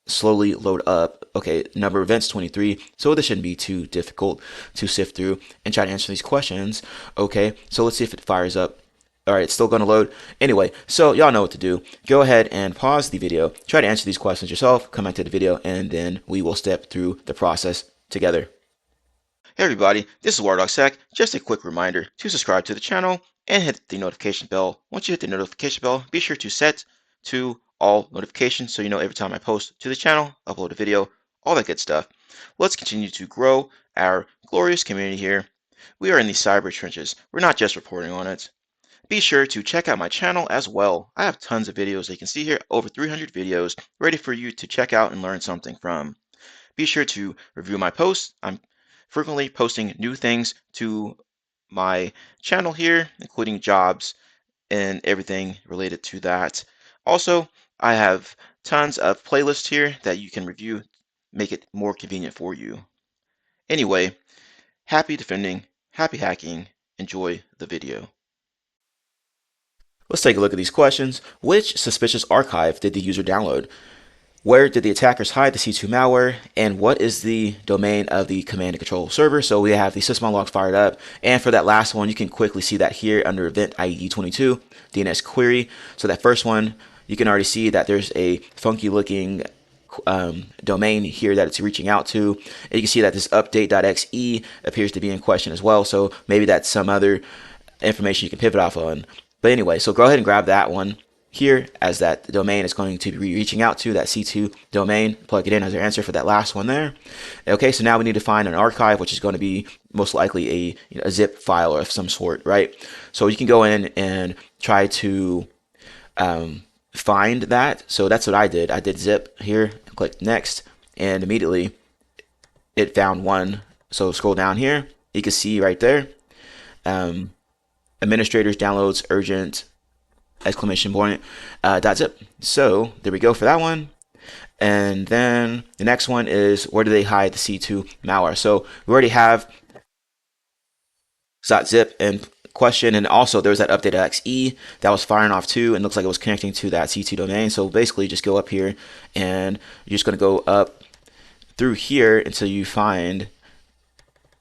slowly load up. Okay, number of events 23, so this shouldn't be too difficult to sift through and try to answer these questions. Okay, so let's see if it fires up. All right, it's still going to load. Anyway, so y'all know what to do. Go ahead and pause the video, try to answer these questions yourself, comment to the video, and then we will step through the process together. Hey everybody, this is WireDogSec. Just a quick reminder to subscribe to the channel and hit the notification bell. Once you hit the notification bell, be sure to set to all notifications so you know every time I post to the channel, upload a video, all that good stuff. Let's continue to grow our glorious community here. We are in the cyber trenches. We're not just reporting on it. Be sure to check out my channel as well. I have tons of videos that you can see here, over 300 videos ready for you to check out and learn something from. Be sure to review my posts. I'm frequently posting new things to my channel here, including jobs and everything related to that. Also, I have tons of playlists here that you can review, make it more convenient for you. Anyway, happy defending, happy hacking, enjoy the video. Let's take a look at these questions. Which suspicious archive did the user download? Where did the attackers hide the C2 malware? And what is the domain of the command and control server? So we have the Sysmon logs fired up. And for that last one, you can quickly see that here under event ID 22, DNS query. So that first one, you can already see that there's a funky looking domain here that it's reaching out to. And you can see that this update.exe appears to be in question as well. So maybe that's some other information you can pivot off on. But anyway, so go ahead and grab that one here, as that domain is going to be reaching out to that C2 domain. Plug it in as your answer for that last one there. Okay, so now we need to find an archive, which is going to be most likely a zip file of some sort, right? So you can go in and try to find that. So that's what I did. I did zip here, click next, and immediately it found one. So scroll down here, you can see right there. administrators downloads urgent exclamation point .zip. So there we go for that one. And then the next one is, where do they hide the C2 malware? So we already have .zip in question, and also there was that update .exe that was firing off too, and looks like it was connecting to that C2 domain. So basically just go up here and you're just going to go up through here until you find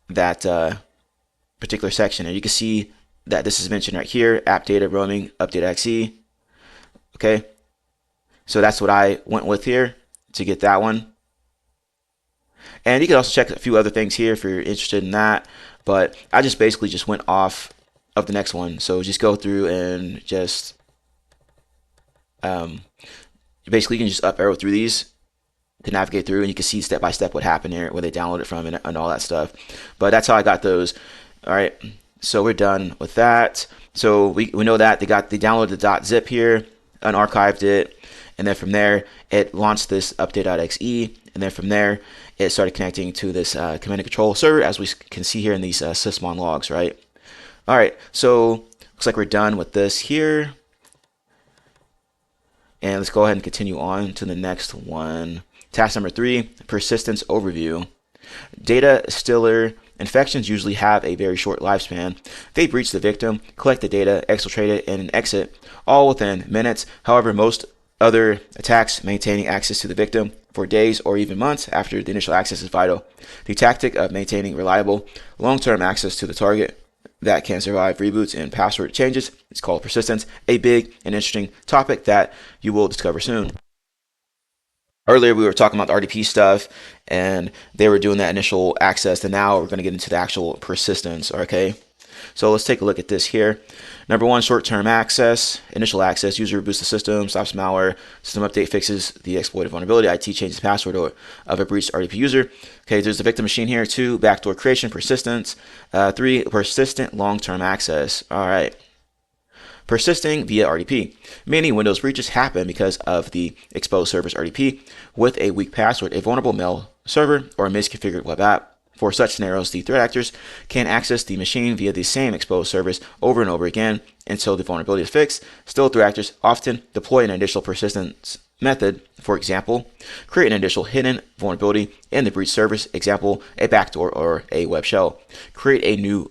that particular section, and you can see that this is mentioned right here: app data roaming update .exe. Okay, so that's what I went with here to get that one. And you can also check a few other things here if you're interested in that, but I just basically just went off of the next one. So just go through and just basically you can just up arrow through these to navigate through, and you can see step by step what happened here, where they downloaded it from, and all that stuff. But that's how I got those. All right, so we're done with that. So we know that they downloaded the .zip here, unarchived it, and then from there it launched this update.exe, and then from there it started connecting to this command and control server, as we can see here in these Sysmon logs, right? All right, so looks like we're done with this here, and let's go ahead and continue on to the next one. Task number 3, persistence overview. Data stealer infections usually have a very short lifespan. They breach the victim, collect the data, exfiltrate it, and exit, all within minutes. However, most other attacks maintaining access to the victim for days or even months after the initial access is vital. The tactic of maintaining reliable, long-term access to the target that can survive reboots and password changes is called persistence, a big and interesting topic that you will discover soon. Earlier we were talking about the RDP stuff, and they were doing that initial access, and now we're going to get into the actual persistence. Okay, so let's take a look at this here. Number 1, short-term access, initial access. User reboots the system, stops malware, system update fixes the exploited vulnerability, IT changes the password of a breached RDP user. Okay, there's the victim machine here. 2, backdoor creation, persistence. 3, persistent long-term access. All right. Persisting via RDP. Many Windows breaches happen because of the exposed server's RDP with a weak password, a vulnerable mail server, or a misconfigured web app. For such scenarios, the threat actors can access the machine via the same exposed service over and over again until the vulnerability is fixed. Still, threat actors often deploy an additional persistence method. For example, create an additional hidden vulnerability in the breach service, example, a backdoor or a web shell. Create a new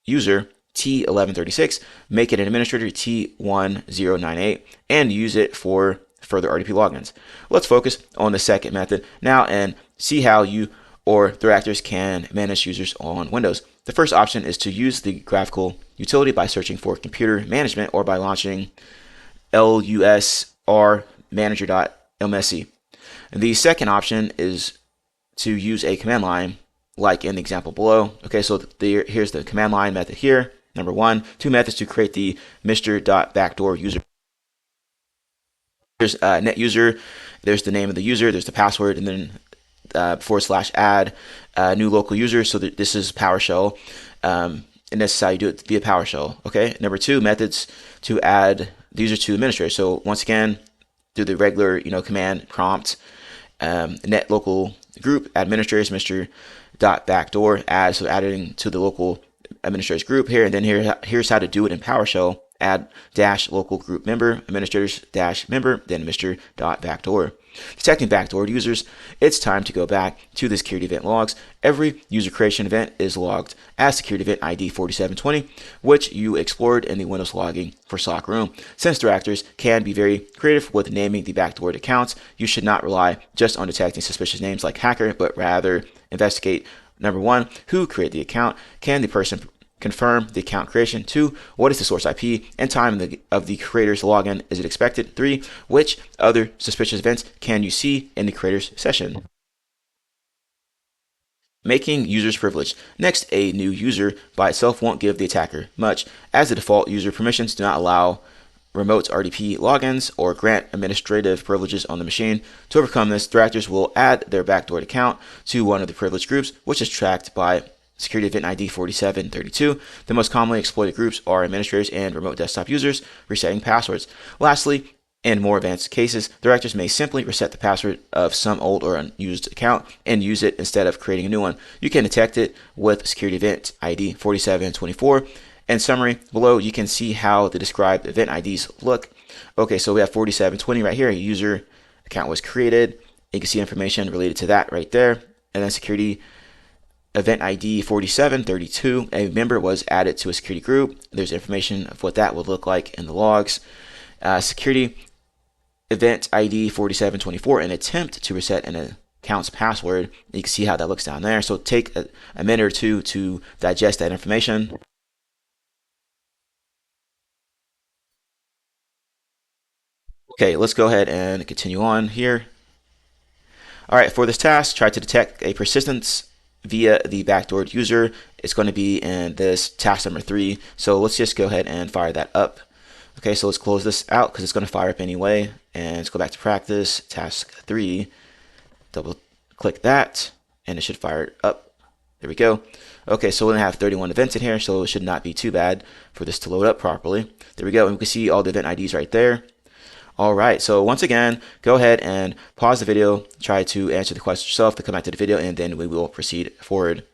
user, T1136, make it an administrator, T1098, and use it for further RDP logins. Let's focus on the second method now and see how you or threat actors can manage users on Windows. The first option is to use the graphical utility by searching for computer management or by launching lusrmanager.msc. The second option is to use a command line like in the example below. Okay, so here's the command line method here. Number 1, 2 methods to create the Mr.backdoor user. There's net user, there's the name of the user, there's the password, and then /add new local user. So this is PowerShell, and this is how you do it via PowerShell. Okay. Number 2, methods to add the user to administrator. So once again, through the regular command prompt, net local group administrators Mr.backdoor add, so adding to the local administrators group here, and then here's how to do it in PowerShell. Add -local group member administrators -member, then Mr.backdoor. Detecting backdoor users, it's time to go back to the security event logs. Every user creation event is logged as security event ID 4720, which you explored in the Windows logging for SOC room. Since threat actors can be very creative with naming the backdoored accounts, you should not rely just on detecting suspicious names like hacker, but rather investigate. Number 1, who created the account? Can the person confirm the account creation? 2, what is the source IP and time of the creator's login? Is it expected? 3, which other suspicious events can you see in the creator's session? Making users privileged. Next, a new user by itself won't give the attacker much, as the default user permissions do not allow remote RDP logins or grant administrative privileges on the machine. To overcome this, threat actors will add their backdoored account to one of the privileged groups, which is tracked by security event ID 4732. The most commonly exploited groups are administrators and remote desktop users resetting passwords. Lastly, In more advanced cases, directors may simply reset the password of some old or unused account and use it instead of creating a new one. You can detect it with security event ID 4724. In summary, below you can see how the described event IDs look. Okay, so we have 4720 right here. A user account was created. You can see information related to that right there. And then security event ID 4732, a member was added to a security group. There's information of what that would look like in the logs. Security event ID 4724, an attempt to reset an account's password. You can see how that looks down there. So take a minute or two to digest that information. Okay, let's go ahead and continue on here. All right, for this task, try to detect a persistence via the backdoored user. It's going to be in this task number 3. So let's just go ahead and fire that up. Okay, so let's close this out because it's going to fire up anyway. And let's go back to practice, task 3. Double click that, and it should fire up. There we go. Okay, so we're going to have 31 events in here, so it should not be too bad for this to load up properly. There we go, and we can see all the event IDs right there. All right, so once again, go ahead and pause the video, try to answer the question yourself, to come back to the video, and then we will proceed forward.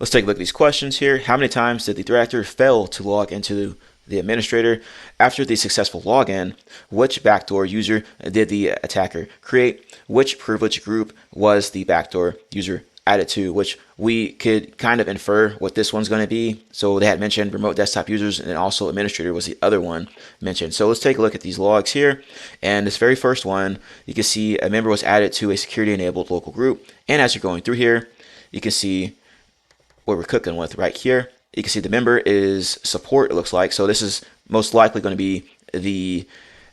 Let's take a look at these questions here. How many times did the director fail to log into the administrator? After the successful login, which backdoor user did the attacker create? Which privilege group was the backdoor user added to? Which we could kind of infer what this one's going to be. So they had mentioned remote desktop users, and also administrator was the other one mentioned. So let's take a look at these logs here. And this very first one, you can see a member was added to a security enabled local group. And as you're going through here, you can see what we're cooking with right here. You can see the member is support, it looks like. So this is most likely going to be the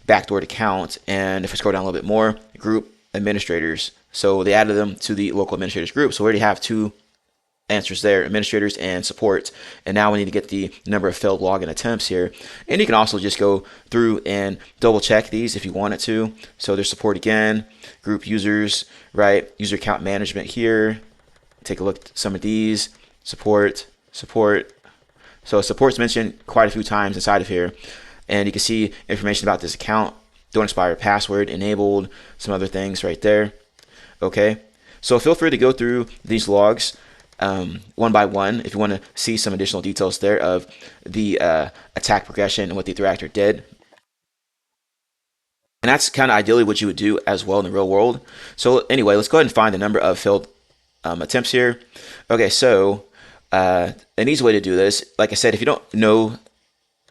backdoored account. And if we scroll down a little bit more, group administrators. So they added them to the local administrators group. So we already have 2 answers there, administrators and support. And now we need to get the number of failed login attempts here. And you can also just go through and double check these if you wanted to. So there's support again, group users, right? User account management here. Take a look at some of these. Support. So support's mentioned quite a few times inside of here. And you can see information about this account. Don't expire password, enabled, some other things right there. Okay. So feel free to go through these logs one by one if you want to see some additional details there of the attack progression and what the attacker did. And that's kind of ideally what you would do as well in the real world. So anyway, let's go ahead and find the number of failed attempts here. Okay, so an easy way to do this, like I said, if you don't know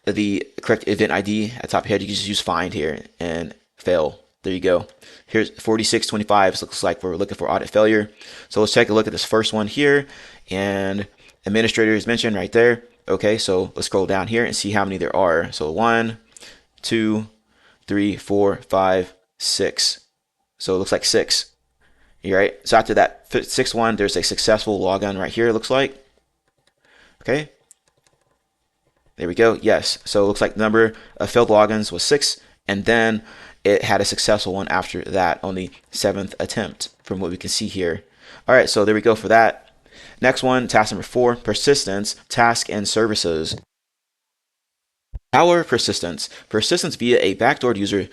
the correct event ID at the top of your head, you can just use find here and fail. There you go. Here's 4625. So it looks like we're looking for audit failure. So let's take a look at this first one here. And administrator is mentioned right there. Okay, so let's scroll down here and see how many there are. So 1, 2, 3, 4, 5, 6. So it looks like 6. All right. So after that 6th one, there's a successful logon right here, it looks like. Okay. There we go. Yes. So it looks like the number of failed logins was 6. And then it had a successful one after that on the 7th attempt from what we can see here. All right. So there we go for that. Next one, task number 4, persistence, task and services. Our persistence. Persistence via a backdoored user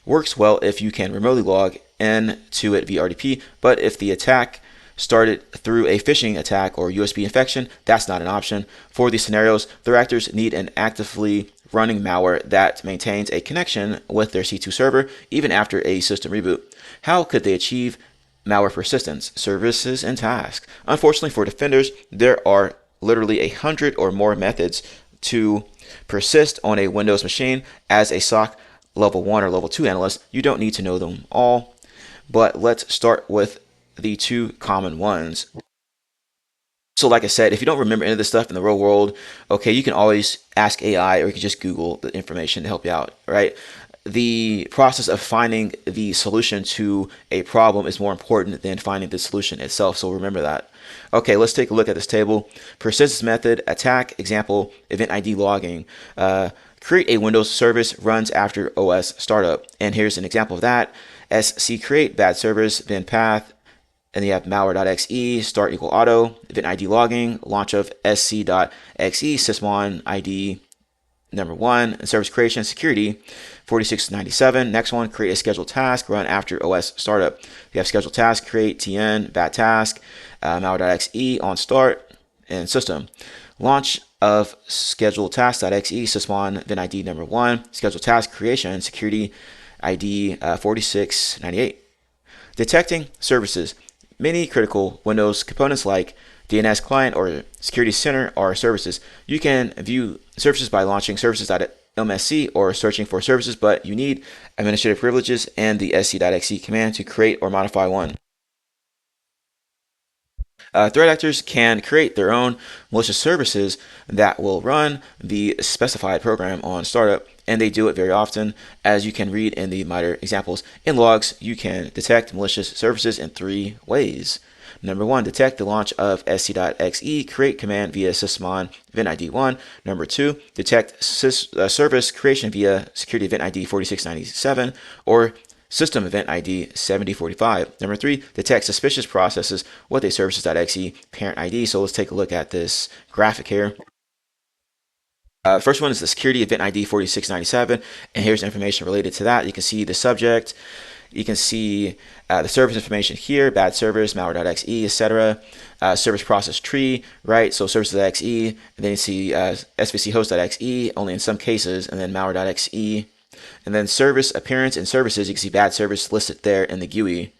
works well if you can remotely log in to it via RDP, but if the attack started through a phishing attack or USB infection, that's not an option. For these scenarios, the actors need an actively running malware that maintains a connection with their C2 server even after a system reboot. How could they achieve malware persistence, services, and tasks? Unfortunately for defenders, there are literally 100 or more methods to persist on a Windows machine. As a SOC level 1 or level 2 analyst, you don't need to know them all, but let's start with the 2 common ones. So like I said, if you don't remember any of this stuff in the real world, okay, you can always ask AI or you can just Google the information to help you out, right? The process of finding the solution to a problem is more important than finding the solution itself, so remember that. Okay, let's take a look at this table. Persistence method, attack, example, event ID logging. Create a Windows service runs after OS startup. And here's an example of that. SC create, bad service, then path, and then you have malware.exe, start equal auto, event ID logging, launch of sc.exe, Sysmon ID number 1, and service creation security 4697. Next one, create a scheduled task, run after OS startup. You have scheduled task, create TN, bad task, malware.exe on start, and system. Launch of scheduled task.exe, Sysmon, VIN ID number 1, scheduled task creation, security ID 4698. Detecting services. Many critical Windows components like DNS client or security center are services. You can view services by launching services.msc or searching for services, but you need administrative privileges and the sc.exe command to create or modify one. Threat actors can create their own malicious services that will run the specified program on startup, and they do it very often, as you can read in the MITRE examples. In logs, you can detect malicious services in 3 ways. Number 1, detect the launch of sc.exe, create command via Sysmon VIN ID 1. Number 2, detect service creation via security event ID 4697 or system event ID 7045. Number 3, detect suspicious processes with a services.exe parent ID. So let's take a look at this graphic here. First one is the security event ID 4697, and here's information related to that. You can see the subject, you can see the service information here, bad service, malware.exe, etc. Service process tree, right? So services.exe, and then you see svc host.exe, only in some cases, and then malware.exe. And then service appearance and services, you can see bad service listed there in the GUI.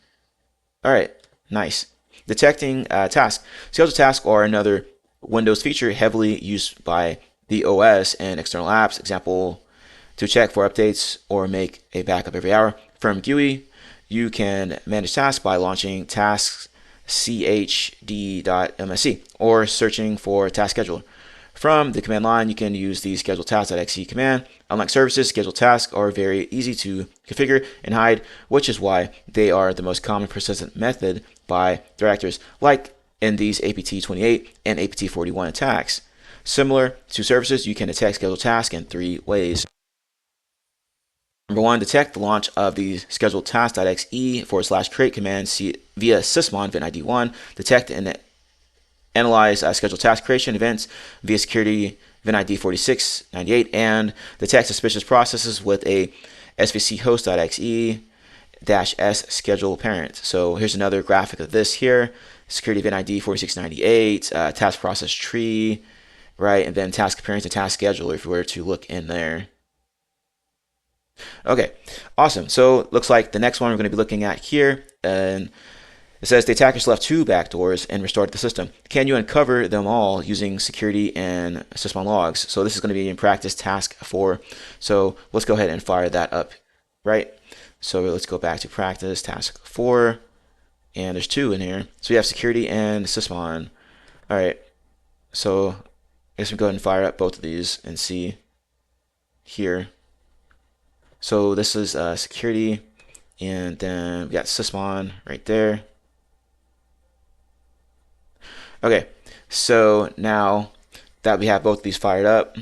All right, nice. Detecting task. Scheduled tasks are another Windows feature heavily used by the OS and external apps. Example, to check for updates or make a backup every hour. From GUI, you can manage tasks by launching tasks chd.msc or searching for task scheduler. From the command line, you can use the scheduled task.exe command. Unlike services, scheduled tasks are very easy to configure and hide, which is why they are the most common persistent method by threat actors, like in these APT28 and APT41 attacks. Similar to services, you can detect scheduled tasks in 3 ways. Number 1, detect the launch of the scheduled task.exe/create command via Sysmon VIN ID 1. Detect and analyze scheduled task creation events via security VIN ID 4698, and detect suspicious processes with a svc host.exe -s schedule parent. So here's another graphic of this here. Security VIN ID 4698, task process tree, right, and then task appearance and task scheduler if we were to look in there. Okay, awesome. So looks like the next one we're going to be looking at here, and it says the attackers left 2 backdoors and restored the system. Can you uncover them all using security and Sysmon logs? So this is going to be in practice task 4. So let's go ahead and fire that up, right? So let's go back to practice task 4, and there's 2 in here. So we have security and Sysmon. All right. So I guess we go ahead and fire up both of these and see here. So this is security, and then we got Sysmon right there. Okay, so now that we have both of these fired up,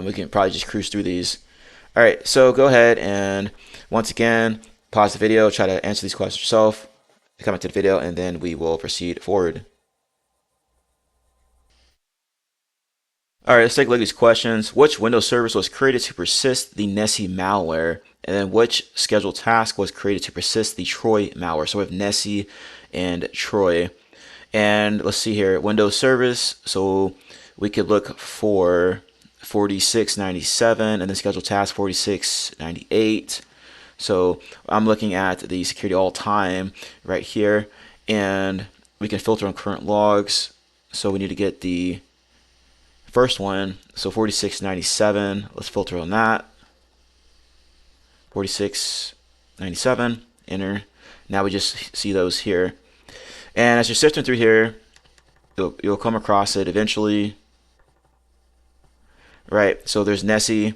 we can probably just cruise through these. All right, so go ahead and once again, pause the video, try to answer these questions yourself, comment to the video, and then we will proceed forward. All right, let's take a look at these questions. Which Windows service was created to persist the Nessie malware? And then which scheduled task was created to persist the Troy malware? So we have Nessie and Troy. And let's see here, Windows service. So we could look for 4697 and then scheduled task 4698. So I'm looking at the security all time right here, and we can filter on current logs. So we need to get the first one, so 4697, let's filter on that. 4697, enter. Now we just see those here. And as you're sifting through here, you'll come across it eventually. Right, so there's Nessie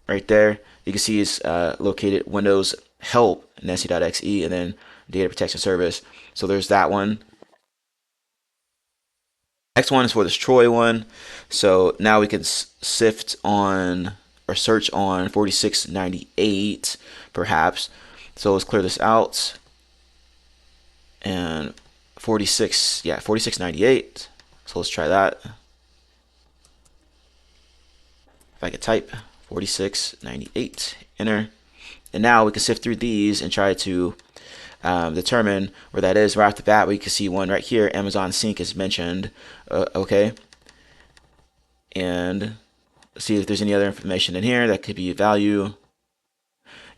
right there. You can see it's located Windows help Nessie.exe and then data protection service. So there's that one. Next one is for this Troy one. So now we can sift on or search on 4698 perhaps. So let's clear this out. And 4698. So let's try that. if I could type 4698, enter. And now we can sift through these and try to determine where that is. Right off the bat, we can see one right here, Amazon Sync is mentioned. Okay. And see if there's any other information in here that could be value.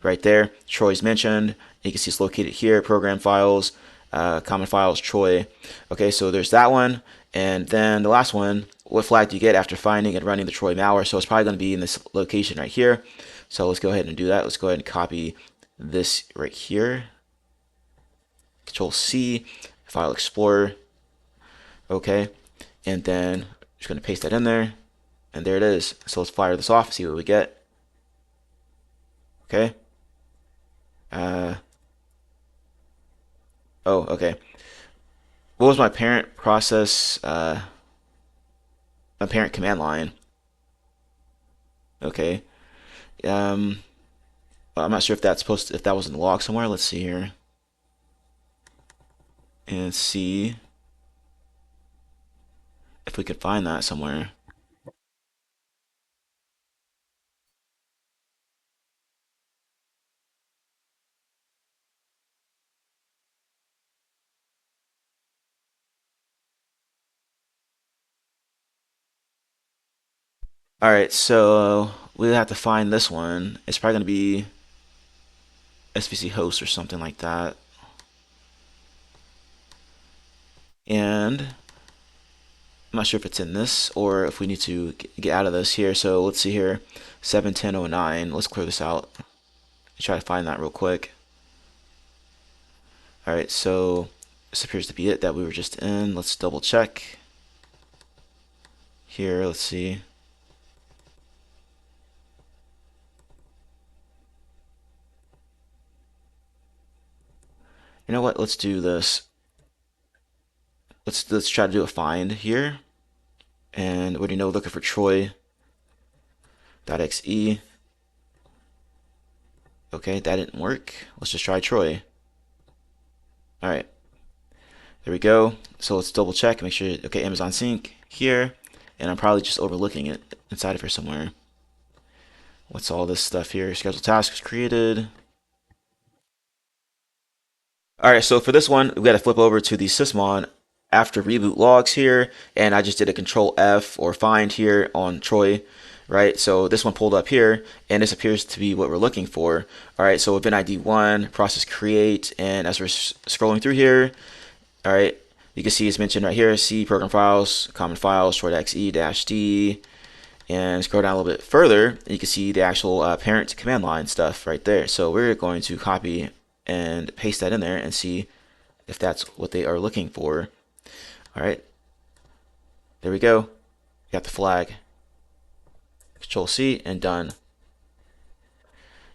Right there, Troy's mentioned. You can see it's located here, program files, common files, Troy. Okay, so there's that one. And then the last one, what flag do you get after finding and running the Troy malware? So it's probably going to be in this location right here. So let's go ahead and do that. Let's go ahead and copy this right here. Control C, File Explorer. Okay, and then I'm just going to paste that in there. And there it is. So let's fire this off, see what we get. Okay. Oh, okay. What was my parent process? My parent command line. Okay. I'm not sure if that's supposed to, if that was in the log somewhere. Let's see here. And see if we could find that somewhere. All right, so we have to find this one. It's probably going to be SVC host or something like that. And I'm not sure if it's in this or if we need to get out of this here. So let's see here, 71009. Let's clear this out. Try to find that real quick. All right, so this appears to be it that we were just in. Let's double check here. Let's see. You know what? Let's do this. Let's try to do a find here. And what do you know? Looking for Troy.exe. Okay, that didn't work. Let's just try Troy. All right, there we go. So let's double check, make sure. Okay, Amazon Sync here, and I'm probably just overlooking it inside of here somewhere. What's all this stuff here? Schedule tasks created. All right, so for this one, we got to flip over to the Sysmon after reboot logs here, and I just did a Control F or find here on Troy, right? So this one pulled up here, and this appears to be what we're looking for. All right, so event ID 1, process create, and as we're scrolling through here, all right, you can see it's mentioned right here, C, program files, common files, Troy.exe-d, and scroll down a little bit further, you can see the actual parent command line stuff right there. So we're going to copy and paste that in there and see if that's what they are looking for. All right, there we go. Got the flag. Control C and done.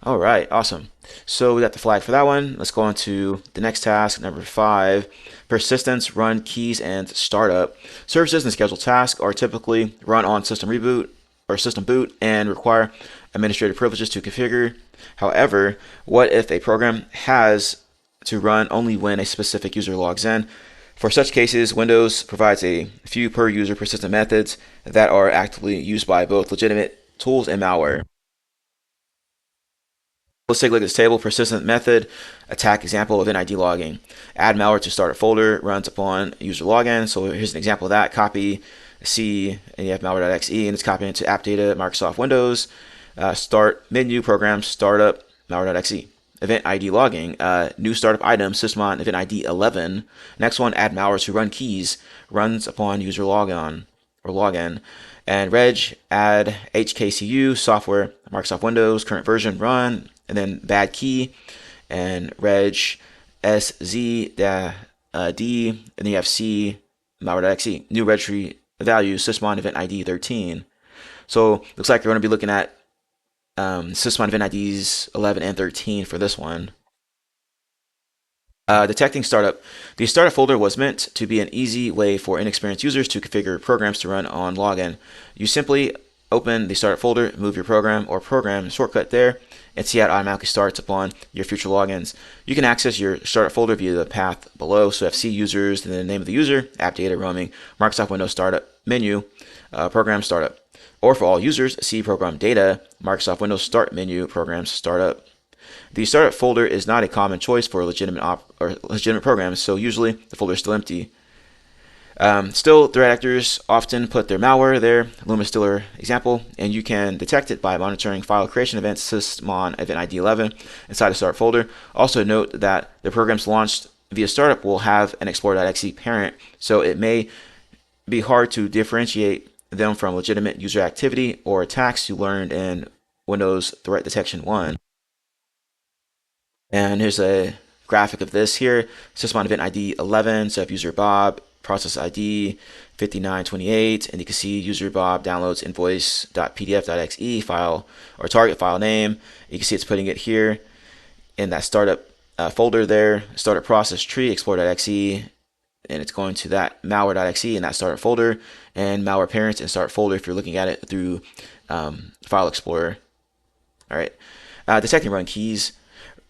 All right, awesome. So we got the flag for that one. Let's go on to the next task, number 5. Persistence, run, keys, and startup. Services and scheduled tasks are typically run on system reboot or system boot and require administrative privileges to configure. However, what if a program has to run only when a specific user logs in? For such cases, Windows provides a few per user persistent methods that are actively used by both legitimate tools and malware. Let's take a look at this table. Persistent method, attack example, event ID logging. Add malware to start a folder, runs upon user login. So here's an example of that. Copy C, and you have malware.exe, and it's copying into app data, Microsoft Windows. Start menu, program, startup, malware.exe. Event ID logging, new startup item, Sysmon, event ID 11. Next one, add malware to run keys, runs upon user logon or login. And reg, add HKCU, software, Microsoft Windows, current version, run, and then bad key, and reg, SZ, D, and then you have C, malware.exe, new registry value, Sysmon, event ID 13. So looks like you're going to be looking at Sysmon event IDs 11 and 13 for this one. Detecting startup. The startup folder was meant to be an easy way for inexperienced users to configure programs to run on login. You simply open the startup folder, move your program or program shortcut there, and see how it automatically starts upon your future logins. You can access your startup folder via the path below. So FC users, and then the name of the user, app data, roaming, Microsoft Windows startup, menu, program startup. Or for all users, see Program Data, Microsoft Windows Start menu, Programs Startup. The startup folder is not a common choice for legitimate programs, so usually the folder is still empty. Still, threat actors often put their malware there, Luma Stiller example, and you can detect it by monitoring file creation events Sysmon event ID 11 inside the start folder. Also note that the programs launched via startup will have an explorer.exe parent, so it may be hard to differentiate them from legitimate user activity or attacks you learned in Windows Threat Detection 1. And here's a graphic of this here. Sysmon event ID 11, so if user Bob, process ID 5928, and you can see user Bob downloads invoice.pdf.exe file or target file name. You can see it's putting it here in that startup folder there, startup process tree, explore.exe, and it's going to that malware.exe in that startup folder, and malware parents and start folder if you're looking at it through File Explorer. All right, detecting run keys.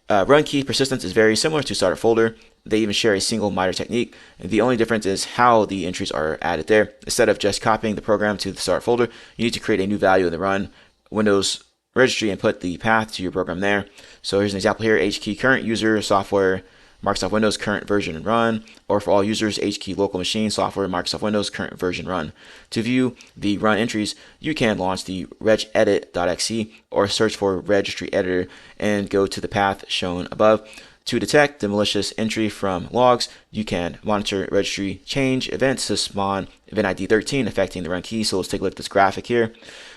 Run key persistence is very similar to startup folder. They even share a single MITRE technique. The only difference is how the entries are added there. Instead of just copying the program to the start folder, you need to create a new value in the run Windows registry and put the path to your program there. So here's an example here: HKey current user software Microsoft Windows current version and run, or for all users, HKey local machine software Microsoft Windows current version run. To view the run entries, you can launch the regedit.exe or search for registry editor and go to the path shown above. To detect the malicious entry from logs, you can monitor registry change event Sysmon event ID 13 affecting the run key. So let's take a look at this graphic here.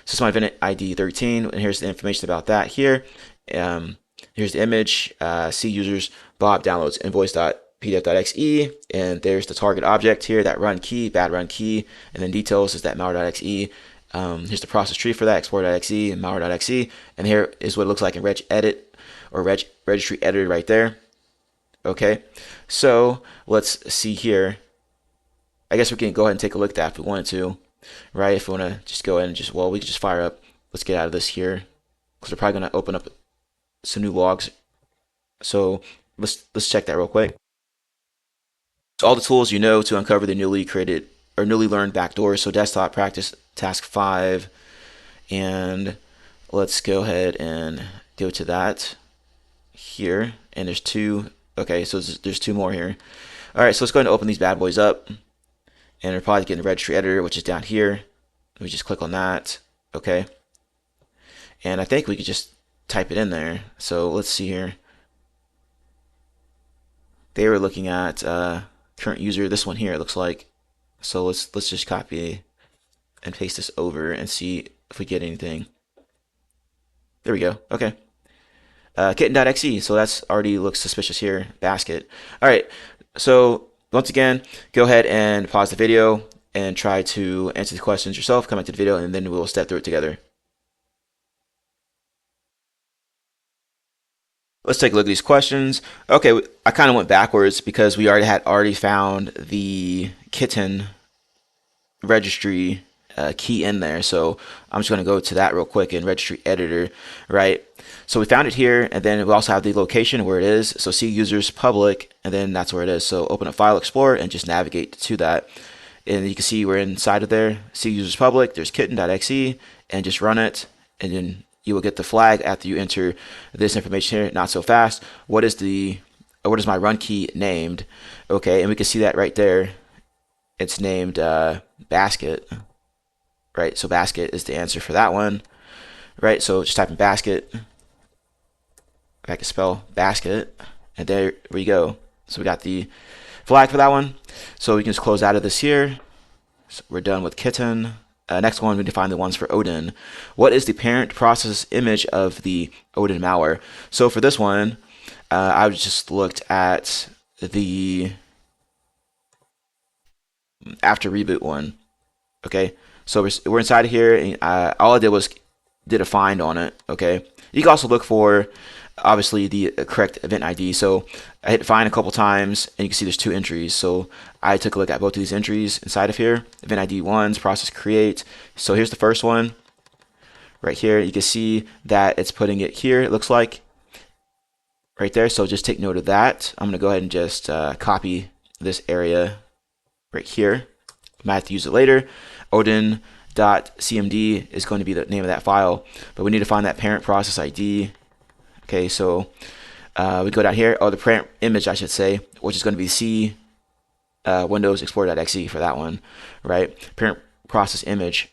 Sysmon event ID 13, and here's the information about that here. Here's the image. See users Bob downloads invoice.pdf.exe, and there's the target object here, that run key, bad run key, and then details is that malware.exe. Here's the process tree for that, explorer.exe and malware.exe, and here is what it looks like in regedit or registry editor right there. Okay, so let's see here. I guess we can go ahead and take a look at that if we wanted to, right? If we want to just go ahead and just, well, we can just fire up. Let's get out of this here because we're probably going to open up some new logs. So let's check that real quick. So all the tools you know to uncover the newly created or newly learned backdoors. So desktop practice task 5, and let's go ahead and go to that here. And there's 2. Okay, so there's 2 more here. All right, so let's go ahead and open these bad boys up, and we're probably getting the registry editor, which is down here. We just click on that. Okay, and I think we could just type it in there. So let's see here. They were looking at current user, this one here, it looks like. So let's just copy and paste this over and see if we get anything. There we go. Okay. Kitten.exe, so that's already looks suspicious here. Basket. All right. So once again, go ahead and pause the video and try to answer the questions yourself. Come back to the video, and then we'll step through it together. Let's take a look at these questions. Okay, I kind of went backwards because we already found the kitten registry key in there. So I'm just going to go to that real quick in registry editor, right? So we found it here, and then we also have the location where it is. So see users public, and then that's where it is. So open up File Explorer and just navigate to that. And you can see we're inside of there. See users public, there's kitten.exe, and just run it, and then you will get the flag after you enter this information here. Not so fast. What is my run key named? Okay, and we can see that right there. It's named basket, right? So basket is the answer for that one, right? So just type in basket. If I can spell basket, and there we go. So we got the flag for that one. So we can just close out of this here. So we're done with kitten. Next one, we define the ones for Odin. What is the parent process image of the Odin malware? So for this one, I just looked at the after reboot one. Okay, so we're inside of here, and all I did was did a find on it. Okay, you can also look for obviously the correct event ID. So I hit find a couple times, and you can see there's 2 entries. So I took a look at both of these entries inside of here. Event ID 1's process create. So here's the first one right here. You can see that it's putting it here, it looks like right there. So just take note of that. I'm going to go ahead and just copy this area right here. I might have to use it later. Odin .cmd is going to be the name of that file, but we need to find that parent process ID. Okay, so we go down here, the parent image, I should say, which is going to be C Windows Explorer.exe for that one, right? Parent process image.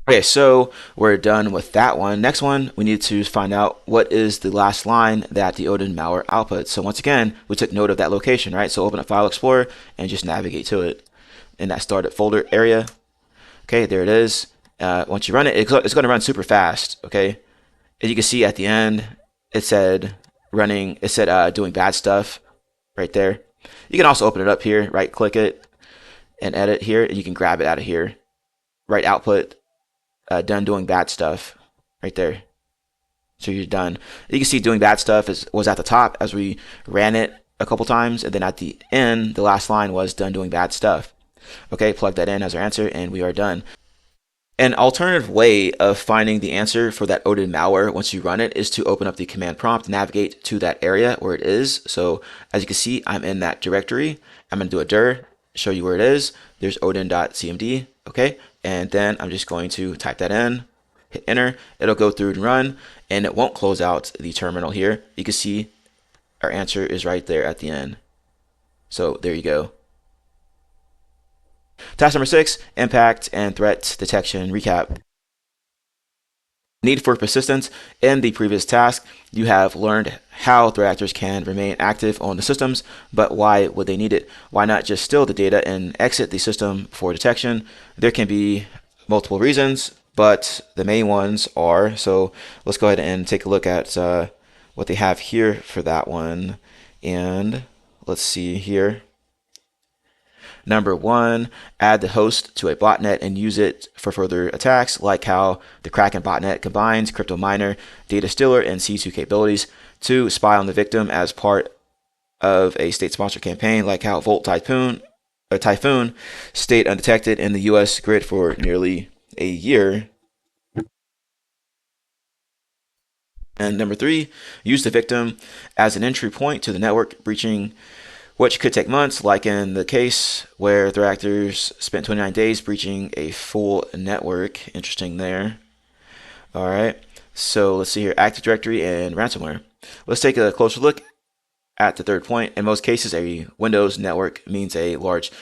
Okay, so we're done with that one. Next one, we need to find out what is the last line that the Odin malware outputs. So once again, we took note of that location, right? So open up File Explorer and just navigate to it in that startup folder area. Okay, there it is. Once you run it, it's going to run super fast. Okay, as you can see at the end, it said doing bad stuff right there. You can also open it up here, right click it and edit here, and you can grab it out of here. Right output. Done doing bad stuff right there. So you're done. You can see doing bad stuff was at the top as we ran it a couple times, and then at the end, the last line was done doing bad stuff. Okay, plug that in as our answer, and we are done. An alternative way of finding the answer for that Odin malware once you run it is to open up the command prompt, navigate to that area where it is. So as you can see, I'm in that directory. I'm going to do a dir, show you where it is. There's odin.cmd, okay? And then I'm just going to type that in, hit enter. It'll go through and run, and it won't close out the terminal here. You can see our answer is right there at the end. So there you go. Task number 6, impact and threat detection recap. Need for persistence. In the previous task, you have learned how threat actors can remain active on the systems, but why would they need it? Why not just steal the data and exit the system for detection? There can be multiple reasons, but the main ones are, so let's go ahead and take a look at what they have here for that one. And let's see here. Number 1, add the host to a botnet and use it for further attacks, like how the Kraken botnet combines crypto miner, data stealer, and C2 capabilities. 2, spy on the victim as part of a state-sponsored campaign, like how Volt Typhoon stayed undetected in the U.S. grid for nearly a year. And number 3, use the victim as an entry point to the network, breaching which could take months, like in the case where threat actors spent 29 days breaching a full network. Interesting there. All right, so let's see here, Active Directory and ransomware. Let's take a closer look at the third point. In most cases, a Windows network means a large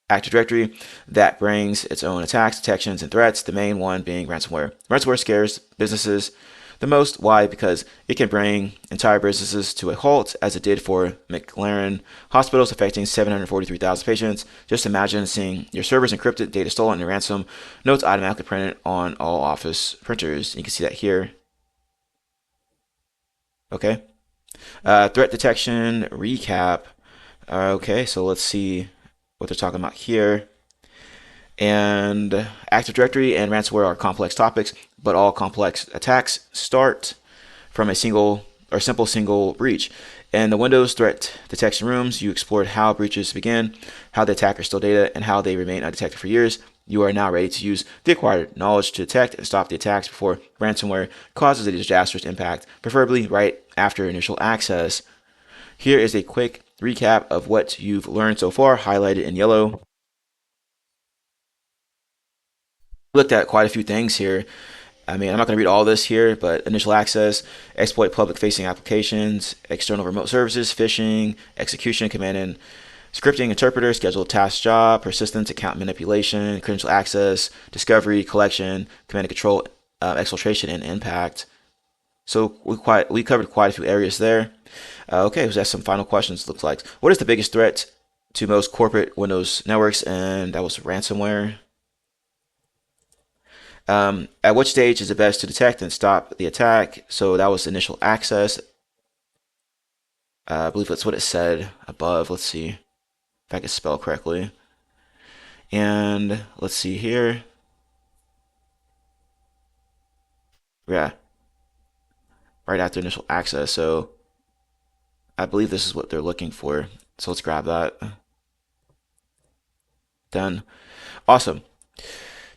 Active Directory that brings its own attacks, detections, and threats, the main one being ransomware. Ransomware scares businesses the most. Why? Because it can bring entire businesses to a halt, as it did for McLaren hospitals, affecting 743,000 patients. Just imagine seeing your servers encrypted, data stolen, and ransom notes automatically printed on all office printers. You can see that here. Okay. Threat detection recap. Okay, so let's see what they're talking about here. And Active Directory and ransomware are complex topics, but all complex attacks start from a simple single breach. In the Windows threat detection rooms, you explored how breaches begin, how the attackers stole data, and how they remain undetected for years. You are now ready to use the acquired knowledge to detect and stop the attacks before ransomware causes a disastrous impact, preferably right after initial access. Here is a quick recap of what you've learned so far, highlighted in yellow. Looked at quite a few things here. I mean, I'm not going to read all this here, but initial access, exploit public-facing applications, external remote services, phishing, execution, command and scripting, interpreter, scheduled task job, persistence, account manipulation, credential access, discovery, collection, command and control, exfiltration, and impact. So we covered quite a few areas there. Okay, so that's some final questions. Looks like, what is the biggest threat to most corporate Windows networks? And that was ransomware. At which stage is it best to detect and stop the attack? So that was initial access. I believe that's what it said above. Let's see if I can spell correctly. And let's see here. Yeah, right after initial access. So I believe this is what they're looking for. So let's grab that. Done. Awesome.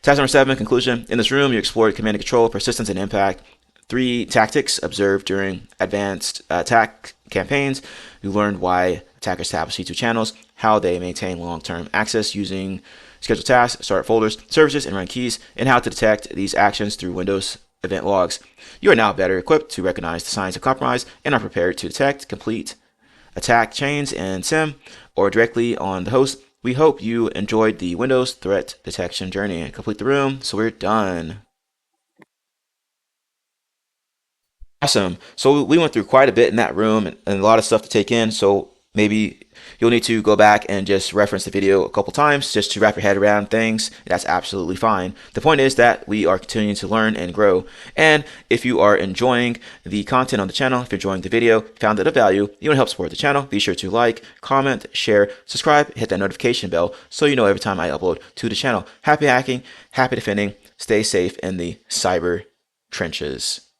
Task number 7, conclusion. In this room, you explored command and control, persistence, and impact. 3 tactics observed during advanced attack campaigns. You learned why attackers tap C2 channels, how they maintain long-term access using scheduled tasks, start folders, services, and run keys, and how to detect these actions through Windows event logs. You are now better equipped to recognize the signs of compromise and are prepared to detect complete attack chains in SIM or directly on the host. We hope you enjoyed the Windows threat detection journey. Complete the room, so we're done. Awesome. So we went through quite a bit in that room and a lot of stuff to take in. So maybe you'll need to go back and just reference the video a couple times just to wrap your head around things. That's absolutely fine. The point is that we are continuing to learn and grow. And if you are enjoying the content on the channel, if you're enjoying the video, found it of value, you want to help support the channel, be sure to like, comment, share, subscribe, hit that notification bell so you know every time I upload to the channel. Happy hacking, happy defending, stay safe in the cyber trenches.